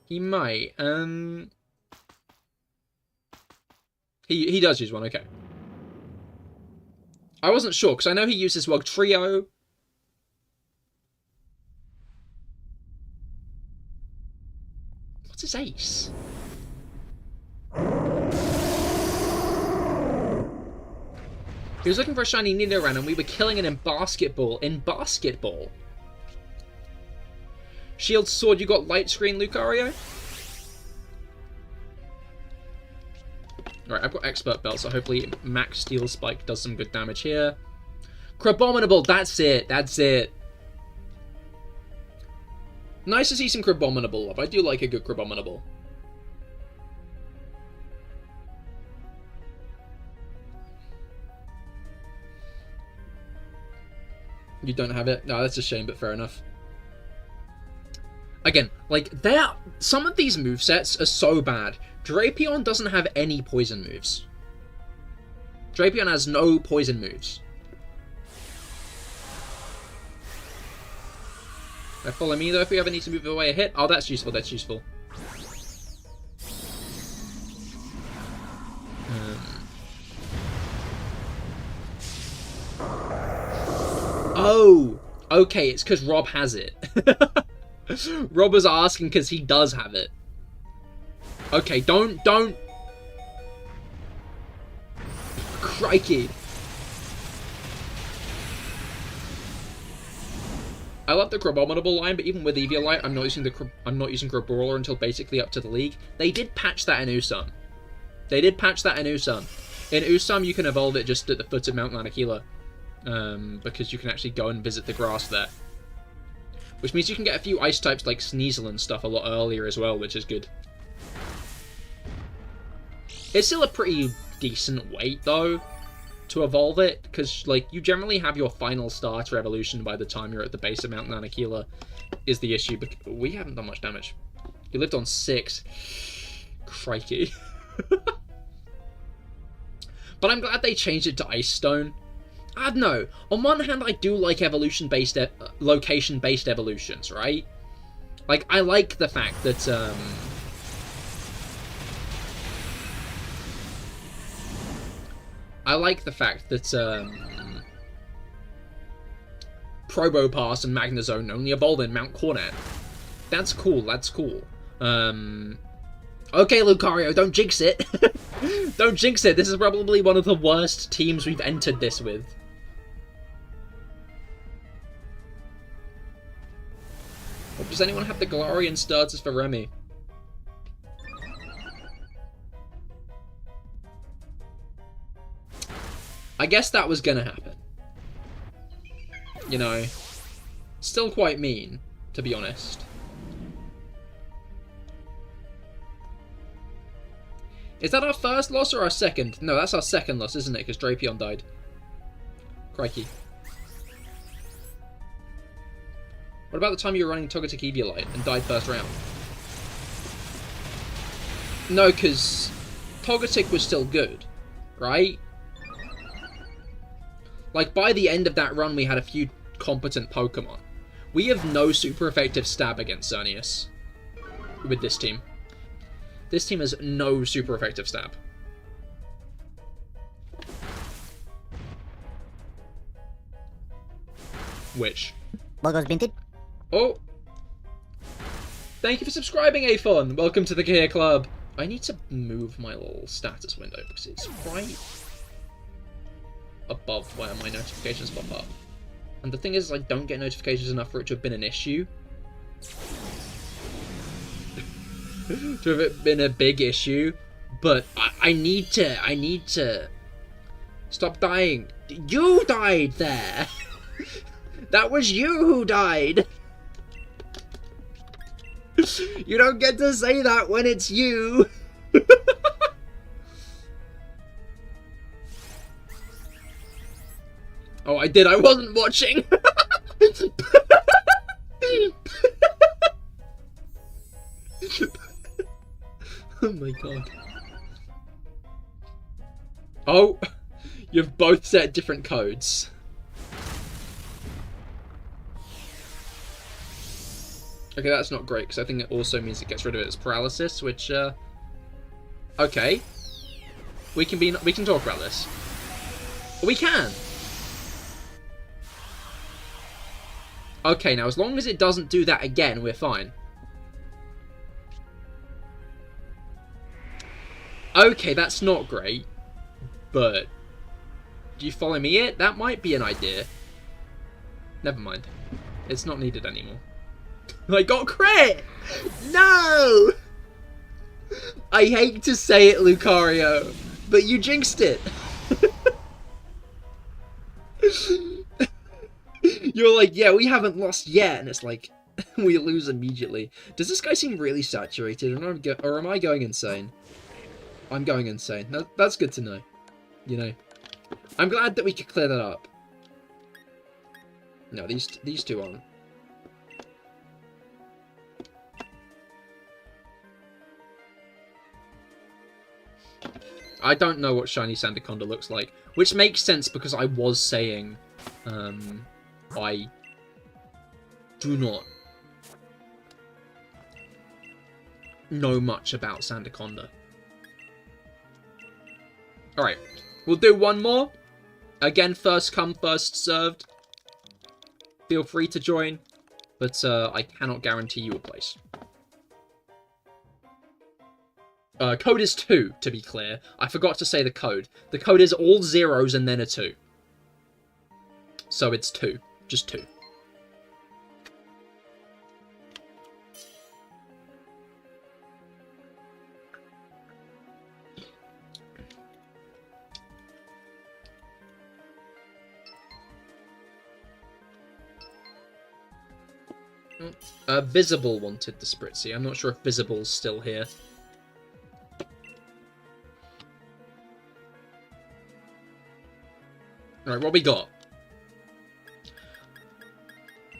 He might. He does use one, okay. I wasn't sure, because I know he uses Wugtrio. What's his ace? He was looking for a shiny Nidoran, and we were killing it in basketball. Shield Sword, you got light screen, Lucario? Alright, I've got Expert Belt, so hopefully Max Steel Spike does some good damage here. Crabominable, that's it. Nice to see some Crabominable love. I do like a good Crabominable. You don't have it? No, that's a shame, but fair enough. Again, like, some of these movesets are so bad. Drapion doesn't have any poison moves. Drapion has no poison moves. Follow me, though, if we ever need to move away a hit. Oh, that's useful, Oh! Okay, it's because Rob has it. Rob was asking because he does have it. Okay, don't... Crikey. I love the Crabominable line, but even with Eviolite, I'm not using Crabrawler until basically up to the league. They did patch that in Usum. In Usum, you can evolve it just at the foot of Mount Lanakila, because you can actually go and visit the grass there. Which means you can get a few ice types like Sneasel and stuff a lot earlier as well, which is good. It's still a pretty decent wait, though, to evolve it, because, like, you generally have your final starter evolution by the time you're at the base of Mount Nanakila, is the issue, but we haven't done much damage. You lived on 6. Crikey. But I'm glad they changed it to Ice Stone. I don't know. On one hand, I do like evolution-based, location-based evolutions, right? Like, I like the fact that, Probopass and Magnezone only evolve in Mount Cornet. That's cool, that's cool. Okay, Lucario, don't jinx it. Don't jinx it. This is probably one of the worst teams we've entered this with. Does anyone have the Galarian starters for Remy? I guess that was gonna happen. You know, still quite mean, to be honest. Is that our first loss or our second? No, that's our second loss, isn't it? Because Drapion died. Crikey. What about the time you were running Togetic Eviolite and died first round? No, because Togetic was still good, right? Like, by the end of that run, we had a few competent Pokemon. We have no super effective stab against Xerneas with this team. This team has no super effective stab. Which? Logos minted. Oh! Thank you for subscribing, Aphon! Welcome to the Cahir Club! I need to move my little status window because it's right above where my notifications pop up. And the thing is, I don't get notifications enough for it to have been an issue. To have it been a big issue. But I need to stop dying. You died there! That was you who died! You don't get to say that when it's you! Oh, I did. I wasn't watching. Oh my god. Oh, you've both set different codes. Okay, that's not great, because I think it also means it gets rid of its paralysis, which, okay. We can talk about this. We can! Okay, now as long as it doesn't do that again, we're fine. Okay, that's not great, but do you follow me it? That might be an idea. Never mind. It's not needed anymore. I got crit! No! I hate to say it, Lucario, but you jinxed it. You're like, yeah, we haven't lost yet, and it's like, we lose immediately. Does this guy seem really saturated, or am I going insane? I'm going insane. That's good to know. You know, I'm glad that we could clear that up. No, these two aren't. I don't know what shiny Sandaconda looks like, which makes sense because I was saying, I do not know much about Sandaconda. Alright, we'll do one more. Again, first come, first served. Feel free to join, but I cannot guarantee you a place. Code is 2, to be clear. I forgot to say the code. The code is all zeros and then a 2. So it's 2. Just 2. Visible wanted the Spritzy. I'm not sure if Visible's still here. Alright, what we got?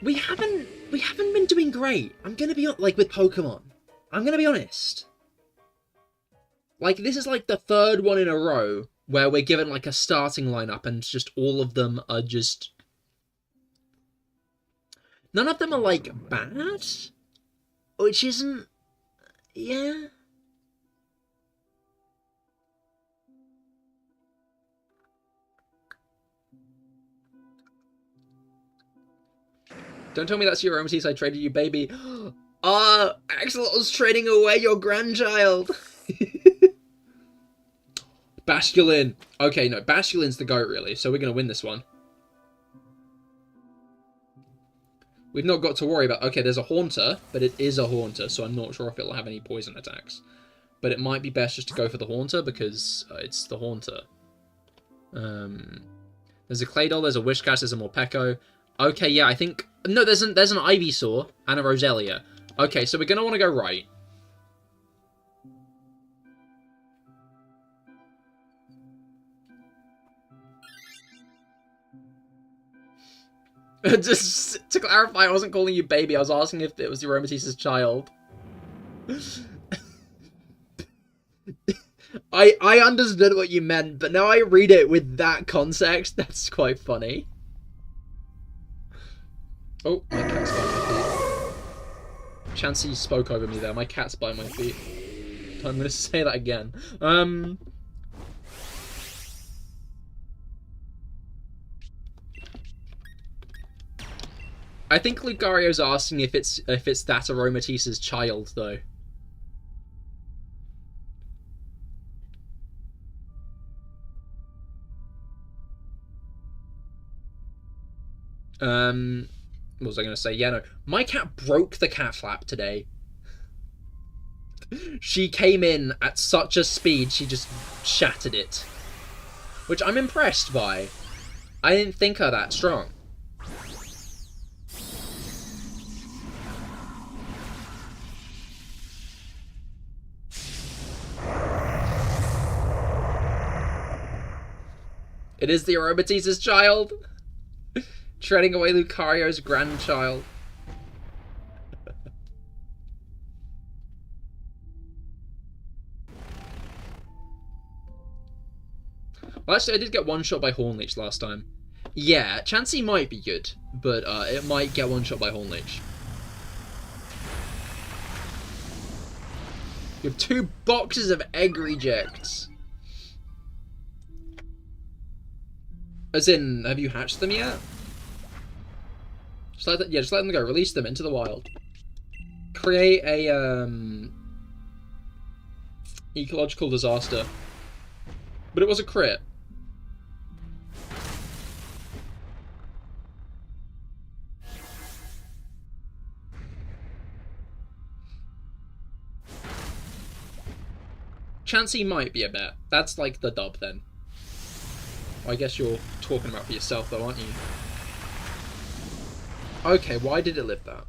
We haven't been doing great. I'm gonna be like with Pokemon. I'm gonna be honest. Like, this is like the third one in a row where we're given like a starting lineup and just all of them are just... None of them are like bad, which isn't... Yeah. Don't tell me that's your Aromatisse I traded you, baby. Axolotl's trading away your grandchild. Basculin. Okay, no, Basculin's the GOAT, really, so we're going to win this one. We've not got to worry about... Okay, there's a Haunter, but it is a Haunter, so I'm not sure if it'll have any poison attacks. But it might be best just to go for the Haunter, because it's the Haunter. There's a Claydol, there's a Wishcash, there's a Morpeko. Okay, yeah, I think... No, there's an Ivysaur and a Roselia. Okay, so we're going to want to go right. Just to clarify, I wasn't calling you baby. I was asking if it was your Aromatisse's child. I understood what you meant, but now I read it with that context. That's quite funny. Oh, my cat's by my feet. Chansey spoke over me there. My cat's by my feet. I'm going to say that again. I think Lucario's asking if it's that Aromatisse's child, though. What was I going to say? Yeah, no. My cat broke the cat flap today. She came in at such a speed, she just shattered it. Which I'm impressed by. I didn't think her that strong. It is the Aromatisse's child. Treading away Lucario's grandchild. Well, actually, I did get one shot by Hornleech last time. Yeah, Chansey might be good, but it might get one shot by Hornleech. You have 2 boxes of egg rejects. As in, have you hatched them yet? Just let them go. Release them into the wild. Create a ecological disaster. But it was a crit. Chansey might be a bet. That's like the dub then. I guess you're talking about for yourself though, aren't you? Okay, why did it live that?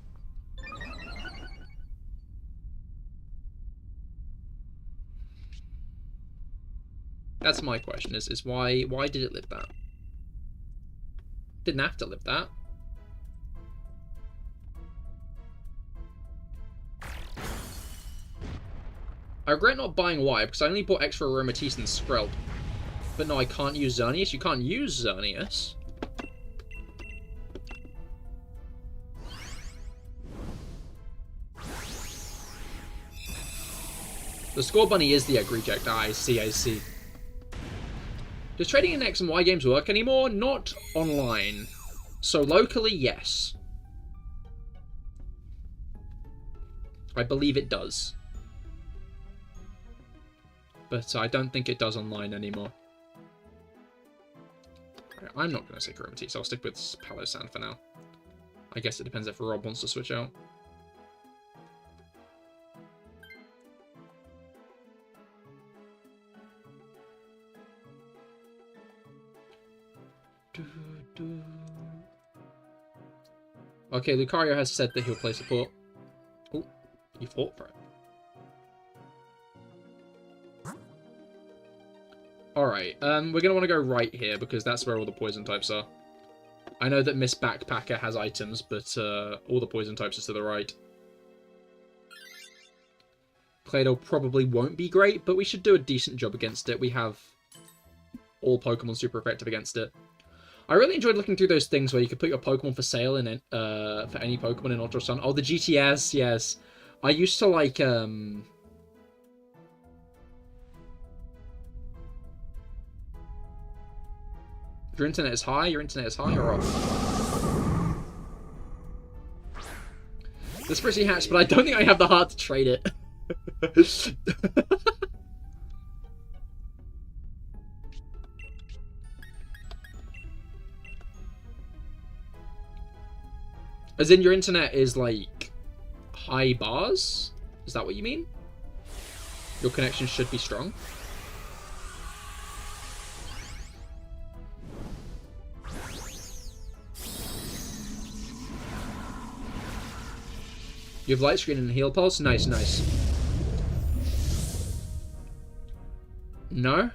That's my question, is why did it live that? Didn't have to live that. I regret not buying Y, because I only bought extra Aromatisse and Skrelp. But no, I can't use Xerneas. You can't use Xerneas. The Score Bunny is the egg reject. Ah, I see, I see. Does trading in X and Y games work anymore? Not online. So locally, yes. I believe it does. But I don't think it does online anymore. I'm not going to say Aromatisse, so I'll stick with Palossand for now. I guess it depends if Rob wants to switch out. Okay, Lucario has said that he'll play support. Oh, he fought for it. Alright, we're going to want to go right here because that's where all the poison types are. I know that Miss Backpacker has items, but all the poison types are to the right. Claydol probably won't be great, but we should do a decent job against it. We have all Pokemon super effective against it. I really enjoyed looking through those things where you could put your Pokemon for sale in it, for any Pokemon in Ultra Sun. Oh, the GTS, yes. I used to like, Your internet is high or off? That's pretty hatched, but I don't think I have the heart to trade it. As in your internet is like high bars? Is that what you mean? Your connection should be strong. You have light screen and heal pulse? Nice, nice. No?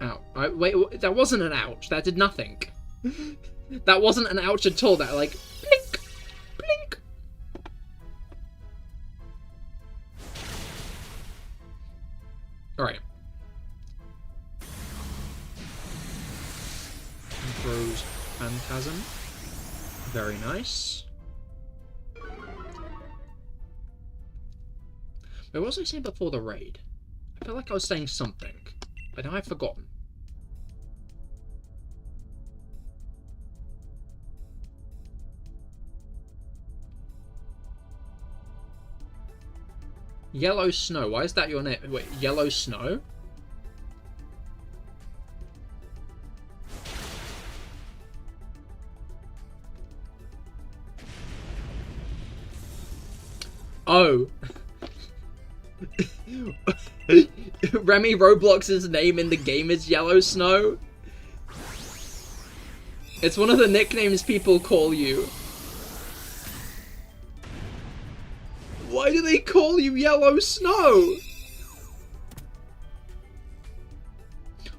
Ow. Wait, that wasn't an ouch. That did nothing. That wasn't an ouch at all. That, like, blink, blink. Alright. Throws Phantasm. Very nice. Wait, what was I saying before the raid? I feel like I was saying something, but now I've forgotten. Yellow Snow. Why is that your name? Wait, Yellow Snow? Oh. Remy Roblox's name in the game is Yellow Snow? It's one of the nicknames people call you. Why do they call you Yellow Snow?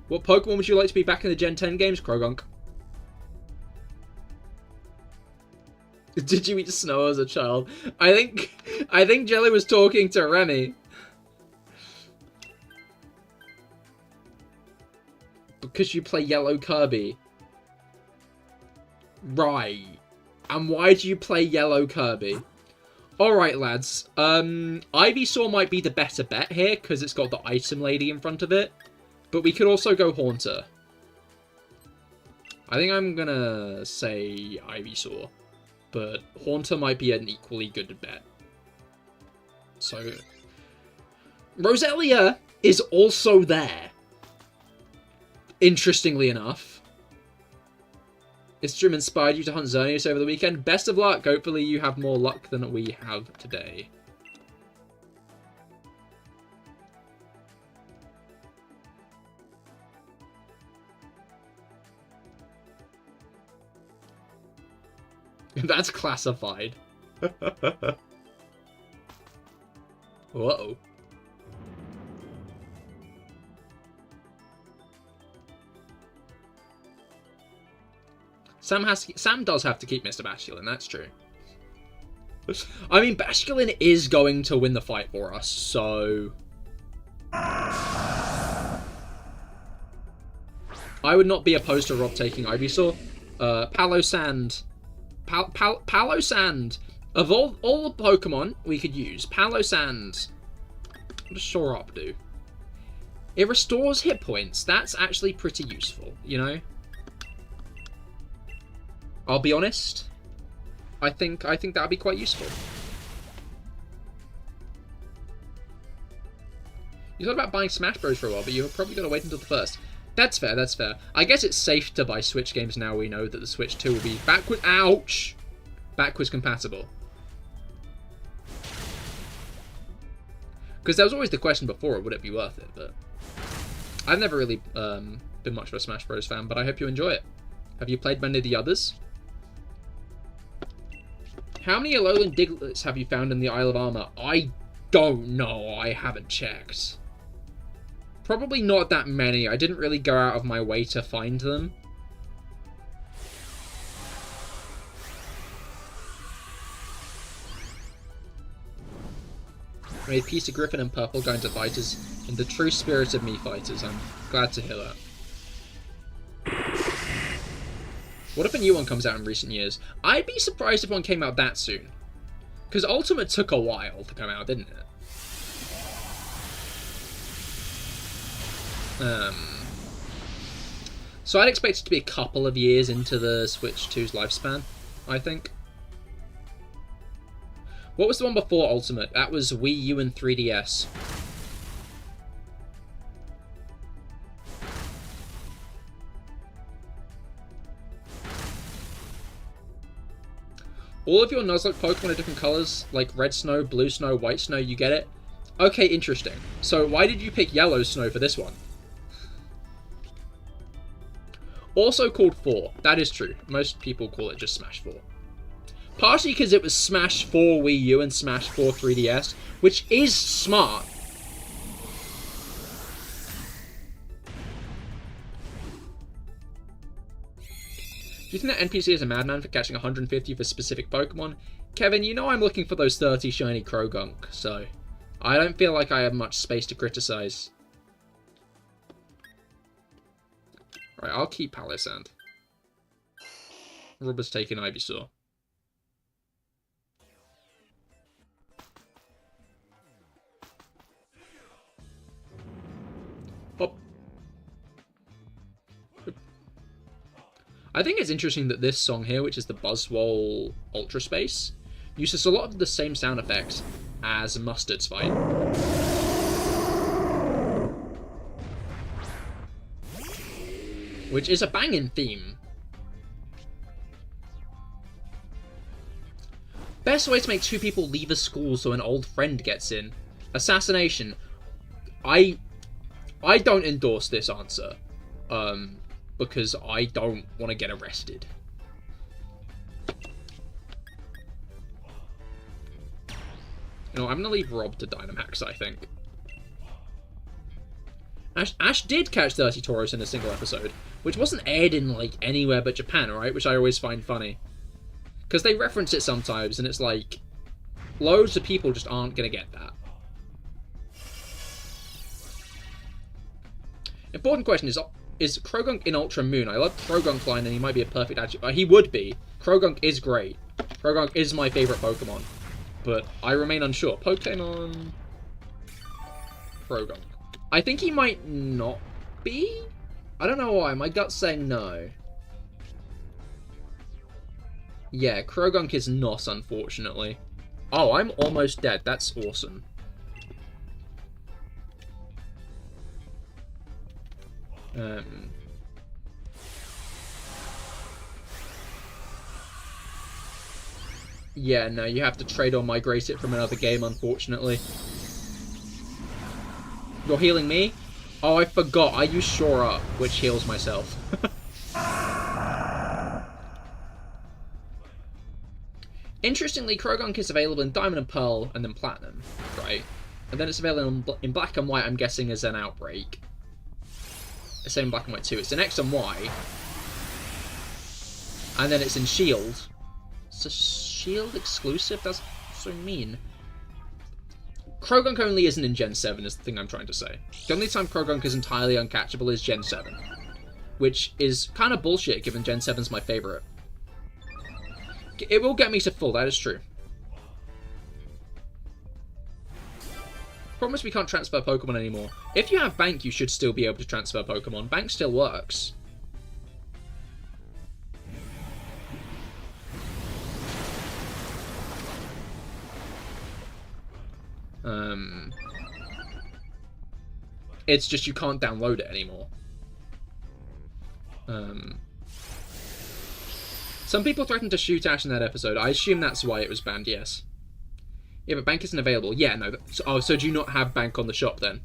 What Pokemon would you like to be back in the Gen 10 games, Krogunk? Did you eat snow as a child? I think Jelly was talking to Remy. Because you play Yellow Kirby. Right. And why do you play Yellow Kirby? Alright, lads. Ivysaur might be the better bet here, because it's got the item lady in front of it. But we could also go Haunter. I think I'm gonna say Ivysaur. But Haunter might be an equally good bet. So, Roselia is also there. Interestingly enough. This stream inspired you to hunt Xerneas over the weekend. Best of luck. Hopefully you have more luck than we have today. That's classified. Whoa. Sam does have to keep Mr. Basculin, that's true. I mean, Basculin is going to win the fight for us, so... I would not be opposed to Rob taking Ivysaur. Palosand... Palosand! Of all the Pokemon we could use, Palosand... What does Shore Up do? It restores hit points. That's actually pretty useful, you know? I'll be honest. I think that'd be quite useful. You thought about buying Smash Bros for a while, but you're probably gonna wait until the first. That's fair, that's fair. I guess it's safe to buy Switch games now we know that the Switch 2 will be backwards compatible. Because there was always the question before, would it be worth it? But I've never really been much of a Smash Bros. Fan, but I hope you enjoy it. Have you played many of the others? How many Alolan Diglets have you found in the Isle of Armor? I don't know. I haven't checked. Probably not that many. I didn't really go out of my way to find them. I made peace to Griffin and Purple going to fighters in the true spirit of me fighters. I'm glad to hear that. What if a new one comes out in recent years? I'd be surprised if one came out that soon. Because Ultimate took a while to come out, didn't it? So I'd expect it to be a couple of years into the Switch 2's lifespan, I think. What was the one before Ultimate? That was Wii U and 3DS. All of your Nuzlocke Pokemon are different colors, like red snow, blue snow, white snow, you get it? Okay, interesting. So why did you pick yellow snow for this one? Also called 4. That is true. Most people call it just Smash 4. Partially because it was Smash 4 Wii U and Smash 4 3DS, which is smart. Do you think that NPC is a madman for catching 150 of a specific Pokemon? Kevin, you know I'm looking for those 30 shiny Krogunk, so I don't feel like I have much space to criticize. Right, I'll keep Palisand. Rubber's taking Ivysaur. Hop. I think it's interesting that this song here, which is the Buzzwole Ultra Space, uses a lot of the same sound effects as Mustard's fight. Which is a banging theme. Best way to make two people leave a school so an old friend gets in. Assassination. I don't endorse this answer. Because I don't want to get arrested. You know, I'm gonna leave Rob to Dynamax, I think. Ash did catch 30 Tauros in a single episode, which wasn't aired in, like, anywhere but Japan, right? Which I always find funny. Because they reference it sometimes, and it's like, loads of people just aren't gonna get that. Important question is Krogunk in Ultra Moon? I love Krogunk line, and he might be a perfect adjective. He would be. Krogunk is great. Krogunk is my favourite Pokemon. But I remain unsure. Pokemon... Krogunk. I think he might not be? I don't know why. My gut's saying no. Yeah, Krogunk is not, unfortunately. Oh, I'm almost dead. That's awesome. Yeah, no, you have to trade or migrate it from another game, unfortunately. You're healing me? Oh, I forgot. I use Shore Up, which heals myself. Interestingly, Krogunk is available in Diamond and Pearl, and then Platinum, right? And then it's available in Black and White, I'm guessing, as an Outbreak. It's same in Black and White too. It's in X and Y. And then it's in Shield. It's a Shield exclusive? That's so mean. Krogunk only isn't in Gen 7 is the thing I'm trying to say. The only time Krogunk is entirely uncatchable is Gen 7. Which is kind of bullshit given Gen 7's my favourite. It will get me to full, that is true. Problem is we can't transfer Pokemon anymore. If you have Bank, you should still be able to transfer Pokemon. Bank still works. It's just you can't download it anymore. Some people threatened to shoot Ash in that episode. I assume that's why it was banned, yes. Yeah, but bank isn't available. Yeah, no. So do you not have bank on the shop then?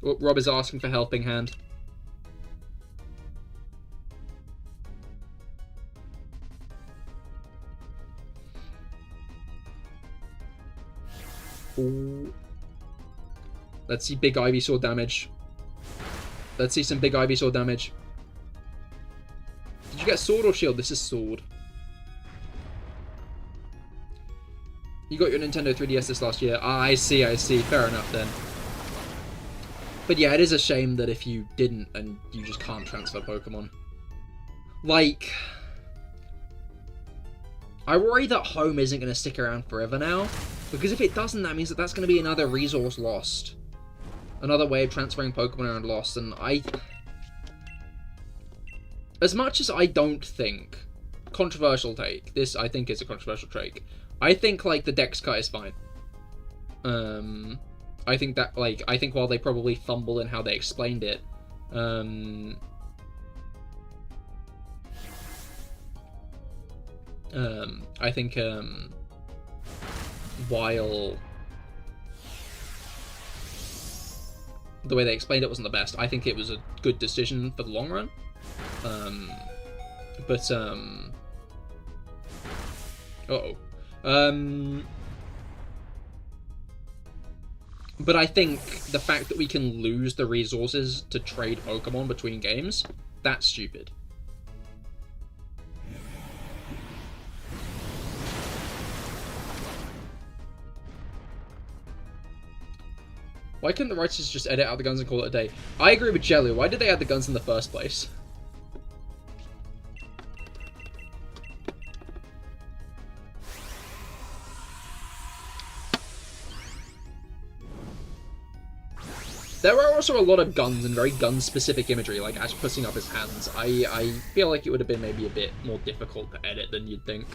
Oh, Rob is asking for helping hand. Ooh. Let's see big Ivysaur damage. Let's see some big Ivysaur damage. Did you get sword or shield? This is sword. You got your Nintendo 3DS this last year. Ah, I see. Fair enough then. But yeah, it is a shame that if you didn't and you just can't transfer Pokemon. Like, I worry that home isn't going to stick around forever now. Because if it doesn't, that means that that's going to be another resource lost. Another way of transferring Pokemon around lost. And as much as I don't think, controversial take, this I think is a controversial take, I think, like, the Dex cut is fine. I think that, like, I think while they probably fumble in how they explained it, I think, while the way they explained it wasn't the best, I think it was a good decision for the long run. But I think the fact that we can lose the resources to trade Pokemon between games, that's stupid. Why couldn't the writers just edit out the guns and call it a day? I agree with Jelly. Why did they add the guns in the first place? There are also a lot of guns and very gun-specific imagery, like Ash putting up his hands. I feel like it would have been maybe a bit more difficult to edit than you'd think.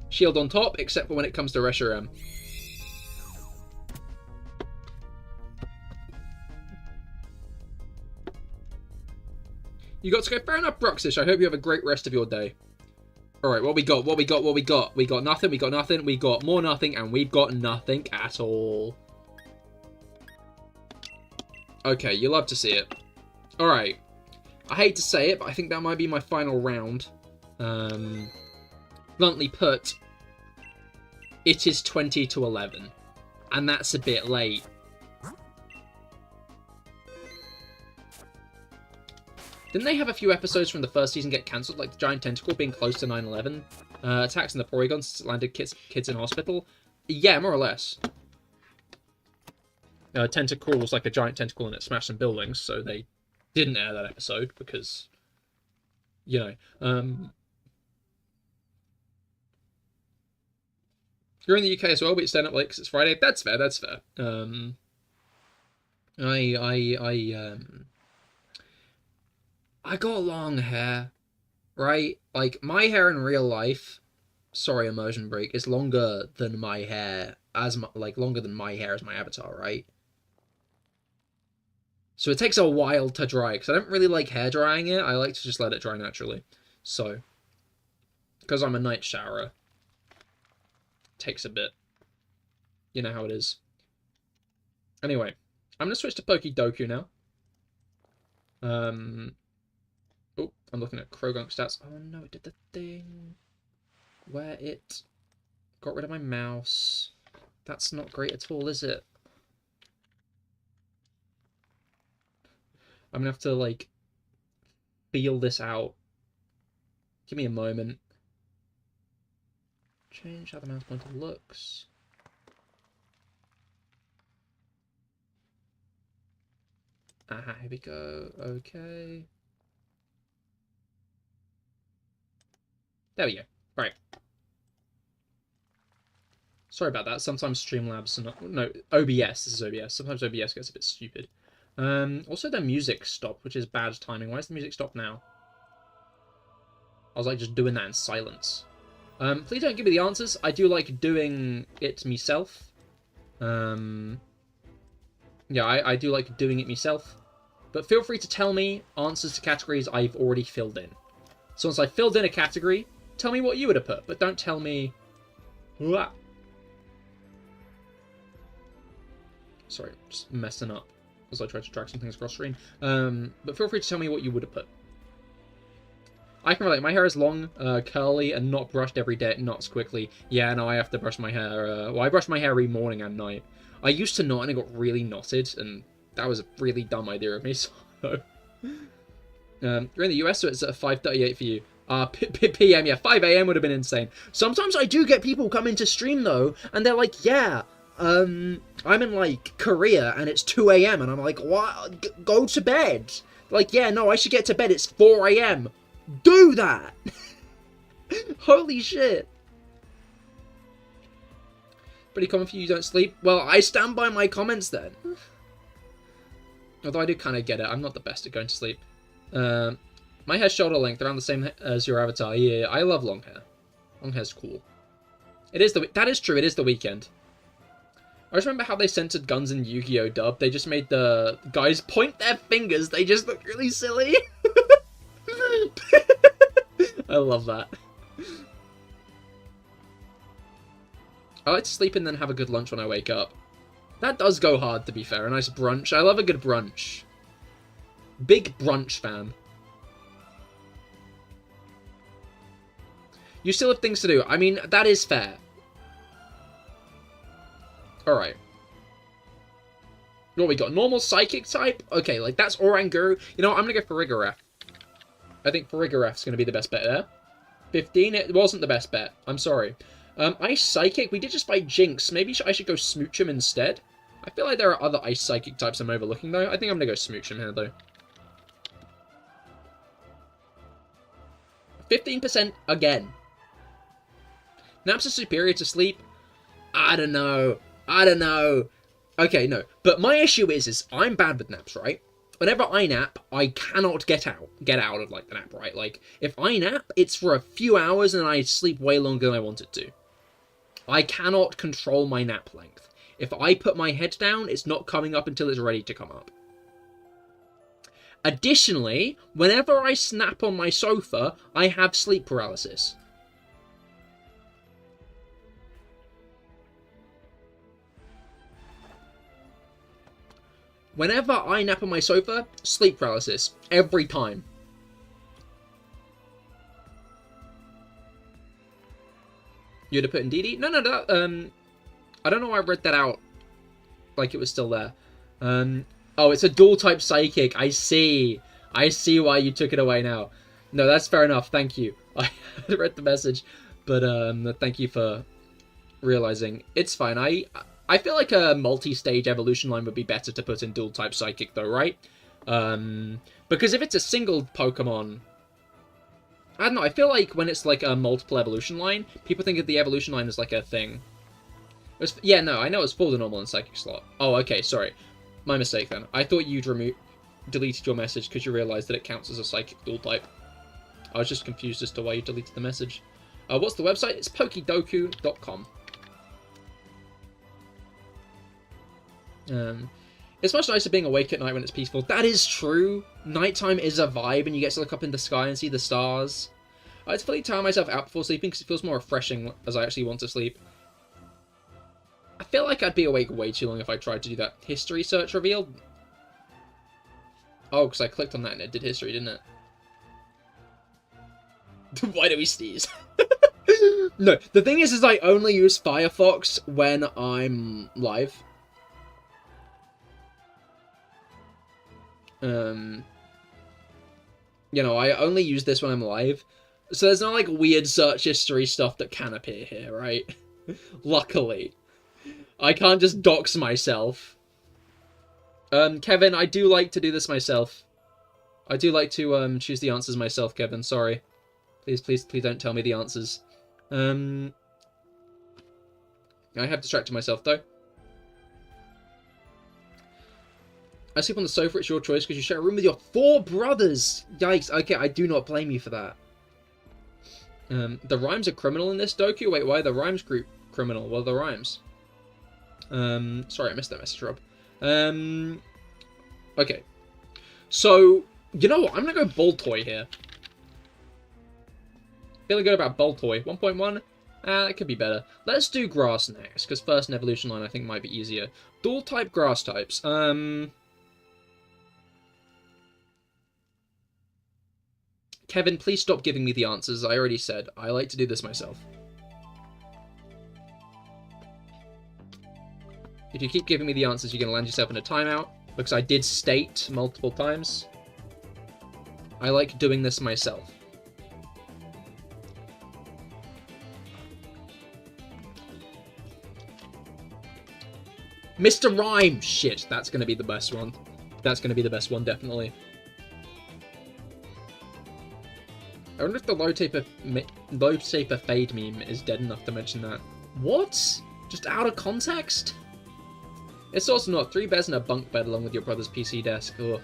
Shield on top, except for when it comes to Reshiram. You got to go. Fair enough, Bruxish. I hope you have a great rest of your day. Alright, what we got? We got nothing, we got nothing, we got more nothing, and we've got nothing at all. Okay, you love to see it. Alright. I hate to say it, but I think that might be my final round. Bluntly put, it is 20 to 11. And that's a bit late. Didn't they have a few episodes from the first season get cancelled, like the giant tentacle being close to 9/11? Attacks in the Porygons landed kids in hospital? Yeah, more or less. Tentacle was like a giant tentacle and it smashed some buildings, so they didn't air that episode because, you know. You're in the UK as well, but you're staying up late because it's Friday. That's fair, that's fair. I got long hair, right? Like, my hair in real life, sorry, immersion break, is longer than my hair, longer than my hair as my avatar, right? So it takes a while to dry, because I don't really like hair drying it, I like to just let it dry naturally. So, because I'm a night showerer, it takes a bit. You know how it is. Anyway, I'm going to switch to Pokedoku now. Oh, I'm looking at Krogunk stats. Oh no, it did the thing where it got rid of my mouse. That's not great at all, is it? I'm gonna have to, like, feel this out. Give me a moment. Change how the mouse pointer looks. Aha, here we go. Okay. There we go. Right. Sorry about that. Sometimes Streamlabs are not... No, OBS. This is OBS. Sometimes OBS gets a bit stupid. Also, the music stopped, which is bad timing. Why is the music stopped now? I was, like, just doing that in silence. Please don't give me the answers. I do like doing it myself. Yeah, I do like doing it myself. But feel free to tell me answers to categories I've already filled in. So once I've filled in a category, tell me what you would have put, but don't tell me... Wah. Sorry, just messing up as I try to drag some things across screen. But feel free to tell me what you would have put. I can relate. My hair is long, curly, and not brushed every day. It knots quickly. Yeah, no, I have to brush my hair. Well, I brush my hair every morning and night. I used to knot and it got really knotted, and that was a really dumb idea of me, so... you're in the US, so it's at 5:38 for you. PM, yeah, 5 AM would have been insane. Sometimes I do get people come into stream, though, and they're like, yeah, I'm in, like, Korea, and it's 2 AM, and I'm like, what? Go to bed. Like, yeah, no, I should get to bed, it's 4 AM. Do that! Holy shit. Pretty common for you don't sleep? Well, I stand by my comments, then. Although I do kind of get it, I'm not the best at going to sleep. My hair's shoulder length, around the same as your avatar. Yeah, I love long hair. Long hair's cool. That is true, it is the weekend. I just remember how they censored guns in Yu-Gi-Oh! Dub. They just made the guys point their fingers. They just looked really silly. I love that. I like to sleep and then have a good lunch when I wake up. That does go hard, to be fair. A nice brunch. I love a good brunch. Big brunch fan. You still have things to do. I mean, that is fair. Alright. What we got? Normal psychic type? Okay, like, that's Oranguru. You know what? I'm going to go for Farigiraf. I think Farigiraf's going to be the best bet there. 15? It wasn't the best bet. I'm sorry. Ice Psychic? We did just fight Jinx. Maybe I should go Smoochum instead? I feel like there are other Ice Psychic types I'm overlooking, though. I think I'm going to go Smoochum here, though. 15% again. Naps are superior to sleep? I don't know. I don't know. Okay, no. But my issue is I'm bad with naps, right? Whenever I nap, I cannot get out of, like, the nap, right? Like, if I nap, it's for a few hours and I sleep way longer than I wanted to. I cannot control my nap length. If I put my head down, it's not coming up until it's ready to come up. Additionally, whenever I snap on my sofa, I have sleep paralysis. Whenever I nap on my sofa, sleep paralysis. Every time. You'd have put in DD? No, I don't know why I read that out like it was still there. Oh, it's a dual-type psychic. I see. I see why you took it away now. No, that's fair enough. Thank you. I read the message, but thank you for realizing. It's fine. I feel like a multi-stage evolution line would be better to put in dual-type psychic, though, right? Because if it's a single Pokemon... I don't know, I feel like when it's like a multiple evolution line, people think of the evolution line as like a thing. Yeah, no, I know it's full the normal and psychic slot. Oh, okay, sorry. My mistake then. I thought you'd deleted your message because you realised that it counts as a psychic dual type. I was just confused as to why you deleted the message. What's the website? It's pokedoku.com. It's much nicer being awake at night when it's peaceful. That is true. Nighttime is a vibe, and you get to look up in the sky and see the stars. I like to fully tire myself out before sleeping because it feels more refreshing as I actually want to sleep. I feel like I'd be awake way too long if I tried to do that. History search revealed? Oh, because I clicked on that and it did history, didn't it? Why do we sneeze? No, the thing is I only use Firefox when I'm live. You know, I only use this when I'm live. So there's no, like, weird search history stuff that can appear here, right? Luckily. I can't just dox myself. Kevin, I do like to do this myself. I do like to, choose the answers myself, Kevin, sorry. Please, please, please don't tell me the answers. I have distracted myself, though. I sleep on the sofa, it's your choice, because you share a room with your 4 brothers! Yikes, okay, I do not blame you for that. The rhymes are criminal in this doku? Wait, why are the rhymes group criminal? What are the rhymes? Sorry, I missed that message, Rob. Okay. So, you know what? I'm going to go Boltoy here. Feeling good about Boltoy. 1.1? It could be better. Let's do Grass next, because first in Evolution Line I think might be easier. Dual-type Grass types. Kevin, please stop giving me the answers. I already said. I like to do this myself. If you keep giving me the answers, you're going to land yourself in a timeout, because I did state multiple times. I like doing this myself. Mr. Rhyme! Shit, that's going to be the best one. That's going to be the best one, definitely. I wonder if the low taper fade meme is dead enough to mention that. What? Just out of context? It's also not 3 beds in a bunk bed along with your brother's PC desk. Ugh.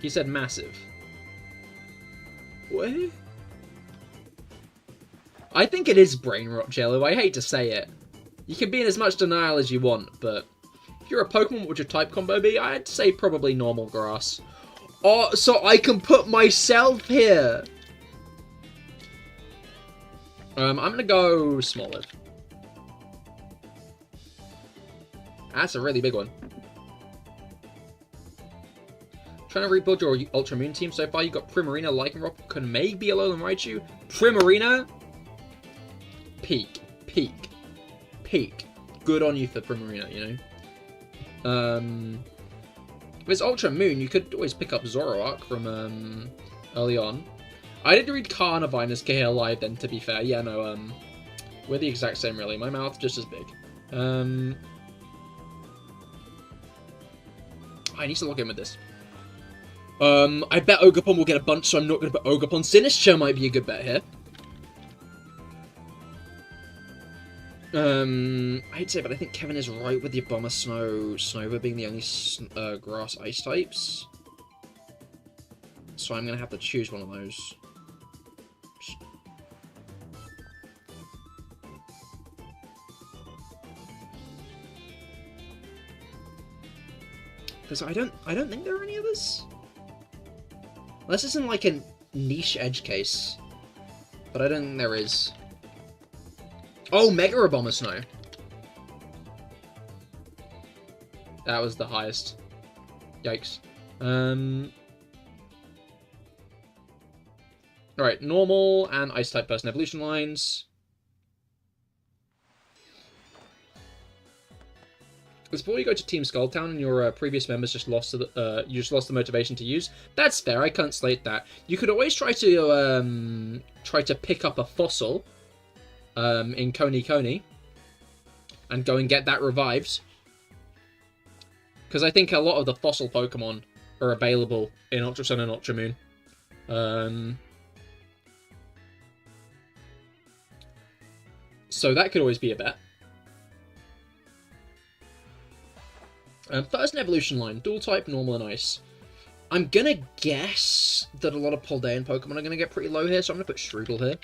He said massive. What? I think it is brain rot, Jello. I hate to say it. You can be in as much denial as you want, but if you're a Pokemon, what would your type combo be? I'd say probably normal grass. Oh, so I can put myself here. I'm gonna go Smallant. That's a really big one. Trying to rebuild your Ultra Moon team so far. You got Primarina, Lycanroc, can maybe Alolan Raichu. Primarina, peak. Good on you for Primarina, you know. If it's Ultra Moon, you could always pick up Zoroark from early on. I did read Carnivine as CahirLIVE then, to be fair. Yeah, no, we're the exact same, really. My mouth's just as big. I need to log in with this. I bet Ogerpon will get a bunch, so I'm not going to put Ogerpon. Sinistcha might be a good bet here. I hate to say it, but I think Kevin is right with the Abomasnow, Snover being the only grass ice types. So I'm going to have to choose one of those. Because I don't think there are any others. Unless it's in like a niche edge case. But I don't think there is. Oh, Mega Abomasnow. That was the highest. Yikes. Alright, normal and Ice-type person evolution lines. Before you go to Team Skulltown and your previous members just lost the motivation to use, that's fair. I can't slate that. You could always try to pick up a fossil in Coney and go and get that revived, because I think a lot of the fossil Pokemon are available in Ultra Sun and Ultra Moon. So that could always be a bet. First in evolution line, dual type, normal and ice. I'm gonna guess that a lot of Poldean Pokemon are gonna get pretty low here, so I'm gonna put Strudel here.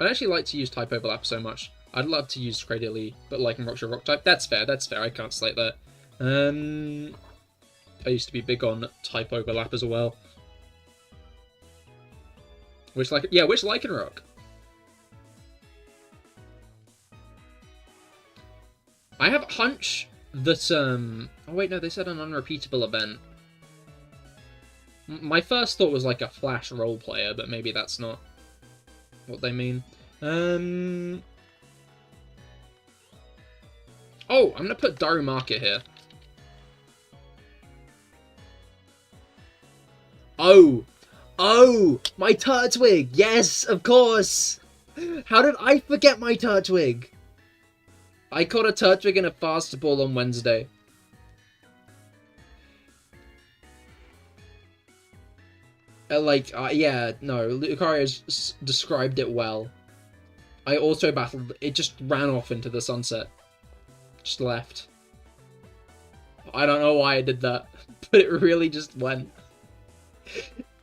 I'd actually like to use type overlap so much. I'd love to use Cradily, but Lycanroc's your rock type. That's fair, I can't slate that. I used to be big on type overlap as well. Which Lycanroc? I have a hunch that, oh wait, no, they said an unrepeatable event. My first thought was like a Flash role player, but maybe that's not what they mean. Oh, I'm gonna put Darumaka here. Oh, my Turtwig! Yes, of course! How did I forget my Turtwig? I caught a Turtwig in a fast ball on Wednesday. Yeah, no, Lucario described it well. I auto-battled, it just ran off into the sunset. Just left. I don't know why I did that, but it really just went.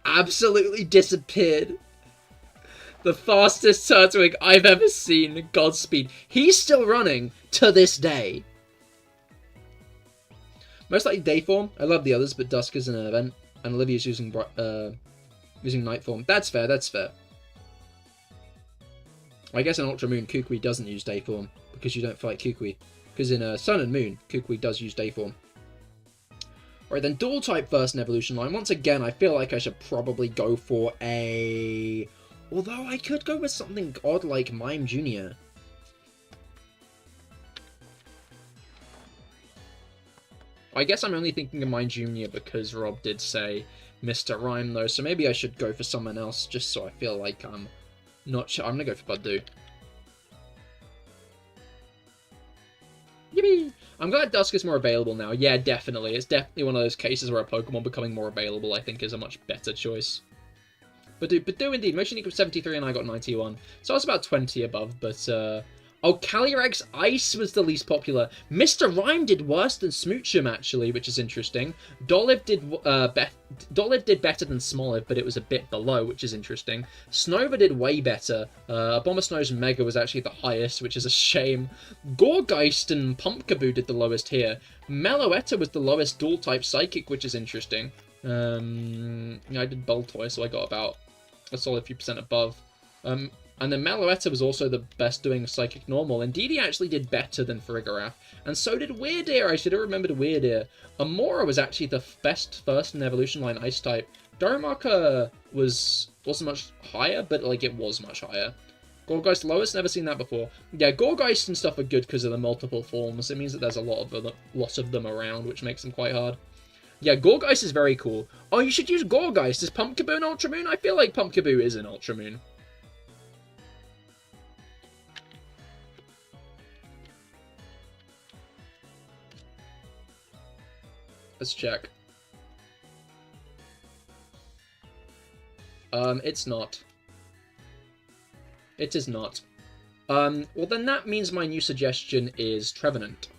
Absolutely disappeared. The fastest Turtwig I've ever seen. Godspeed. He's still running to this day. Most likely day form. I love the others, but Dusk is an event, and Olivia's using night form. That's fair. That's fair. I guess in Ultra Moon, Kukui doesn't use day form because you don't fight Kukui. Because in Sun and Moon, Kukui does use day form. Alright, then dual type first in evolution line. Once again, I feel like I should probably go for a... Although I could go with something odd like Mime Jr. I guess I'm only thinking of Mime Jr. because Rob did say Mr. Rhyme though, so maybe I should go for someone else just so I feel like I'm not sure. I'm gonna go for Buddu. Yippee! I'm glad Dusk is more available now. Yeah, definitely. It's definitely one of those cases where a Pokemon becoming more available, I think, is a much better choice. But do indeed. Motion equals 73 and I got 91. So I was about 20 above, but, Oh, Calyrex Ice was the least popular. Mr. Rhyme did worse than Smoochum, actually, which is interesting. Dolive did better than Smoliv, but it was a bit below, which is interesting. Snova did way better. Abomasnow's Mega was actually the highest, which is a shame. Gourgeist and Pumpkaboo did the lowest here. Meloetta was the lowest dual-type Psychic, which is interesting. Yeah, I did Boltoy, so I got about a solid few % above. And then Meloetta was also the best doing Psychic Normal, and Didi actually did better than Farigiraf, and so did Weirdeer. I should have remembered Weirdeer. Amora was actually the best first in Evolution Line Ice type. Darumaka wasn't much higher, but like it was much higher. Gourgeist lowest, never seen that before. Yeah, Gourgeist and stuff are good because of the multiple forms. It means that there's a lot of them around, which makes them quite hard. Yeah, Gourgeist is very cool. Oh, you should use Gourgeist. Is Pumpkaboo an Ultra Moon? I feel like Pumpkaboo is an Ultra Moon. Let's check. It's not. It is not. Well then that means my new suggestion is Trevenant.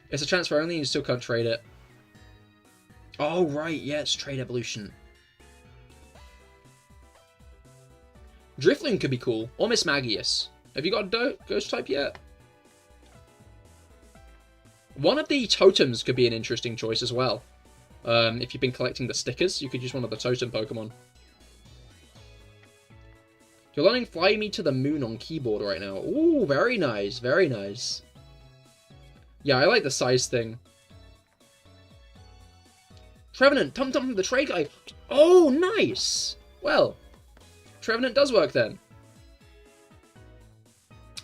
It's a transfer only, you still can't trade it. Oh right, yeah, it's trade evolution. Drifloon could be cool, or Mismagius. Have you got a ghost type yet? One of the totems could be an interesting choice as well. If you've been collecting the stickers, you could use one of the totem Pokemon. You're learning Fly Me to the Moon on keyboard right now. Ooh, very nice, very nice. Yeah, I like the size thing. Trevenant, Tum-Tum, the trade guy. Oh, nice! Well, Trevenant does work then.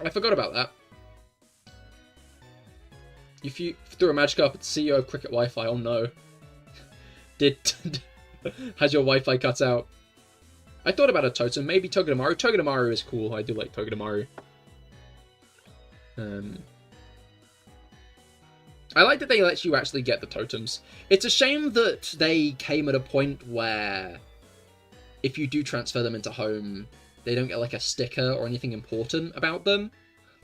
I forgot about that. If you threw a Magikarp at the CEO of Cricket Wi-Fi, oh no. Has your Wi-Fi cut out? I thought about a totem, maybe Togedemaru. Togedemaru is cool, I do like Togedemaru. I like that they let you actually get the totems. It's a shame that they came at a point where if you do transfer them into home, they don't get like a sticker or anything important about them.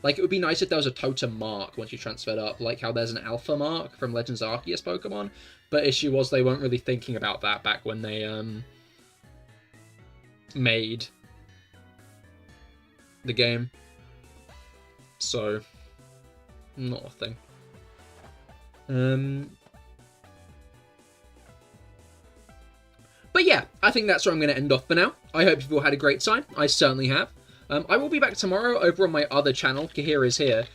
Like, it would be nice if there was a totem mark once you transferred up, like how there's an alpha mark from Legends Arceus Pokemon. But issue was they weren't really thinking about that back when they made the game. So, not a thing. But yeah, I think that's where I'm going to end off for now. I hope you've all had a great time. I certainly have. I will be back tomorrow over on my other channel, Cahir is here,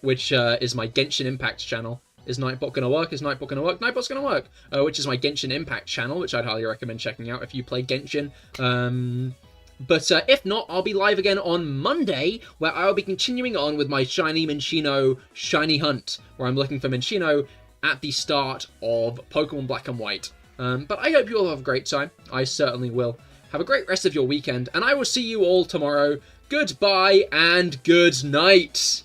which is my Genshin Impact channel. Is Nightbot going to work? Is Nightbot going to work? Nightbot's going to work, which is my Genshin Impact channel, which I'd highly recommend checking out if you play Genshin. But if not, I'll be live again on Monday, where I'll be continuing on with my Shiny Minccino Shiny Hunt, where I'm looking for Minccino at the start of Pokemon Black and White. But I hope you all have a great time. I certainly will. Have a great rest of your weekend, and I will see you all tomorrow. Goodbye and good night.